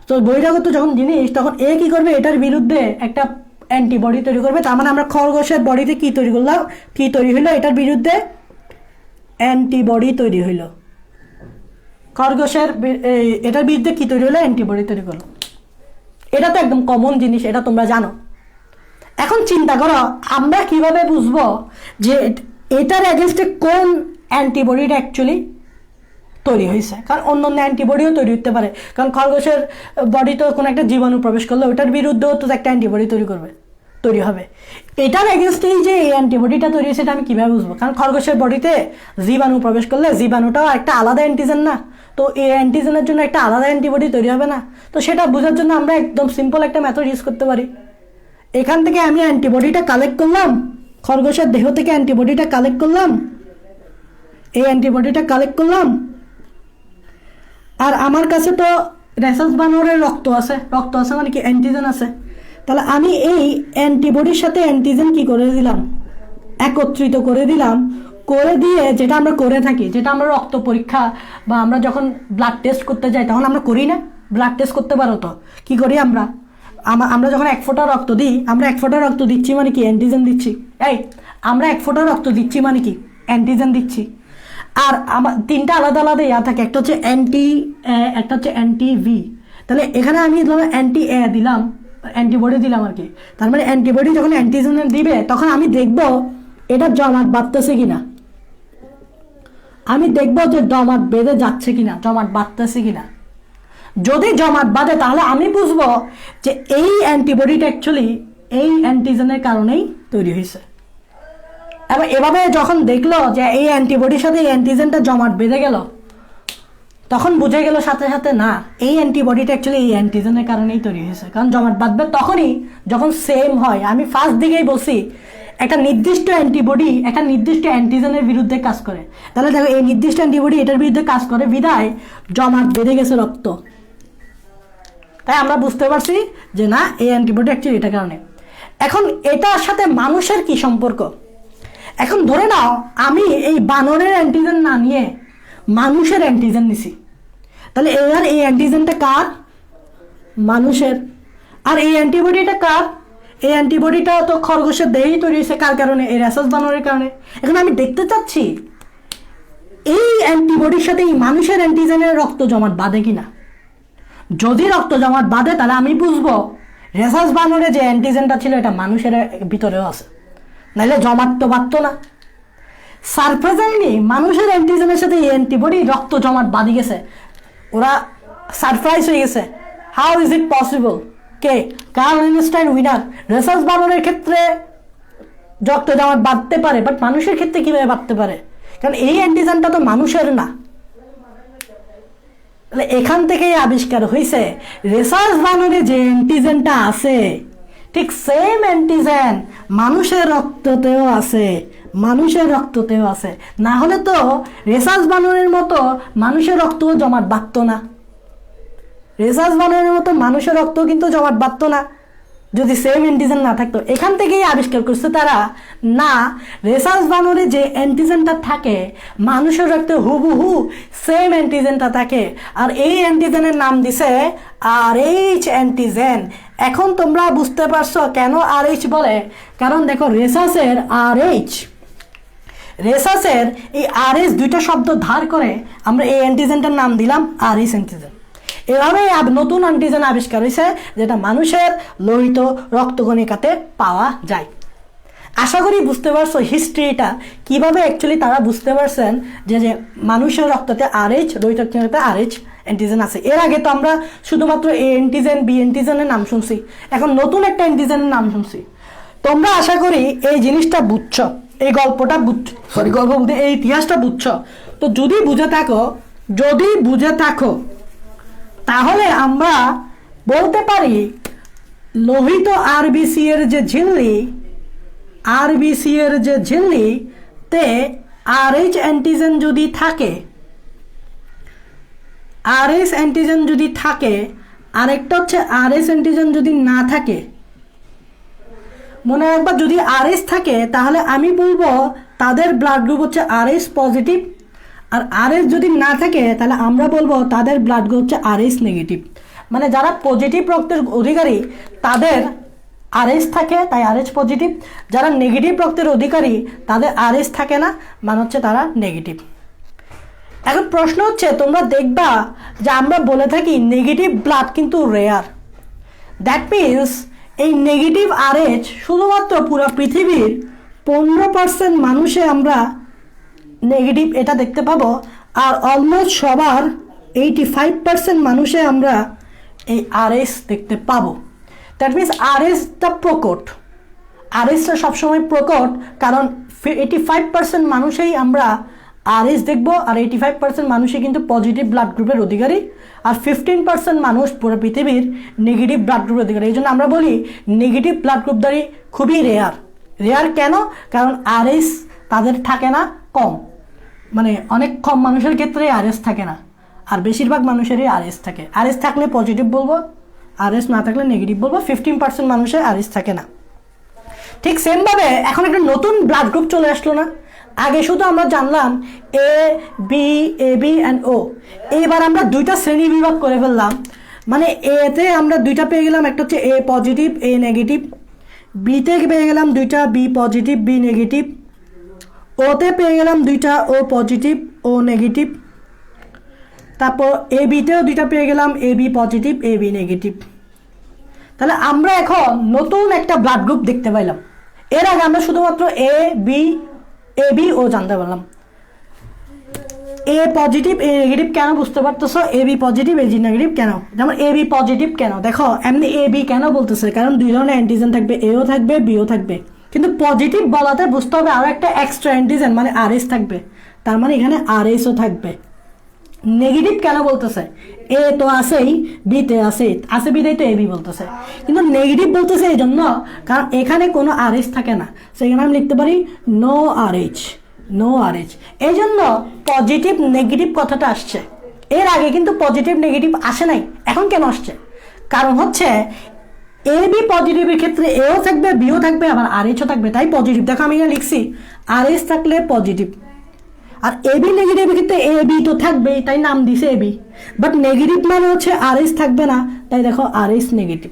তো বহিরাগত যখন জিনিস, তখন এ কি করবে? এটার বিরুদ্ধে একটা অ্যান্টিবডি তৈরি করবে। তার মানে আমরা খরগোশের বডিতে কি তৈরি করলাম? কি তৈরি হইলো? এটার বিরুদ্ধে অ্যান্টিবডি তৈরি হইলো। খরগোশের এটার বিরুদ্ধে কি তৈরি হলো? অ্যান্টিবডি তৈরি করলো। এটা তো একদম কমন জিনিস, এটা তোমরা জানো। এখন চিন্তা করো, আমরা কিভাবে বুঝবো যে এটার এগেনস্টে কোন অ্যান্টিবডিটা অ্যাকচুয়ালি তৈরি হয়েছে? কারণ অন্য অন্য অ্যান্টিবডিও তৈরি হতে পারে, কারণ খরগোশের বডিতে কোনো একটা জীবাণু প্রবেশ করলে ওটার বিরুদ্ধেও তো একটা অ্যান্টিবডি তৈরি হবে। এটার এগেনস্টেই যে এই অ্যান্টিবডিটা তৈরি হয়েছে, এটা আমি কীভাবে বুঝবো? কারণ খরগোশের বডিতে জীবাণু প্রবেশ করলে জীবাণুটাও একটা আলাদা অ্যান্টিজেন না, তো এই অ্যান্টিজেনের জন্য একটা আলাদা অ্যান্টিবডি তৈরি হবে না? তো সেটা বোঝার জন্য আমরা একদম সিম্পল একটা মেথড ইউজ করতে পারি। এখান থেকে আমি অ্যান্টিবডিটা কালেক্ট করলাম, খরগোশের দেহ থেকে অ্যান্টিবডিটা কালেক্ট করলাম, এই অ্যান্টিবডিটা কালেক্ট করলাম, আর আমার কাছে তো রেসার্স বানরের রক্ত আছে মানে কি অ্যান্টিজেন আছে। তাহলে আমি এই অ্যান্টিবডির সাথে অ্যান্টিজেন কি করে দিলাম? একত্রিত করে দিলাম। করে দিয়ে যেটা আমরা করে থাকি, যেটা আমরা রক্ত পরীক্ষা বা আমরা যখন ব্লাড টেস্ট করতে যাই, তখন আমরা করি না? ব্লাড টেস্ট করতে পারো তো? কি করি আমরা যখন 1 ফোঁটা রক্ত দিই, আমরা 1 ফোঁটা রক্ত দিচ্ছি মানে কি? অ্যান্টিজেন দিচ্ছি। আমরা 1 ফোঁটা রক্ত দিচ্ছি মানে কি? অ্যান্টিজেন দিচ্ছি। আর আমার 3টা আলাদা আলাদা থাকে, একটা হচ্ছে অ্যান্টি এ, একটা হচ্ছে অ্যান্টি ভি। তাহলে এখানে আমি ধরো অ্যান্টি এ দিলাম, অ্যান্টিবডি দিলাম আর কি। তার মানে অ্যান্টিবডি যখন অ্যান্টিজেন দিবে, তখন আমি দেখবো এটা জমাট বাঁধতেছে কিনা, আমি দেখবো যে জমাট বেঁধে যাচ্ছে কিনা, জমাট বাঁধতেছে কিনা। যদি জমাট বাঁধে, তাহলে আমি বুঝবো যে এই অ্যান্টিবডিটা অ্যাকচুয়ালি এই অ্যান্টিজেনের কারণেই তৈরি হয়েছে। এবার এভাবে যখন দেখলো যে এই অ্যান্টিবডির সাথে এই অ্যান্টিজেনটা জমাট বেঁধে গেল, তখন বুঝে গেল সাথে সাথে, না, এই অ্যান্টিবডিটা অ্যাকচুয়ালি এই অ্যান্টিজেনের কারণেই তৈরি হয়েছে। কারণ জমাট বাঁধবে তখনই যখন সেম হয়। আমি ফার্স্ট দিকেই বলছি, একটা নির্দিষ্ট অ্যান্টিবডি একটা নির্দিষ্ট অ্যান্টিজেনের বিরুদ্ধে কাজ করে। তাহলে দেখো, এই নির্দিষ্ট অ্যান্টিবডি এটার বিরুদ্ধে কাজ করে বিধায় জমাট বেঁধে গেছে রক্ত। তাই আমরা বুঝতে পারছি যে না, এই অ্যান্টিবডি অ্যাকচুয়ালি এটার কারণে। এখন এটার সাথে মানুষের কি সম্পর্ক? এখন ধরে নাও আমি এই বানরের অ্যান্টিজেন না নিয়ে মানুষের অ্যান্টিজেন নিছি, তাহলে এবার এই অ্যান্টিজেনটা কার? মানুষের। আর এই অ্যান্টিবডিটা কার? এই অ্যান্টিবডিটা তো খরগোশের দেহেই তৈরি হয়েছে। কার কারণে? এই রেসাস বানরের কারণে। এখন আমি দেখতে চাচ্ছি এই অ্যান্টিবডির সাথে এই মানুষের অ্যান্টিজেনের রক্ত জমাট বাঁধে কিনা। যদি রক্ত জমাট বাঁধে তাহলে আমি বুঝবো রেসাস বানরে যে অ্যান্টিজেনটা ছিল এটা মানুষের ভিতরেও আছে, নাহলে জমাট তো বাঁধতো না। সারপ্রাইজিংলি মানুষের অ্যান্টিজেনের সাথে এই অ্যান্টিবডি রক্ত জমাট বাঁধি গেছে। ওরা সারপ্রাইজ হয়ে গেছে, হাউ ইজ ইট পসিবল। কে? Karl Einstein Wiener. রেসাস বানরের ক্ষেত্রে রক্ত জমাট বাঁধতে পারে, বাট মানুষের ক্ষেত্রে কিভাবে বাঁধতে পারে? কারণ এই অ্যান্টিজেনটা তো মানুষের না। তাহলে এখান থেকেই আবিষ্কার হয়েছে রেসাস বানরে যে অ্যান্টিজেনটা আছে ঠিক সেম অ্যান্টিজেন মানুষের রক্ততেও আছে, মানুষের রক্ততেও আছে। না হলে তো রেসাস বানরের মতো মানুষের রক্তও জমাট বাঁধতো না। রেসাস বানরের মতো মানুষের রক্তও কিন্তু জমাট বাঁধতো না যদি সেম অ্যান্টিজেন না থাকতো। এখান থেকেই আবিষ্কার করছে তারা, না রেসাস বানরে যে অ্যান্টিজেনটা থাকে মানুষের রক্তে হুবহু সেম অ্যান্টিজেনটা থাকে, আর এই অ্যান্টিজেনের নাম দিছে RH অ্যান্টিজেন। এখন তোমরা বুঝতে পারছো কেন RH বলে? কারণ দেখো রেসাসের রেসাসের এই RH দুইটা শব্দ ধার করে আমরা এই অ্যান্টিজেনটার নাম দিলাম RH অ্যান্টিজেন। এভাবে নতুন অ্যান্টিজেন আবিষ্কার হয়েছে যেটা মানুষের লোহিত রক্তকণিকাতে পাওয়া যায়। আশা করি বুঝতে পারছো হিস্ট্রিটা কিভাবে অ্যাকচুয়ালি তারা বুঝতে পারছেন যে মানুষের রক্ততে RH, লোহিত রক্তকণিকাতে RH অ্যান্টিজেন আছে। এর আগে তো আমরা শুধুমাত্র A অ্যান্টিজেন, B অ্যান্টিজেনের নাম শুনছি, এখন নতুন একটা অ্যান্টিজেনের নাম শুনছি। তোমরা আশা করি এই জিনিসটা বুঝছো, এই গল্পটা বুঝছো, গল্প বলতে এই ইতিহাসটা বুঝছো। তো যদি বুঝে থাকো তাহলে আমরা বলতে পারি লোহিত RBC এর যে ঝিল্লি তে RH অ্যান্টিজেন যদি থাকে, RH অ্যান্টিজেন যদি থাকে, আরেকটা হচ্ছে RH অ্যান্টিজেন যদি না থাকে। মনে রাখবা যদি RH থাকে তাহলে আমি বলবো তাদের ব্লাড গ্রুপ হচ্ছে RH পজিটিভ, আর RH যদি না থাকে তাহলে আমরা বলবো তাদের ব্লাড গ্রুপ হচ্ছে RH নেগেটিভ। মানে যারা পজিটিভ রক্তের অধিকারী তাদের RH থাকে, তাই RH পজিটিভ। যারা নেগেটিভ রক্তের অধিকারী তাদের RH থাকে না, মানে হচ্ছে তারা নেগেটিভ। এখন প্রশ্ন হচ্ছে, তোমরা দেখবা যে আমরা বলে থাকি নেগেটিভ ব্লাড কিন্তু রেয়ার। দ্যাট মিনস এই নেগেটিভ RH শুধুমাত্র পুরো পৃথিবীর 15% মানুষে আমরা নেগেটিভ এটা দেখতে পাবো, আর অলমোস্ট সবার 85% মানুষে আমরা এই RH দেখতে পাবো। দ্যাট মিনস RHটা প্রকট, RHটা সবসময় প্রকট, কারণ 85% মানুষেই আমরা RH দেখবো, আর 85% মানুষই কিন্তু পজিটিভ ব্লাড গ্রুপের অধিকারী, আর 15% মানুষ পুরো পৃথিবীর নেগেটিভ ব্লাড গ্রুপের অধিকারী। এই জন্য আমরা বলি নেগেটিভ ব্লাড গ্রুপদারি খুবই রেয়ার। কেন? কারণ RH তাদের থাকে না, কম, মানে অনেক কম মানুষের ক্ষেত্রে RH থাকে না, আর বেশিরভাগ মানুষেরই RH থাকে। RH থাকলে পজিটিভ বলবো, RH না থাকলে নেগেটিভ বলবো। 15% মানুষের RH থাকে না। ঠিক সেমভাবে এখন একটা নতুন ব্লাড গ্রুপ চলে আসলো না? আগে শুধু আমরা জানলাম AB অ্যান্ড O, এইবার আমরা দুইটা শ্রেণী বিভাগ করে ফেললাম। মানে এতে আমরা দুইটা পেয়ে গেলাম, একটা হচ্ছে A পজিটিভ A নেগেটিভ, বিতে পেয়ে গেলাম দুইটা B পজিটিভ B নেগেটিভ, ওতে পেয়ে গেলাম দুইটা O পজিটিভ O নেগেটিভ, তারপর ABতেও দুইটা পেয়ে গেলাম AB পজিটিভ AB নেগেটিভ। তাহলে আমরা এখন নতুন একটা ব্লাড গ্রুপ দেখতে পাইলাম। এর আগে আমরা শুধুমাত্র AB ও জানতে পারলাম। A পজিটিভ A নেগেটিভ কেন বুঝতে পারতেছো? AB পজিটিভ AB নেগেটিভ কেন? যেমন AB পজিটিভ কেন দেখো, এমনি AB কেন বলতেছে? কারণ দুই ধরনের অ্যান্টিজেন থাকবে, Aও থাকবে Bও থাকবে, কিন্তু পজিটিভ বলাতে বুঝতে হবে আরো একটা এক্সট্রা অ্যান্টিজেন মানে RH থাকবে, তার মানে এখানে RHও থাকবে। নেগেটিভ কেন বলতেছে? A তো আছেই, বিতে আছে বিতেই তো AB বলতেছে, কিন্তু নেগেটিভ বলতেছে এই জন্য কারণ এখানে কোনো RH থাকে না, সেখানে আমি লিখতে পারি নো RH। এই জন্য পজিটিভ নেগেটিভ কথাটা আসছে। এর আগে কিন্তু পজিটিভ নেগেটিভ আসে নাই, এখন কেন আসছে? কারণ হচ্ছে এ বি পজিটিভের ক্ষেত্রে এও থাকবে, বিও থাকবে, আবার আর এইচও থাকবে, তাই পজিটিভ। দেখো আমি এখানে লিখছি আর এইচ থাকলে পজিটিভ। আর এ বি নেগেটিভের ক্ষেত্রে এ বি তো থাকবেই, তাই নাম দিছে এ বি। বাট নেগেটিভ মানে হচ্ছে আর এইচ থাকবে না, তাই দেখো আর এইচ নেগেটিভ।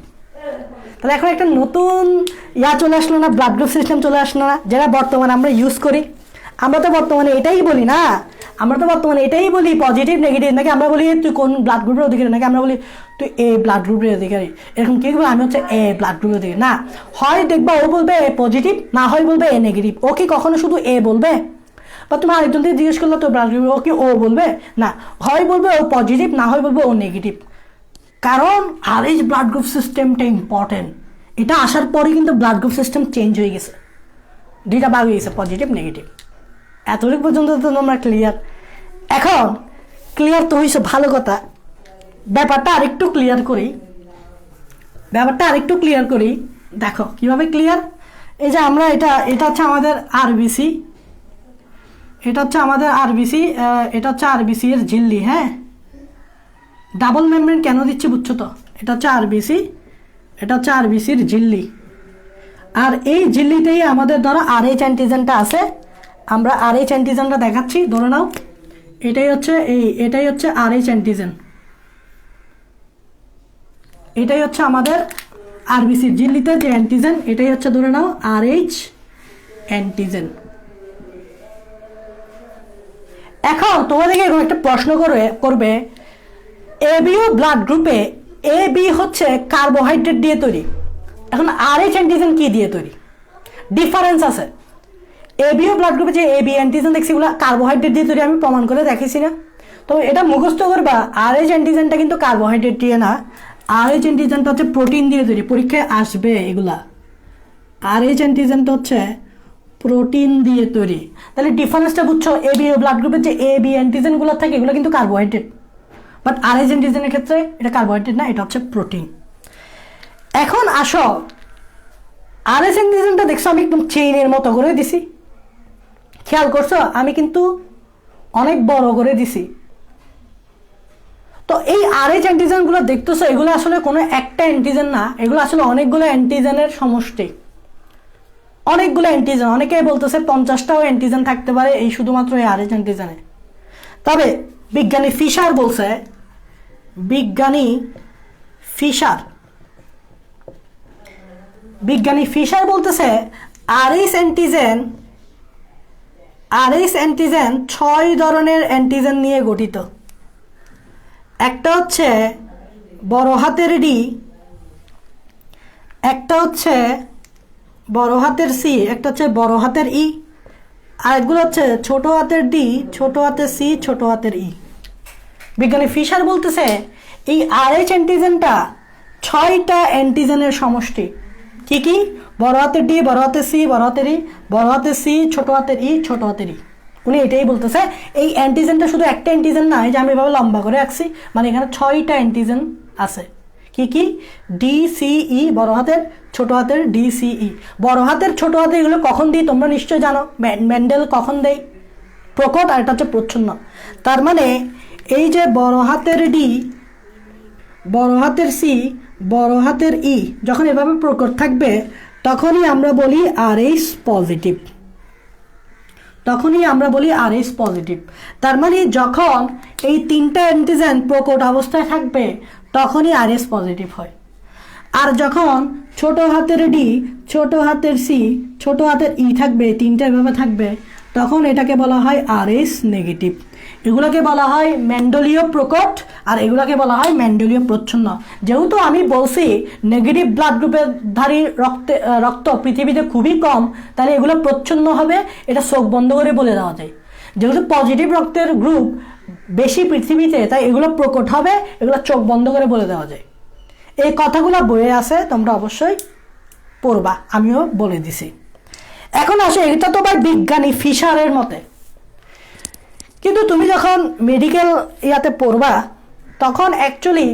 তাহলে এখন একটা নতুন চলে আসলো না, ব্লাড গ্রুপ সিস্টেম চলে আসলো না, যেটা বর্তমানে আমরা ইউজ করি। আমরা তো বর্তমানে এটাই বলি না, আমরা তো বর্তমানে এটাই বলি পজিটিভ নেগেটিভ, নাকি আমরা বলি তুই কোন ব্লাড গ্রুপের অধিকারী, নাকি আমরা বলি তুই এ ব্লাড গ্রুপের অধিকারী, এরকম কি বলবো আমি হচ্ছে এ ব্লাড গ্রুপের অধিকারী। না, হয় দেখবা ও বলবে এ পজিটিভ, না হয় বলবে এ নেগেটিভ। ও কি কখনো শুধু এ বলবে? বা তুমি আরেকজন থেকে জিজ্ঞেস করলো তো ব্লাড গ্রুপ, ও কি ও বলবে? না, হয় বলবে ও পজিটিভ, না হয় বলবে ও নেগেটিভ। কারণ আর এইচ ব্লাড গ্রুপ সিস্টেমটা ইম্পর্টেন্ট। এটা আসার পরে কিন্তু ব্লাড গ্রুপ সিস্টেম চেঞ্জ হয়ে গেছে, দুইটা ভাগ হয়ে গেছে, পজিটিভ নেগেটিভ। এতটুকু পর্যন্ত তো তোমরা ক্লিয়ার। এখন ক্লিয়ার তো হয়েছে, ভালো কথা। ব্যাপারটা আরেকটু ক্লিয়ার করি, দেখো কিভাবে ক্লিয়ার। এই যে আমরা এটা হচ্ছে আমাদের আরবিসি, এটা হচ্ছে আরবিসি এর ঝিল্লি। হ্যাঁ, ডাবল মেমব্রেন কেন দিচ্ছি বুঝছো তো? এটা হচ্ছে আরবিসির ঝিল্লি। আর এই ঝিল্লিতেই আমাদের ধরো আরএইচ অ্যান্টিজেনটা আছে। আমরা আরএইচ অ্যান্টিজেনটা দেখাচ্ছি, ধরে নাও এটাই হচ্ছে আরএইচ অ্যান্টিজেন। এটাই হচ্ছে আমাদের আরবিসির ঝিল্লিতে যে অ্যান্টিজেন, এটাই হচ্ছে ধরে নাও আরএইচ অ্যান্টিজেন। এখন তোমাদেরকে এরকম একটা প্রশ্ন করবে, এবিও ব্লাড গ্রুপে এ বি হচ্ছে কার্বোহাইড্রেট দিয়ে তৈরি, এখন আরএইচ অ্যান্টিজেন কি দিয়ে তৈরি? ডিফারেন্স আছে। এবিও ব্লাড গ্রুপে যে এ বি অ্যান্টিজেন দেখছি এগুলো কার্বোহাইড্রেট দিয়ে তৈরি, আমি প্রমাণ করে দেখেছি না? তো এটা মুখস্থ করবা, আরএইচ অ্যান্টিজেনটা কিন্তু কার্বোহাইড্রেট দিয়ে না, আরএইচ অ্যান্টিজেনটা হচ্ছে প্রোটিন দিয়ে তৈরি। পরীক্ষায় আসবে এগুলা, আরএইচ অ্যান্টিজেনটা হচ্ছে প্রোটিন দিয়ে তৈরি। তাহলে ডিফারেন্সটা বুঝছো? এবিও ব্লাড গ্রুপের যে এ বি অ্যান্টিজেনগুলো থাকে এগুলো কিন্তু কার্বোহাইড্রেট, বাট আরএইচ অ্যান্টিজেনের ক্ষেত্রে এটা কার্বোহাইড্রেট না, এটা হচ্ছে প্রোটিন। এখন আসো, আরএইচ অ্যান্টিজেনটা দেখছো আমি একদম চেইনের মতো করে দিছি, খেয়াল করছো? আমি কিন্তু অনেক বড় করে দিছি। তো এই আরএইচ অ্যান্টিজেনগুলো দেখতেছো, এগুলো আসলে কোনো একটা অ্যান্টিজেন না, এগুলো আসলে অনেকগুলো অ্যান্টিজেনের সমষ্টি। অনেকগুলো অ্যান্টিজেন, অনেকেই বলতেছে 50টাও অ্যান্টিজেন থাকতে পারে এই শুধুমাত্র এই আরএইচ অ্যান্টিজেনে। তবে বিজ্ঞানী ফিশার বলতেছে আরএইচ অ্যান্টিজেন 6 ধরনের অ্যান্টিজেন নিয়ে গঠিত। একটা হচ্ছে বড় হাতের ডি, একটা হচ্ছে বড় হাতের সি, একটা হচ্ছে বড় হাতের ই, আর এগুলো হচ্ছে ছোট হাতের ডি, ছোট হাতের সি, ছোট হাতের ই। বিজ্ঞানী ফিশার বলতেছে এই আরএইচ অ্যান্টিজেনটা 6টা অ্যান্টিজেনের সমষ্টি। কি কি? বড় হাতের ডি, বড় হাতের সি, বড় হাতের ই, বড় হাতের সি, ছোট হাতের ই, ছোট হাতের ই। উনি এটাই বলতেছে, এই অ্যান্টিজেনটা শুধু একটা অ্যান্টিজেন না, এই যে আমি এভাবে লম্বা করে রাখছি, মানে এখানে 6টা অ্যান্টিজেন আছে। কি কি? ডি সি ই, বড় হাতের ছোট হাতের ডি সি ই। বড় হাতের ছোট হাতের এগুলো কখন দিই তোমরা নিশ্চয়ই জানো, মেন্ডেল কখন দেয়? প্রকট, আর এটা হচ্ছে প্রচ্ছন্ন। তার মানে এই যে বড় হাতের ডি, বড় হাতের সি, বড় হাতের ই যখন এভাবে প্রকট থাকবে তখনই আমরা বলি আরএইচ পজিটিভ। তার মানে যখন এই 3টা অ্যান্টিজেন প্রকট অবস্থায় থাকবে তখনই আরএইচ পজিটিভ হয়। আর যখন ছোট হাতের ডি, ছোট হাতের সি, ছোট হাতের ই থাকবে, 3টা এভাবে থাকবে, তখন এটাকে বলা হয় আরএইচ নেগেটিভ। এগুলোকে বলা হয় মেন্ডেলীয় প্রকট, আর এগুলোকে বলা হয় মেন্ডেলীয় প্রচ্ছন্ন। যেহেতু আমি বলছি নেগেটিভ ব্লাড গ্রুপের ধারী রক্ত পৃথিবীতে খুবই কম, তাহলে এগুলো প্রচ্ছন্ন হবে, এটা চোখ বন্ধ করে বলে দেওয়া যায়। যেহেতু পজিটিভ রক্তের গ্রুপ বেশি পৃথিবীতে, তাই এগুলো প্রকট হবে, এগুলো চোখ বন্ধ করে বলে দেওয়া যায়। এই কথাগুলো বইয়ে আছে, তোমরা অবশ্যই পড়বা, আমিও বলে দিছি। এখন আসে, এটা তো ভাই বিজ্ঞানী ফিশারের মতে, কিন্তু তুমি যখন মেডিকেল ইয়াতে পড়বা তখন অ্যাকচুয়ালি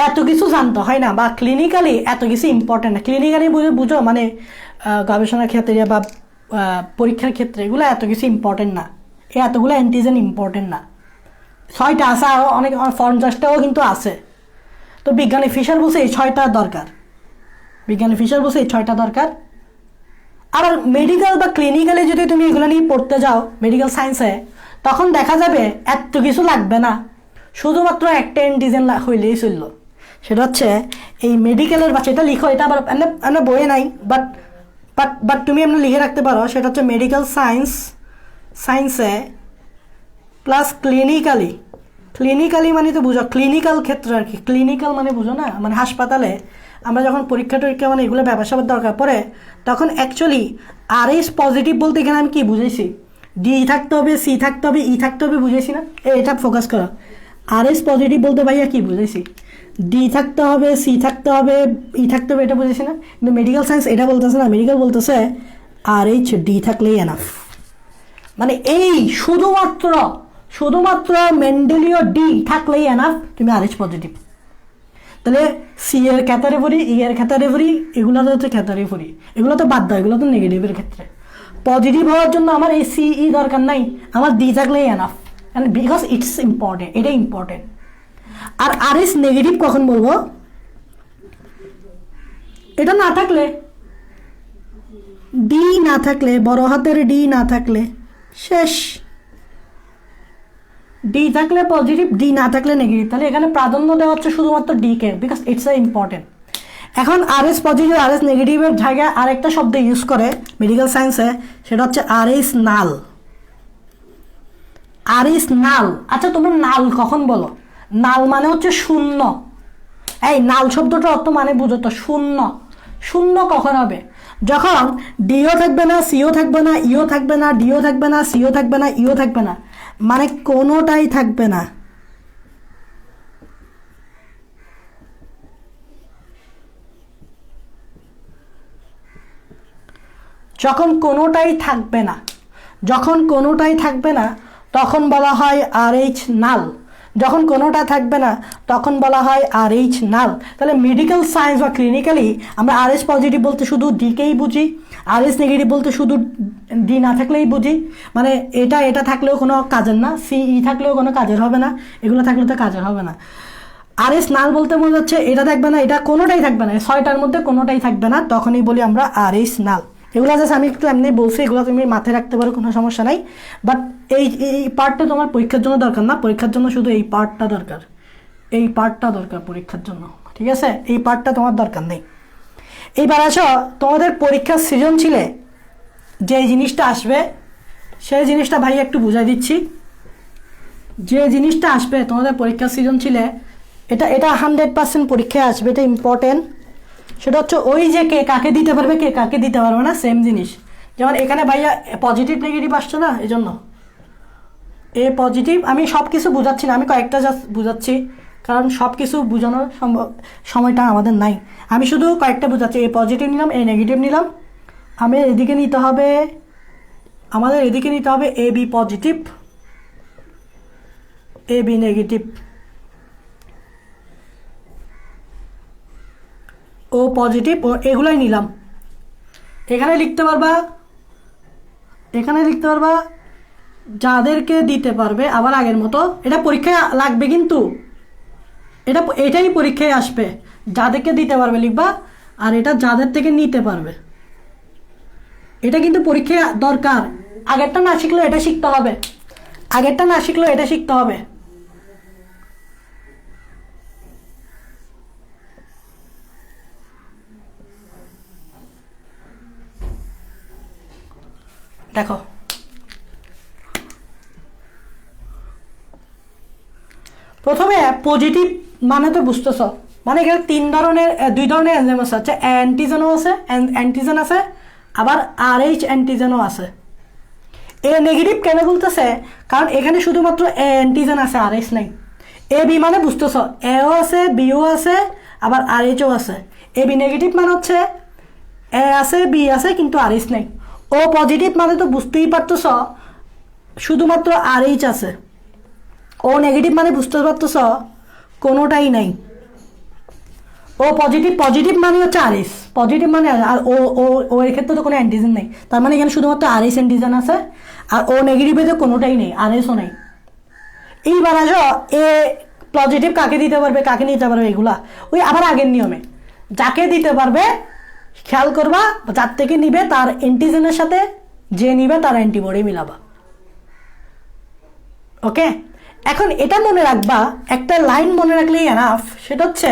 এত কিছু জানতে হয় না, বা ক্লিনিক্যালি এত কিছু ইম্পর্টেন্ট না। ক্লিনিক্যালি বুঝো মানে গবেষণার ক্ষেত্রে বা পরীক্ষার ক্ষেত্রে এগুলো এত কিছু ইম্পর্টেন্ট না, এতগুলো অ্যান্টিজেন ইম্পর্টেন্ট না। 6টা আছে, আরও অনেক 50টাও কিন্তু আছে। তো বিজ্ঞানী ফিশার বলছে এই 6টা দরকার, বিজ্ঞানী ফিশার বলছে এই 6টা দরকার। আবার মেডিকেল বা ক্লিনিক্যালি যদি তুমি এগুলো নিয়ে পড়তে যাও মেডিকেল সায়েন্সে, তখন দেখা যাবে এত কিছু লাগবে না, শুধুমাত্র একটা অ্যান্টিজেন হইলেই চললো। সেটা হচ্ছে এই মেডিকেলের বাচ্চা, এটা লিখো, এটা আবার এমনি বইয়ে নাই, বাট বাট বাট তুমি এমনি লিখে রাখতে পারো। সেটা হচ্ছে মেডিকেল সায়েন্সে প্লাস ক্লিনিক্যালি। ক্লিনিক্যালি মানে তো বুঝো ক্লিনিক্যাল ক্ষেত্রে আর কি, ক্লিনিক্যাল মানে বুঝো না, মানে হাসপাতালে আমরা যখন পরীক্ষা টরীক্ষা মানে এগুলো ব্যবসার দরকার পড়ে, তখন অ্যাকচুয়ালি RH পজিটিভ বলতে এখানে আমি কি বুঝেছি, ডি থাকতে হবে, সি থাকতে হবে, ই থাকতে হবে, বুঝেছি না? এটা ফোকাস করো। RH পজিটিভ বলতে ভাইয়া কি বুঝেছি, ডি থাকতে হবে, সি থাকতে হবে, ই থাকতে হবে, এটা বুঝেছি না? কিন্তু মেডিকেল সায়েন্স এটা বলতেছে না, মেডিকেল বলতেছে RH ডি থাকলেই এনাফ। মানে এই শুধুমাত্র মেন্ডেলীয় ডি থাকলেই এনাফ, তুমি RH পজিটিভ। তাহলে সি এর ক্যাটাগরি, ই এর ক্যাটাগরি, এগুলো তো হচ্ছে ক্যাটাগরি, এগুলো তো বাদ দাও, এগুলো তো নেগেটিভের ক্ষেত্রে। পজিটিভ হওয়ার জন্য আমার এই সি ই দরকার নাই, আমার ডি থাকলেই এনাফ, বিকজ ইটস ইম্পর্টেন্ট, এটা ইম্পর্টেন্ট। আর RH নেগেটিভ কখন বলবো, এটা না থাকলে, ডি না থাকলে, বড় হাতের ডি না থাকলে শেষ। ডি থাকলে পজিটিভ, ডি না থাকলে নেগেটিভ। তাহলে এখানে প্রাধান্য দেওয়া হচ্ছে শুধুমাত্র D K, because it's a important. এখন RH পজিটিভ RH নেগেটিভের জায়গায় আরেকটা শব্দ ইউজ করে মেডিকেল সায়েন্সে, সেটা হচ্ছে RH নাল। RH নাল। আচ্ছা তোমরা নাল কখন বলো? নাল মানে হচ্ছে শূন্য। এই নাল শব্দটার অর্থ মানে বুঝো তো, শূন্য। শূন্য কখন হবে? যখন ডিও থাকবে না, সিও থাকবে না, ইও থাকবে না, ডিও থাকবে না, সিও থাকবে না, ইও থাকবে না, মানে কোনোটাই থাকবে না। যখন কোনোটাই থাকবে না, তখন বলা হয় RH নাল। যখন কোনোটা থাকবে না তখন বলা হয় RH নাল। তাহলে মেডিকেল সায়েন্স বা ক্লিনিক্যালি আমরা RH পজিটিভ বলতে শুধু ডিকেই বুঝি, RH নেগেটিভ বলতে শুধু ডি না থাকলেই বুঝি, মানে এটা থাকলেও কোনো কাজের না, CE থাকলেও কোনো কাজের হবে না, এগুলো থাকলে তো কাজের হবে না। RH নাল বলতে মনে হচ্ছে এটা থাকবে না, এটা কোনোটাই থাকবে না, 6টার মধ্যে কোনোটাই থাকবে না, তখনই বলি আমরা RH নাল। এগুলো জাস্ট আমি একটু এমনি বলছি, এগুলো তুমি মাথায় রাখতে পারো, কোনো সমস্যা নাই। বাট এই পার্টটা তোমার পরীক্ষার জন্য দরকার না, পরীক্ষার জন্য শুধু এই পার্টটা দরকার, পরীক্ষার জন্য, ঠিক আছে? এই পার্টটা তোমার দরকার নেই। এইবার আসো তোমাদের পরীক্ষার সৃজনশীলে যে জিনিসটা আসবে সেই জিনিসটা ভাই একটু বুঝাই দিচ্ছি। যে জিনিসটা আসবে তোমাদের পরীক্ষার সৃজনশীলে, এটা 100% পরীক্ষায় আসবে, এটা ইম্পর্টেন্ট। সেটা হচ্ছে ওই যে কে কাকে দিতে পারবে, কে কাকে দিতে পারবে না, সেম জিনিস। যেমন এখানে ভাইয়া পজিটিভ নেগেটিভ আসছে না, এই জন্য এ পজিটিভ। আমি সব কিছু বুঝাচ্ছি না, আমি কয়েকটা জাস্ট বুঝাচ্ছি, কারণ সব কিছু বোঝানোর সময়টা আমাদের নাই। আমি শুধু কয়েকটা বুঝাচ্ছি। এ পজিটিভ নিলাম, এ নেগেটিভ নিলাম, আমাদের এদিকে নিতে হবে A B positive, A B negative, O positive, ও এগুলাই নিলাম। এখানে লিখতে পারবা যাদেরকে দিতে পারবে, আবার আগের মতো। এটা পরীক্ষায় লাগবে, কিন্তু এটাই পরীক্ষায় আসবে। যাদেরকে দিতে পারবে লিখবা, আর এটা যাদের থেকে নিতে পারবে, এটা কিন্তু পরীক্ষায় দরকার। আগেরটা না শিখলেও এটা শিখতে হবে, দেখো প্রথমে পজিটিভ মানে তো বুঝতেছ, মানে এখানে দুই ধরনের এনজাইম আছে, অ্যান্টিজেন আছে, আবার RH অ্যান্টিজেনও আছে। এ নেগেটিভ কেন বলতেছে? কারণ এখানে শুধুমাত্র অ্যান্টিজেন আছে, RH নাই। এ বি মানে বুঝতেছ, এও আছে, বিও আছে, আবার RHও আছে। এ বি নেগেটিভ মানে হচ্ছে এ আছে, বি আছে, কিন্তু RH নাই। ও পজিটিভ মানে তো বুঝতেই পারতেছ, শুধুমাত্র RH আছে। ও নেগেটিভ মানে বুঝতে পারতেছ, কোনোটাই নাই। ও পজিটিভ মানে হচ্ছে RH পজিটিভ মানে, আর ও এর ক্ষেত্রে তো কোনো অ্যান্টিজেন নেই, তার মানে এখানে শুধুমাত্র RH অ্যান্টিজেন আছে। আর ও নেগেটিভে তো কোনোটাই নেই, RHও নেই। এইবার আসো এ পজিটিভ কাকে দিতে পারবে কাকে নিতে পারবে এগুলা ওই আবার আগের নিয়মে যাকে দিতে পারবে খেয়াল করবা যার থেকে নিবে তার অ্যান্টিজেনের সাথে যে নিবে তার অ্যান্টিবডি মিলাবা ওকে এখন এটা মনে রাখবা একটা লাইন মনে রাখলেই এনাফ সেটা হচ্ছে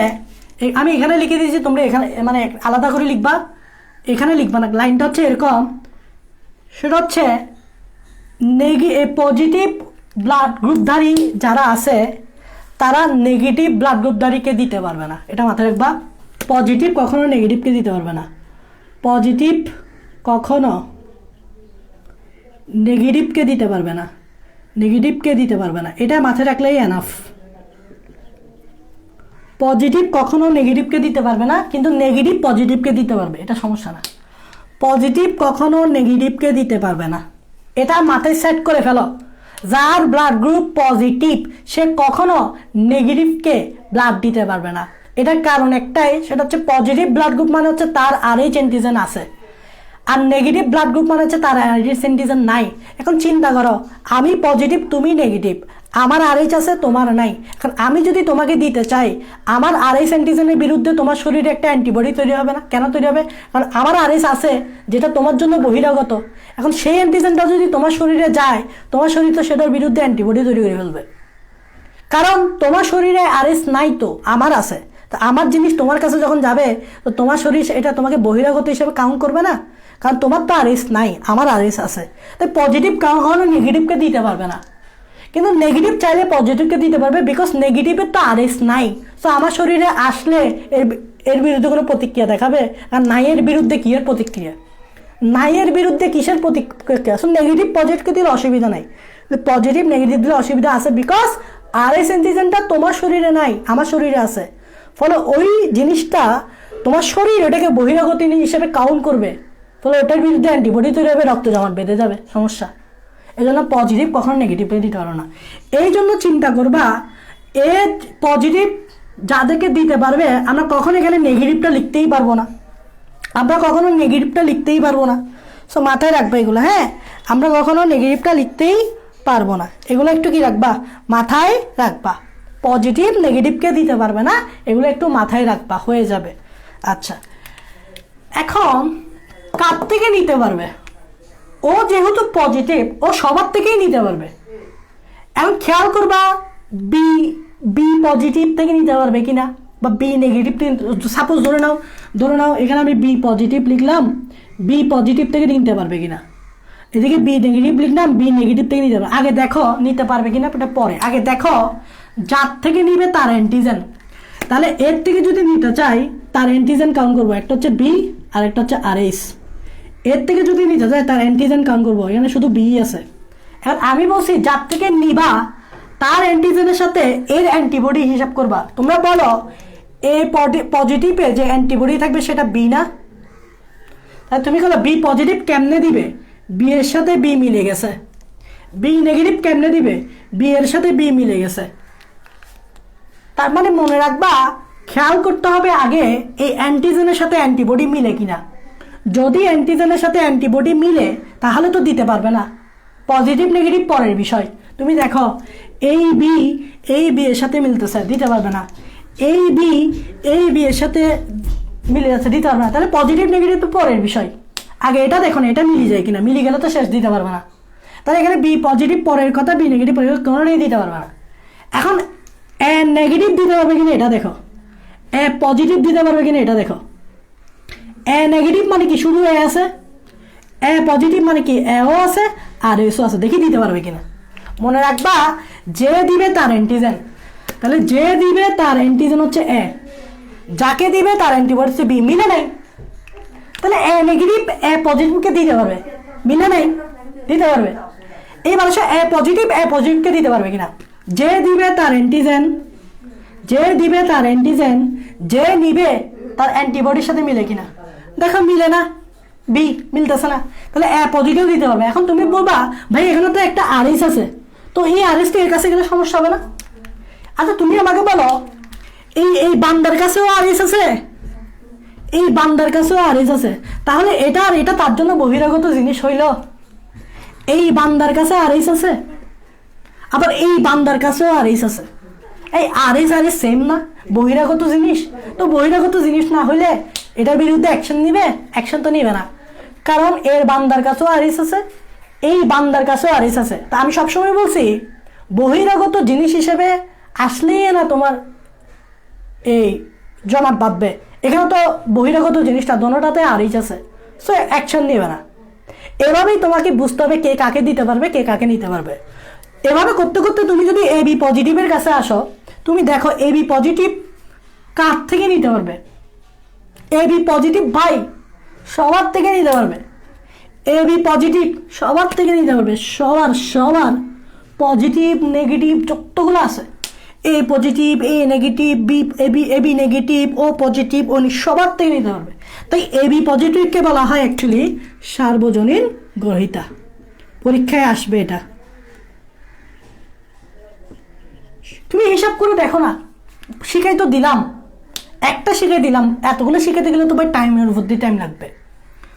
আমি এখানে লিখে দিয়েছি তোমরা এখানে মানে আলাদা করে লিখবা এখানে লিখবা না লাইনটা হচ্ছে এরকম সেটা হচ্ছে পজিটিভ ব্লাড গ্রুপধারী যারা আছে তারা নেগেটিভ ব্লাড গ্রুপধারীকে দিতে পারবে না এটা মাথায় রাখবা পজিটিভ কখনো নেগেটিভকে দিতে পারবে না পজিটিভ কখনো নেগেটিভকে দিতে পারবে না নেগেটিভকে দিতে পারবে না এটা মাথায় রাখলেই এনাফ পজিটিভ কখনো নেগেটিভকে দিতে পারবে না কিন্তু নেগেটিভ পজিটিভকে দিতে পারবে এটা সমস্যা না পজিটিভ কখনো নেগেটিভকে দিতে পারবে না এটা মাথায় সেট করে ফেলো যার ব্লাড গ্রুপ পজিটিভ সে কখনো নেগেটিভকে ব্লাড দিতে পারবে না এটার কারণ একটাই সেটা হচ্ছে পজিটিভ ব্লাড গ্রুপ মানে হচ্ছে তার আরএইচ অ্যান্টিজেন আছে আর নেগেটিভ ব্লাড গ্রুপ মানে হচ্ছে তার আরএইচ অ্যান্টিজেন নাই এখন চিন্তা করো আমি পজিটিভ তুমি নেগেটিভ আমার আরএইচ আছে তোমার নাই এখন আমি যদি তোমাকে দিতে চাই আমার আরএইচ অ্যান্টিজেনের বিরুদ্ধে তোমার শরীরে একটা অ্যান্টিবডি তৈরি হবে না কেন তৈরি হবে কারণ আমার আরএইচ আছে যেটা তোমার জন্য বহিরাগত এখন সেই অ্যান্টিজেনটা যদি তোমার শরীরে যায় তোমার শরীর তো সেটার বিরুদ্ধে অ্যান্টিবডি তৈরি করে ফেলবে কারণ তোমার শরীরে আরএইচ নাই তো আমার আছে তো আমার জিনিস তোমার কাছে যখন যাবে তো তোমার শরীর এটা তোমাকে বহিরাগত হিসেবে কাউন্ট করবে না কারণ তোমার তো আরএইচ নাই আমার আরএইচ আছে তাই পজিটিভ কখনো নেগেটিভকে দিতে পারবে না কিন্তু নেগেটিভ চাইলে পজিটিভকে দিতে পারবে বিকজ নেগেটিভের তো আরএইচ নাই সো আমার শরীরে আসলে এর বিরুদ্ধে কোনো প্রতিক্রিয়া দেখাবে আর নাইয়ের বিরুদ্ধে কি এর প্রতিক্রিয়া নাইয়ের বিরুদ্ধে কিসের প্রতিক্রিয়া সো নেগেটিভ পজিটিভকে দিলে অসুবিধা নাই পজিটিভ নেগেটিভ দিলে অসুবিধা আছে বিকজ আরএইচ অ্যান্টিজেনটা তোমার শরীরে নাই আমার শরীরে আছে ফলে ওই জিনিসটা তোমার শরীর ওটাকে বহিরাগত হিসেবে কাউন্ট করবে ফলে ওটার বিরুদ্ধে অ্যান্টিবডি তৈরি হবে রক্ত জমাট বেঁধে যাবে সমস্যা এই জন্য পজিটিভ কখনো নেগেটিভকে দিতে পারো না এই জন্য চিন্তা করবা এ পজিটিভ যাদেরকে দিতে পারবে আমরা কখনো এখানে নেগেটিভটা লিখতেই পারবো না আমরা কখনো নেগেটিভটা লিখতেই পারবো না সো মাথায় রাখবা এগুলো হ্যাঁ আমরা কখনো নেগেটিভটা লিখতেই পারবো না এগুলো একটু কি রাখবা মাথায় রাখবা পজিটিভ নেগেটিভকে দিতে পারবে না এগুলো একটু মাথায় রাখবা হয়ে যাবে আচ্ছা এখন কার থেকে নিতে পারবে ও যেহেতু পজিটিভ ও সবার থেকেই নিতে পারবে এখন খেয়াল করবা বি বি পজিটিভ থেকে নিতে পারবে কিনা বা বি নেগেটিভ থেকে সাপোজ ধরে নাও এখানে আমি বি পজিটিভ লিখলাম বি পজিটিভ থেকে নিতে পারবে কিনা এদিকে বি নেগেটিভ লিখলাম বি নেগেটিভ থেকে নিতে পারবে আগে দেখো নিতে পারবে কিনা এটা পরে আগে দেখো যার থেকে নিবে তার অ্যান্টিজেন তাহলে এর থেকে যদি নিতে চাই তার অ্যান্টিজেন কাউন্ট করবো একটা হচ্ছে বি আর একটা হচ্ছে আরএইচ এর থেকে যদি নিতে চাই তার অ্যান্টিজেন কাউন্ট করবো এখানে শুধু বি আছে এখন আমি বলছি যার থেকে নিবা তার অ্যান্টিজেনের সাথে এর অ্যান্টিবডি হিসাব করবা তোমরা বলো এ পজিটিভে যে অ্যান্টিবডি থাকবে সেটা বি না তাই তুমি বলো বি পজিটিভ কেমনে দিবে বি এর সাথে বি মিলে গেছে বি নেগেটিভ কেমনে দিবে বি এর সাথে বি মিলে গেছে তার মানে মনে রাখবা খেয়াল করতে হবে আগে এই অ্যান্টিজেনের সাথে অ্যান্টিবডি মিলে কিনা যদি অ্যান্টিজেনের সাথে অ্যান্টিবডি মিলে তাহলে তো দিতে পারবে না পজিটিভ নেগেটিভ পরের বিষয় তুমি দেখো এই বি এর সাথে মিলতেছে দিতে পারবে না এই বি এর সাথে মিলে যাচ্ছে দিতে পারবে না তাহলে পজিটিভ নেগেটিভ তো পরের বিষয় আগে এটা দেখো না এটা মিলে যায় কিনা মিলে গেলে তো শেষ দিতে পারবে না তাহলে এখানে বি পজিটিভ পরের কথা বি নেগেটিভ পরের কথা কোনোটাই দিতে পারবে না এখন এ নেগেটিভ দিতে পারবে কিনা এটা দেখো এ পজিটিভ দিতে পারবে কিনা এটা দেখো এ নেগেটিভ মানে কি শুধু এ আছে এ পজিটিভ মানে কি এও আছে আর এসও আছে দেখি দিতে পারবে কিনা মনে রাখবা যে দিবে তার অ্যান্টিজেন তাহলে যে দিবে তার অ্যান্টিজেন হচ্ছে এ যাকে দিবে তার অ্যান্টিবডি হচ্ছে বি মিলে নাই তাহলে এ নেগেটিভ এ পজিটিভকে দিতে পারবে মিলে নাই দিতে পারবে এই মানুষে এ পজিটিভকে দিতে পারবে কিনা যে দিবে তার অ্যান্টিজেন যে নিবে তার অ্যান্টিবডির সাথে মিলে কিনা দেখো মিলে না বি মিলতেছে না তাহলে এ পজিটিভ দিতে পারবে এখন তুমি বলবা ভাই এখানে তো একটা আরএইচ আছে তো এই আরএইচটা এর কাছে গেলে সমস্যা হবে না আচ্ছা তুমি আমাকে বলো এই বান্দার কাছেও আরএইচ আছে তাহলে এটা আর এটা তার জন্য বহিরাগত জিনিস হইল এই বান্দার কাছে আরএইচ আছে আবার এই বান্দার কাছেও আরএইচ আছে এই আরএস আর সেম না, বহিরাগত জিনিস। তো বহিরাগত জিনিস না হলে এটার বিরুদ্ধে অ্যাকশন নিবে? অ্যাকশন তো নিবে না, কারণ এর বান্দার কাছেও আরএস আছে, এই বান্দার কাছেও আরএস আছে। তা আমি সবসময় বলছি বহিরাগত জিনিস হিসেবে আসলেই না তোমার এই জমাট বাঁধবে। এখানে তো বহিরাগত জিনিসটা দোনোটাতে আরএস আছে, সো অ্যাকশন নেবে না। এভাবেই তোমাকে বুঝতে হবে কে কাকে দিতে পারবে, কে কাকে নিতে পারবে। এভাবে করতে করতে তুমি যদি এবি পজিটিভের কাছে আসো, তুমি দেখো এবি পজিটিভ কার থেকে নিতে পারবে। এবি পজিটিভ ভাই সবার থেকে নিতে পারবে, এবি পজিটিভ সবার থেকে নিতে পারবে, সবার সবার পজিটিভ নেগেটিভ যতগুলো আছে, A positive, A negative, B AB AB negative, O positive, O সবার থেকে নিতে পারবে। তাই এবি পজিটিভকে বলা হয় অ্যাকচুয়ালি সার্বজনীন গ্রহিতা। পরীক্ষায় আসবে এটা, তুমি হিসাব করে দেখো না। শিখাই তো দিলাম, একটা শিখাই দিলাম, এতগুলো শিখাতে গেলে তো ভাই টাইমের উপর দিয়ে টাইম লাগবে।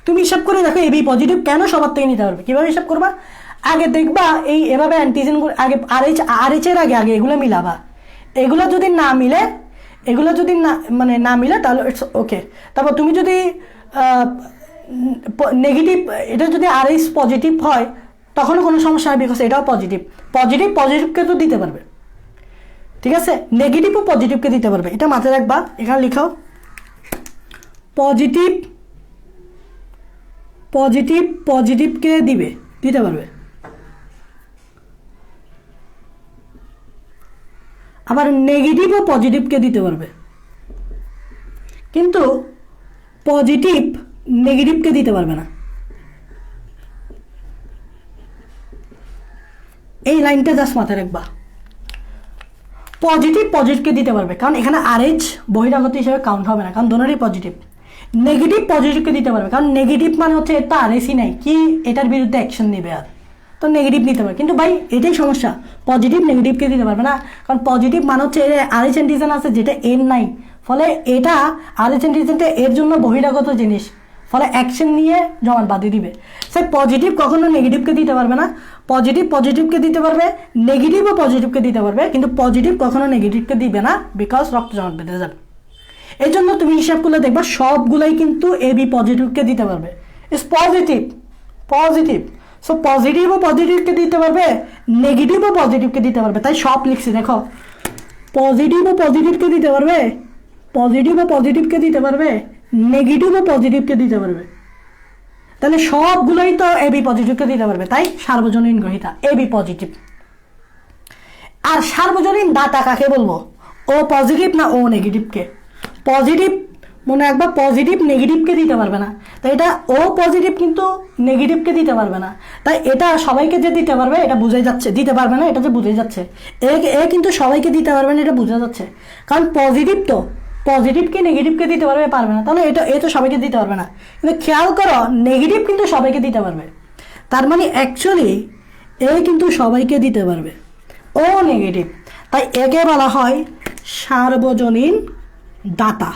তুমি হিসাব করে দেখো এবি পজিটিভ কেন সবার থেকে নিতে পারবে। কীভাবে হিসাব করবা? আগে দেখবা এই এভাবে অ্যান্টিজেন আগে আরএইচ এর আগে আগে এগুলো মিলাবা। এগুলো যদি না মিলে, এগুলো যদি না মিলে তাহলে ইটস ওকে। তারপর তুমি যদি নেগেটিভ, এটা যদি আরএইচ পজিটিভ হয় তখনও কোনো সমস্যা হয়, বিকজ এটাও পজিটিভ। পজিটিভকে তো দিতে পারবে, ঠিক আছে? নেগেটিভও পজিটিভকে দিতে পারবে, এটা মাথায় রাখবা। এখানে লিখাও পজিটিভকে দিতে পারবে, আবার নেগেটিভও পজিটিভকে দিতে পারবে, কিন্তু পজিটিভ নেগেটিভকে দিতে পারবে না। এই লাইনটা জাস্ট মাথায় রাখবা। পজিটিভকে দিতে পারবে, কারণ এখানে আরএইচ বহিরাগত হিসেবে কাউন্ট হবে না, কারণ দোনোরই পজিটিভ। পজিটিভকে দিতে পারবে, কারণ নেগেটিভ মানে হচ্ছে এর তো আরএইচই নাই, কি এটার বিরুদ্ধে অ্যাকশন নেবে, আর তো নেগেটিভ নিতে পারবে। কিন্তু ভাই এটাই সমস্যা, পজিটিভ নেগেটিভকে দিতে পারবে না, কারণ পজিটিভ মানে হচ্ছে আরএইচ অ্যান্টিজেন আছে যেটা এর নাই, ফলে এটা আরএইচ অ্যান্টিজেনটা এর জন্য বহিরাগত জিনিস, ফলে অ্যাকশন নিয়ে জমাট বাঁধিয়ে দিবে। সে পজিটিভ কখনো নেগেটিভকে দিতে পারবে না, পজিটিভকে দিতে পারবে, নেগেটিভও পজিটিভকে দিতে পারবে, কিন্তু পজিটিভ কখনো নেগেটিভকে দিবে না, বিকজ রক্ত জমাট বেঁধে যাবে। এই জন্য তুমি হিসাব করলে দেখবা সবগুলাই কিন্তু এবি পজিটিভকে দিতে পারবে। ইটস পজিটিভ, সো পজিটিভকে দিতে পারবে, নেগেটিভও পজিটিভকে দিতে পারবে। তাই সব লিখছি দেখো, পজিটিভকে দিতে পারবে, পজিটিভকে দিতে পারবে, নেগেটিভও পজিটিভকে দিতে পারবে। তাহলে সবগুলোই তো এবি পজিটিভকে দিতে পারবে, তাই সার্বজনীন গ্রহিতা এবি পজিটিভ। আর সার্বজনীন দাতা কাকে বলবো? ও পজিটিভ না ও নেগেটিভকে? পজিটিভ মনে রাখবা, পজিটিভ নেগেটিভকে দিতে পারবে না, তাই এটা ও পজিটিভ কিন্তু নেগেটিভকে দিতে পারবে না। তাই এটা সবাইকে যে দিতে পারবে এটা বুঝাই যাচ্ছে, দিতে পারবে না এটা যে বুঝাই যাচ্ছে, এ কিন্তু সবাইকে দিতে পারবে না এটা বোঝা যাচ্ছে, কারণ পজিটিভকে নেগেটিভকে দিতে পারবে না, তাহলে এ তো সবাইকে দিতে পারবে না। কিন্তু খেয়াল করো নেগেটিভ কিন্তু সবাইকে দিতে পারবে, তার মানে অ্যাকচুয়ালি এ কিন্তু সবাইকে দিতে পারবে, ও নেগেটিভ। তাই একে বলা হয় সার্বজনীন দাতা।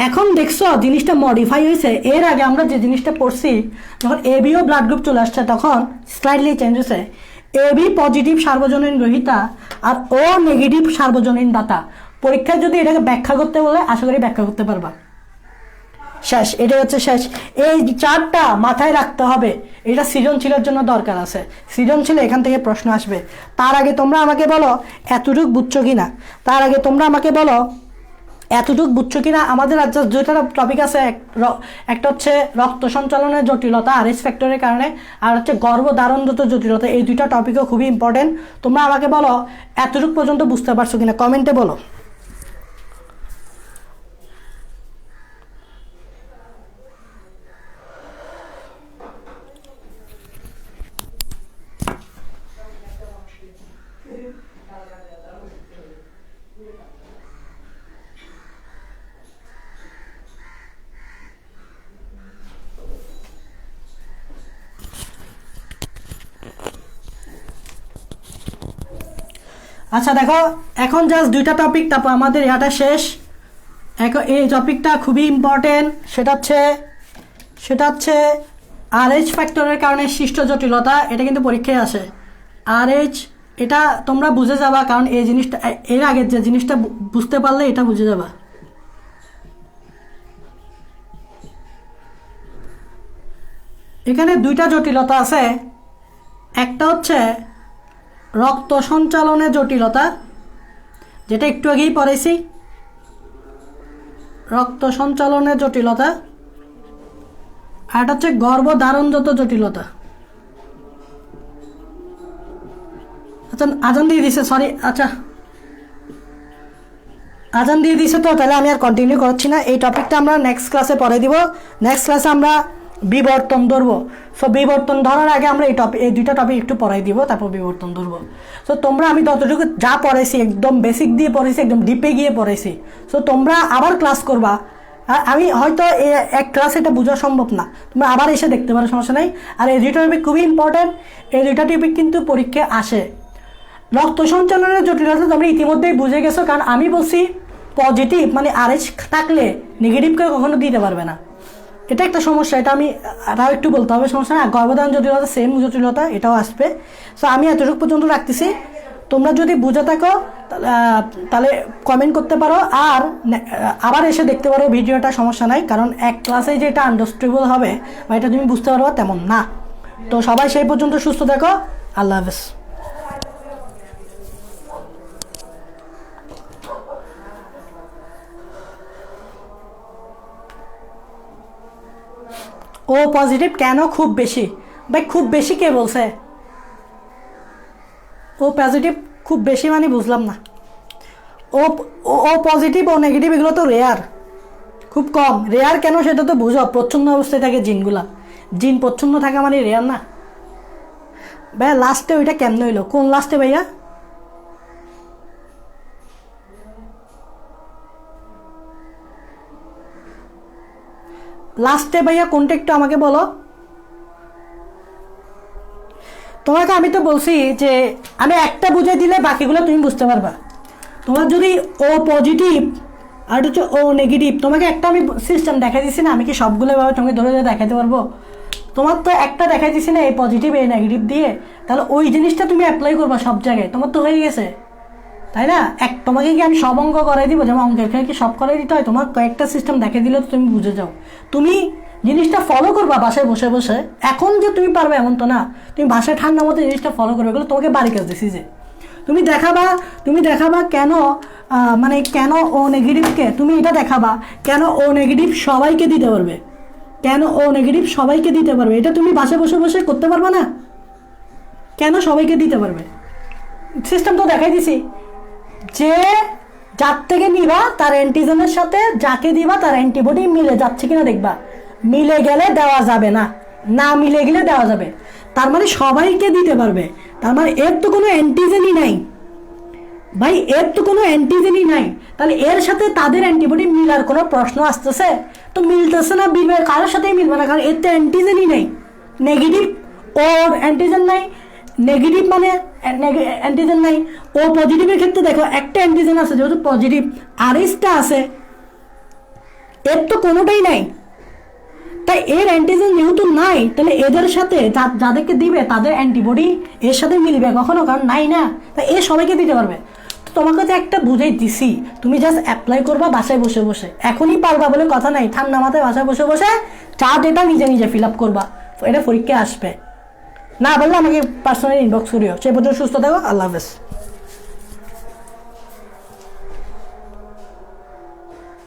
এখন দেখছো জিনিসটা মডিফাই হয়েছে, এর আগে আমরা যে জিনিসটা পড়ছি যখন এবিও ব্লাড গ্রুপ চলে আসছে তখন স্লাইডলি চেঞ্জ হয়েছে, এবি পজিটিভ সার্বজনীন গ্রহিতা আর ও নেগেটিভ সার্বজনীন দাতা। পরীক্ষায় যদি এটাকে ব্যাখ্যা করতে বলে আশা করি ব্যাখ্যা করতে পারবা। শেষ, এটাই হচ্ছে শেষ। এই চারটা মাথায় রাখতে হবে, এটা সৃজনশীলের জন্য দরকার আছে, সৃজনশীল এখান থেকে প্রশ্ন আসবে। তার আগে তোমরা আমাকে বলো এতটুক বুঝছো কিনা, আমাদের রাজ্যে দুইটা টপিক আছে, একটা হচ্ছে রক্ত সঞ্চালনের জটিলতা আরএইচ ফ্যাক্টরের কারণে, আর হচ্ছে গর্ভধারণগত জটিলতা। এই দুইটা টপিকও খুবই ইম্পর্টেন্ট। তোমরা আমাকে বলো এতটুকু পর্যন্ত বুঝতে পারছো কিনা, কমেন্টে বলো। আচ্ছা দেখো, এখন জাস্ট দুইটা টপিক, তারপর আমাদের এটা শেষ। এই টপিকটা খুবই ইম্পর্টেন্ট, সেটা হচ্ছে আরএইচ ফ্যাক্টরের কারণে সৃষ্ট জটিলতা। এটা কিন্তু পরীক্ষায় আসে, আরএইচ এটা তোমরা বুঝে যাবা, কারণ এই জিনিসটা এর আগে যে জিনিসটা বুঝতে পারলে এটা বুঝে যাবা। এখানে দুইটা জটিলতা আছে। একটা হচ্ছে রক্ত সঞ্চালনের জটিলতা, যেটা একটু আগেই পড়েছি, রক্ত সঞ্চালনের জটিলতা। আর এটা হচ্ছে গর্ভধারণগত জটিলতা। আচ্ছা আজান দিয়ে দিছে, সরি, আচ্ছা আজান দিয়ে দিছে, তো তাহলে আমি আর কন্টিনিউ করছি না। এই টপিকটা আমরা নেক্সট ক্লাসে পরে দিব। নেক্সট ক্লাসে আমরা বিবর্তন ধরবো। সো বিবর্তন ধরার আগে আমরা এই দুইটা টপিক একটু পড়াই দিব, তারপর বিবর্তন ধরবো। সো তোমরা আমি যতটুকু যা পড়াইছি একদম বেসিক দিয়ে পড়াইছি, একদম ডিপে গিয়ে পড়াইছি। সো তোমরা আবার ক্লাস করবা। আমি হয়তো এক ক্লাস এটা বোঝা সম্ভব না, তোমরা আবার এসে দেখতে পারো, সমস্যা নেই। আর এই দুইটা টপিক খুবই ইম্পর্টেন্ট, এই দুইটা টপিক কিন্তু পরীক্ষায় আসে। রক্ত সঞ্চালনের জটিলতা তোমরা ইতিমধ্যেই বুঝে গেছো, কারণ আমি বলছি পজিটিভ মানে RH থাকলে নেগেটিভকে কখনো দিতে পারবে না। এটা একটা সমস্যা, এটা আমি আরও একটু বলতে হবে, সমস্যা না। গর্ভধারণ জটিলতা সেম জটিলতা, এটাও আসবে। সো আমি এতটুকু পর্যন্ত রাখতেছি। তোমরা যদি বুঝে থাকো তাহলে কমেন্ট করতে পারো, আর আবার এসে দেখতে পারো ভিডিওটা, সমস্যা নাই। কারণ এক ক্লাসে যে এটা আন্ডারস্ট্যান্ডেবল হবে বা এটা তুমি বুঝতে পারবো তেমন না। তো সবাই সেই পর্যন্ত সুস্থ থাকো, আল্লাহ হাফেজ। ও পজিটিভ কেন খুব বেশি? ভাই খুব বেশি কে বলছে? ও পজিটিভ খুব বেশি মানে বুঝলাম না। ও ও পজিটিভ ও নেগেটিভ এগুলো তো রেয়ার, খুব কম। রেয়ার কেন সেটা তো বুঝো, প্রচ্ছন্ন অবস্থায় থাকে জিনগুলা। জিন প্রচ্ছন্ন থাকা মানে রেয়ার না। ভাইয়া লাস্টে ওইটা কেমনে হইলো? কোন লাস্টে ভাইয়া? লাস্টে ভাইয়া কোনটা একটু আমাকে বলো। তোমাকে আমি তো বলছি যে আমি একটা বুঝে দিলে বাকিগুলো তুমি বুঝতে পারবা। তোমার যদি ও পজিটিভ আর হচ্ছে ও নেগেটিভ, তোমাকে একটা আমি সিস্টেম দেখাই দিচ্ছি না, আমি কি সবগুলো ভাবে তোমাকে ধরে ধরে দেখাতে পারবো? তোমার তো একটা দেখাই দিচ্ছি না, এই পজিটিভ এই নেগেটিভ দিয়ে, তাহলে ওই জিনিসটা তুমি অ্যাপ্লাই করবা সব জায়গায়, তোমার তো হয়ে গেছে, তাই না? তোমাকে কি আমি সব অঙ্ক করাই দিব? যেমন অঙ্কের খেয়ে কি সব করাই দিতে হয়? তোমার কয়েকটা সিস্টেম দেখে দিলে তো তুমি বুঝে যাও। তুমি জিনিসটা ফলো করবা বাসায় বসে বসে। এখন যে তুমি পারবে এমন তো না, তুমি বাসায় ঠান্ডা মতো জিনিসটা ফলো করবে। এগুলো তোমাকে বাড়ি কাজ দিছি যে তুমি দেখাবা কেন মানে কেন ও নেগেটিভকে, তুমি এটা দেখাবা কেন ও নেগেটিভ সবাইকে দিতে পারবে, কেন ও নেগেটিভ সবাইকে দিতে পারবে। এটা তুমি বাসায় বসে বসে করতে পারবে না? কেন সবাইকে দিতে পারবে? সিস্টেম তো দেখাই দিছি। যে যার থেকে নিবা তার অ্যান্টিজেনের সাথে যাকে দিবা তার অ্যান্টিবডি মিলে যাচ্ছে কিনা দেখবা। মিলে গেলে দেওয়া যাবে না, না মিলে গেলে দেওয়া যাবে। তার মানে সবাইকে দিতে পারবে, তার মানে এর তো কোনো অ্যান্টিজেনই নাই ভাই, এর তো কোনো অ্যান্টিজেনই নাই। তাহলে এর সাথে তাদের অ্যান্টিবডি মিলার কোনো প্রশ্ন আসতেছে? তো মিলতেছে না, মিলবে কারোর সাথেই মিলবে না, কারণ এর তো অ্যান্টিজেনই নেই। নেগেটিভ ওর অ্যান্টিজেন নাই, নেগেটিভ মানে অ্যান্টিজেন নাই। ও পজিটিভের ক্ষেত্রে দেখো একটা অ্যান্টিজেন আছে, যেহেতু পজিটিভ RHটা আছে, এর তো কোনোটাই নাই। তাই এর অ্যান্টিজেন যেহেতু নাই, তাহলে এদের সাথে যাদেরকে দিবে তাদের অ্যান্টিবডি এর সাথে মিলবে কখনো? কারণ নাই না। তাই এ সবাইকে দিতে পারবে। তো তোমাকে তো একটা বুঝেই দিছি, তুমি জাস্ট অ্যাপ্লাই করবা বাসায় বসে বসে। এখনই পারবা বলে কথা নাই, ঠান্ডা মাথায় বাসায় বসে বসে চার্ট এটা নিজে নিজে ফিল আপ করবা, এটা পরীক্ষায় আসবে। না বললে আমাকে পার্সোনালি ইনবক্স করিও। সে পর্যন্ত সুস্থ থাকো, আল্লাহ হাফেজ।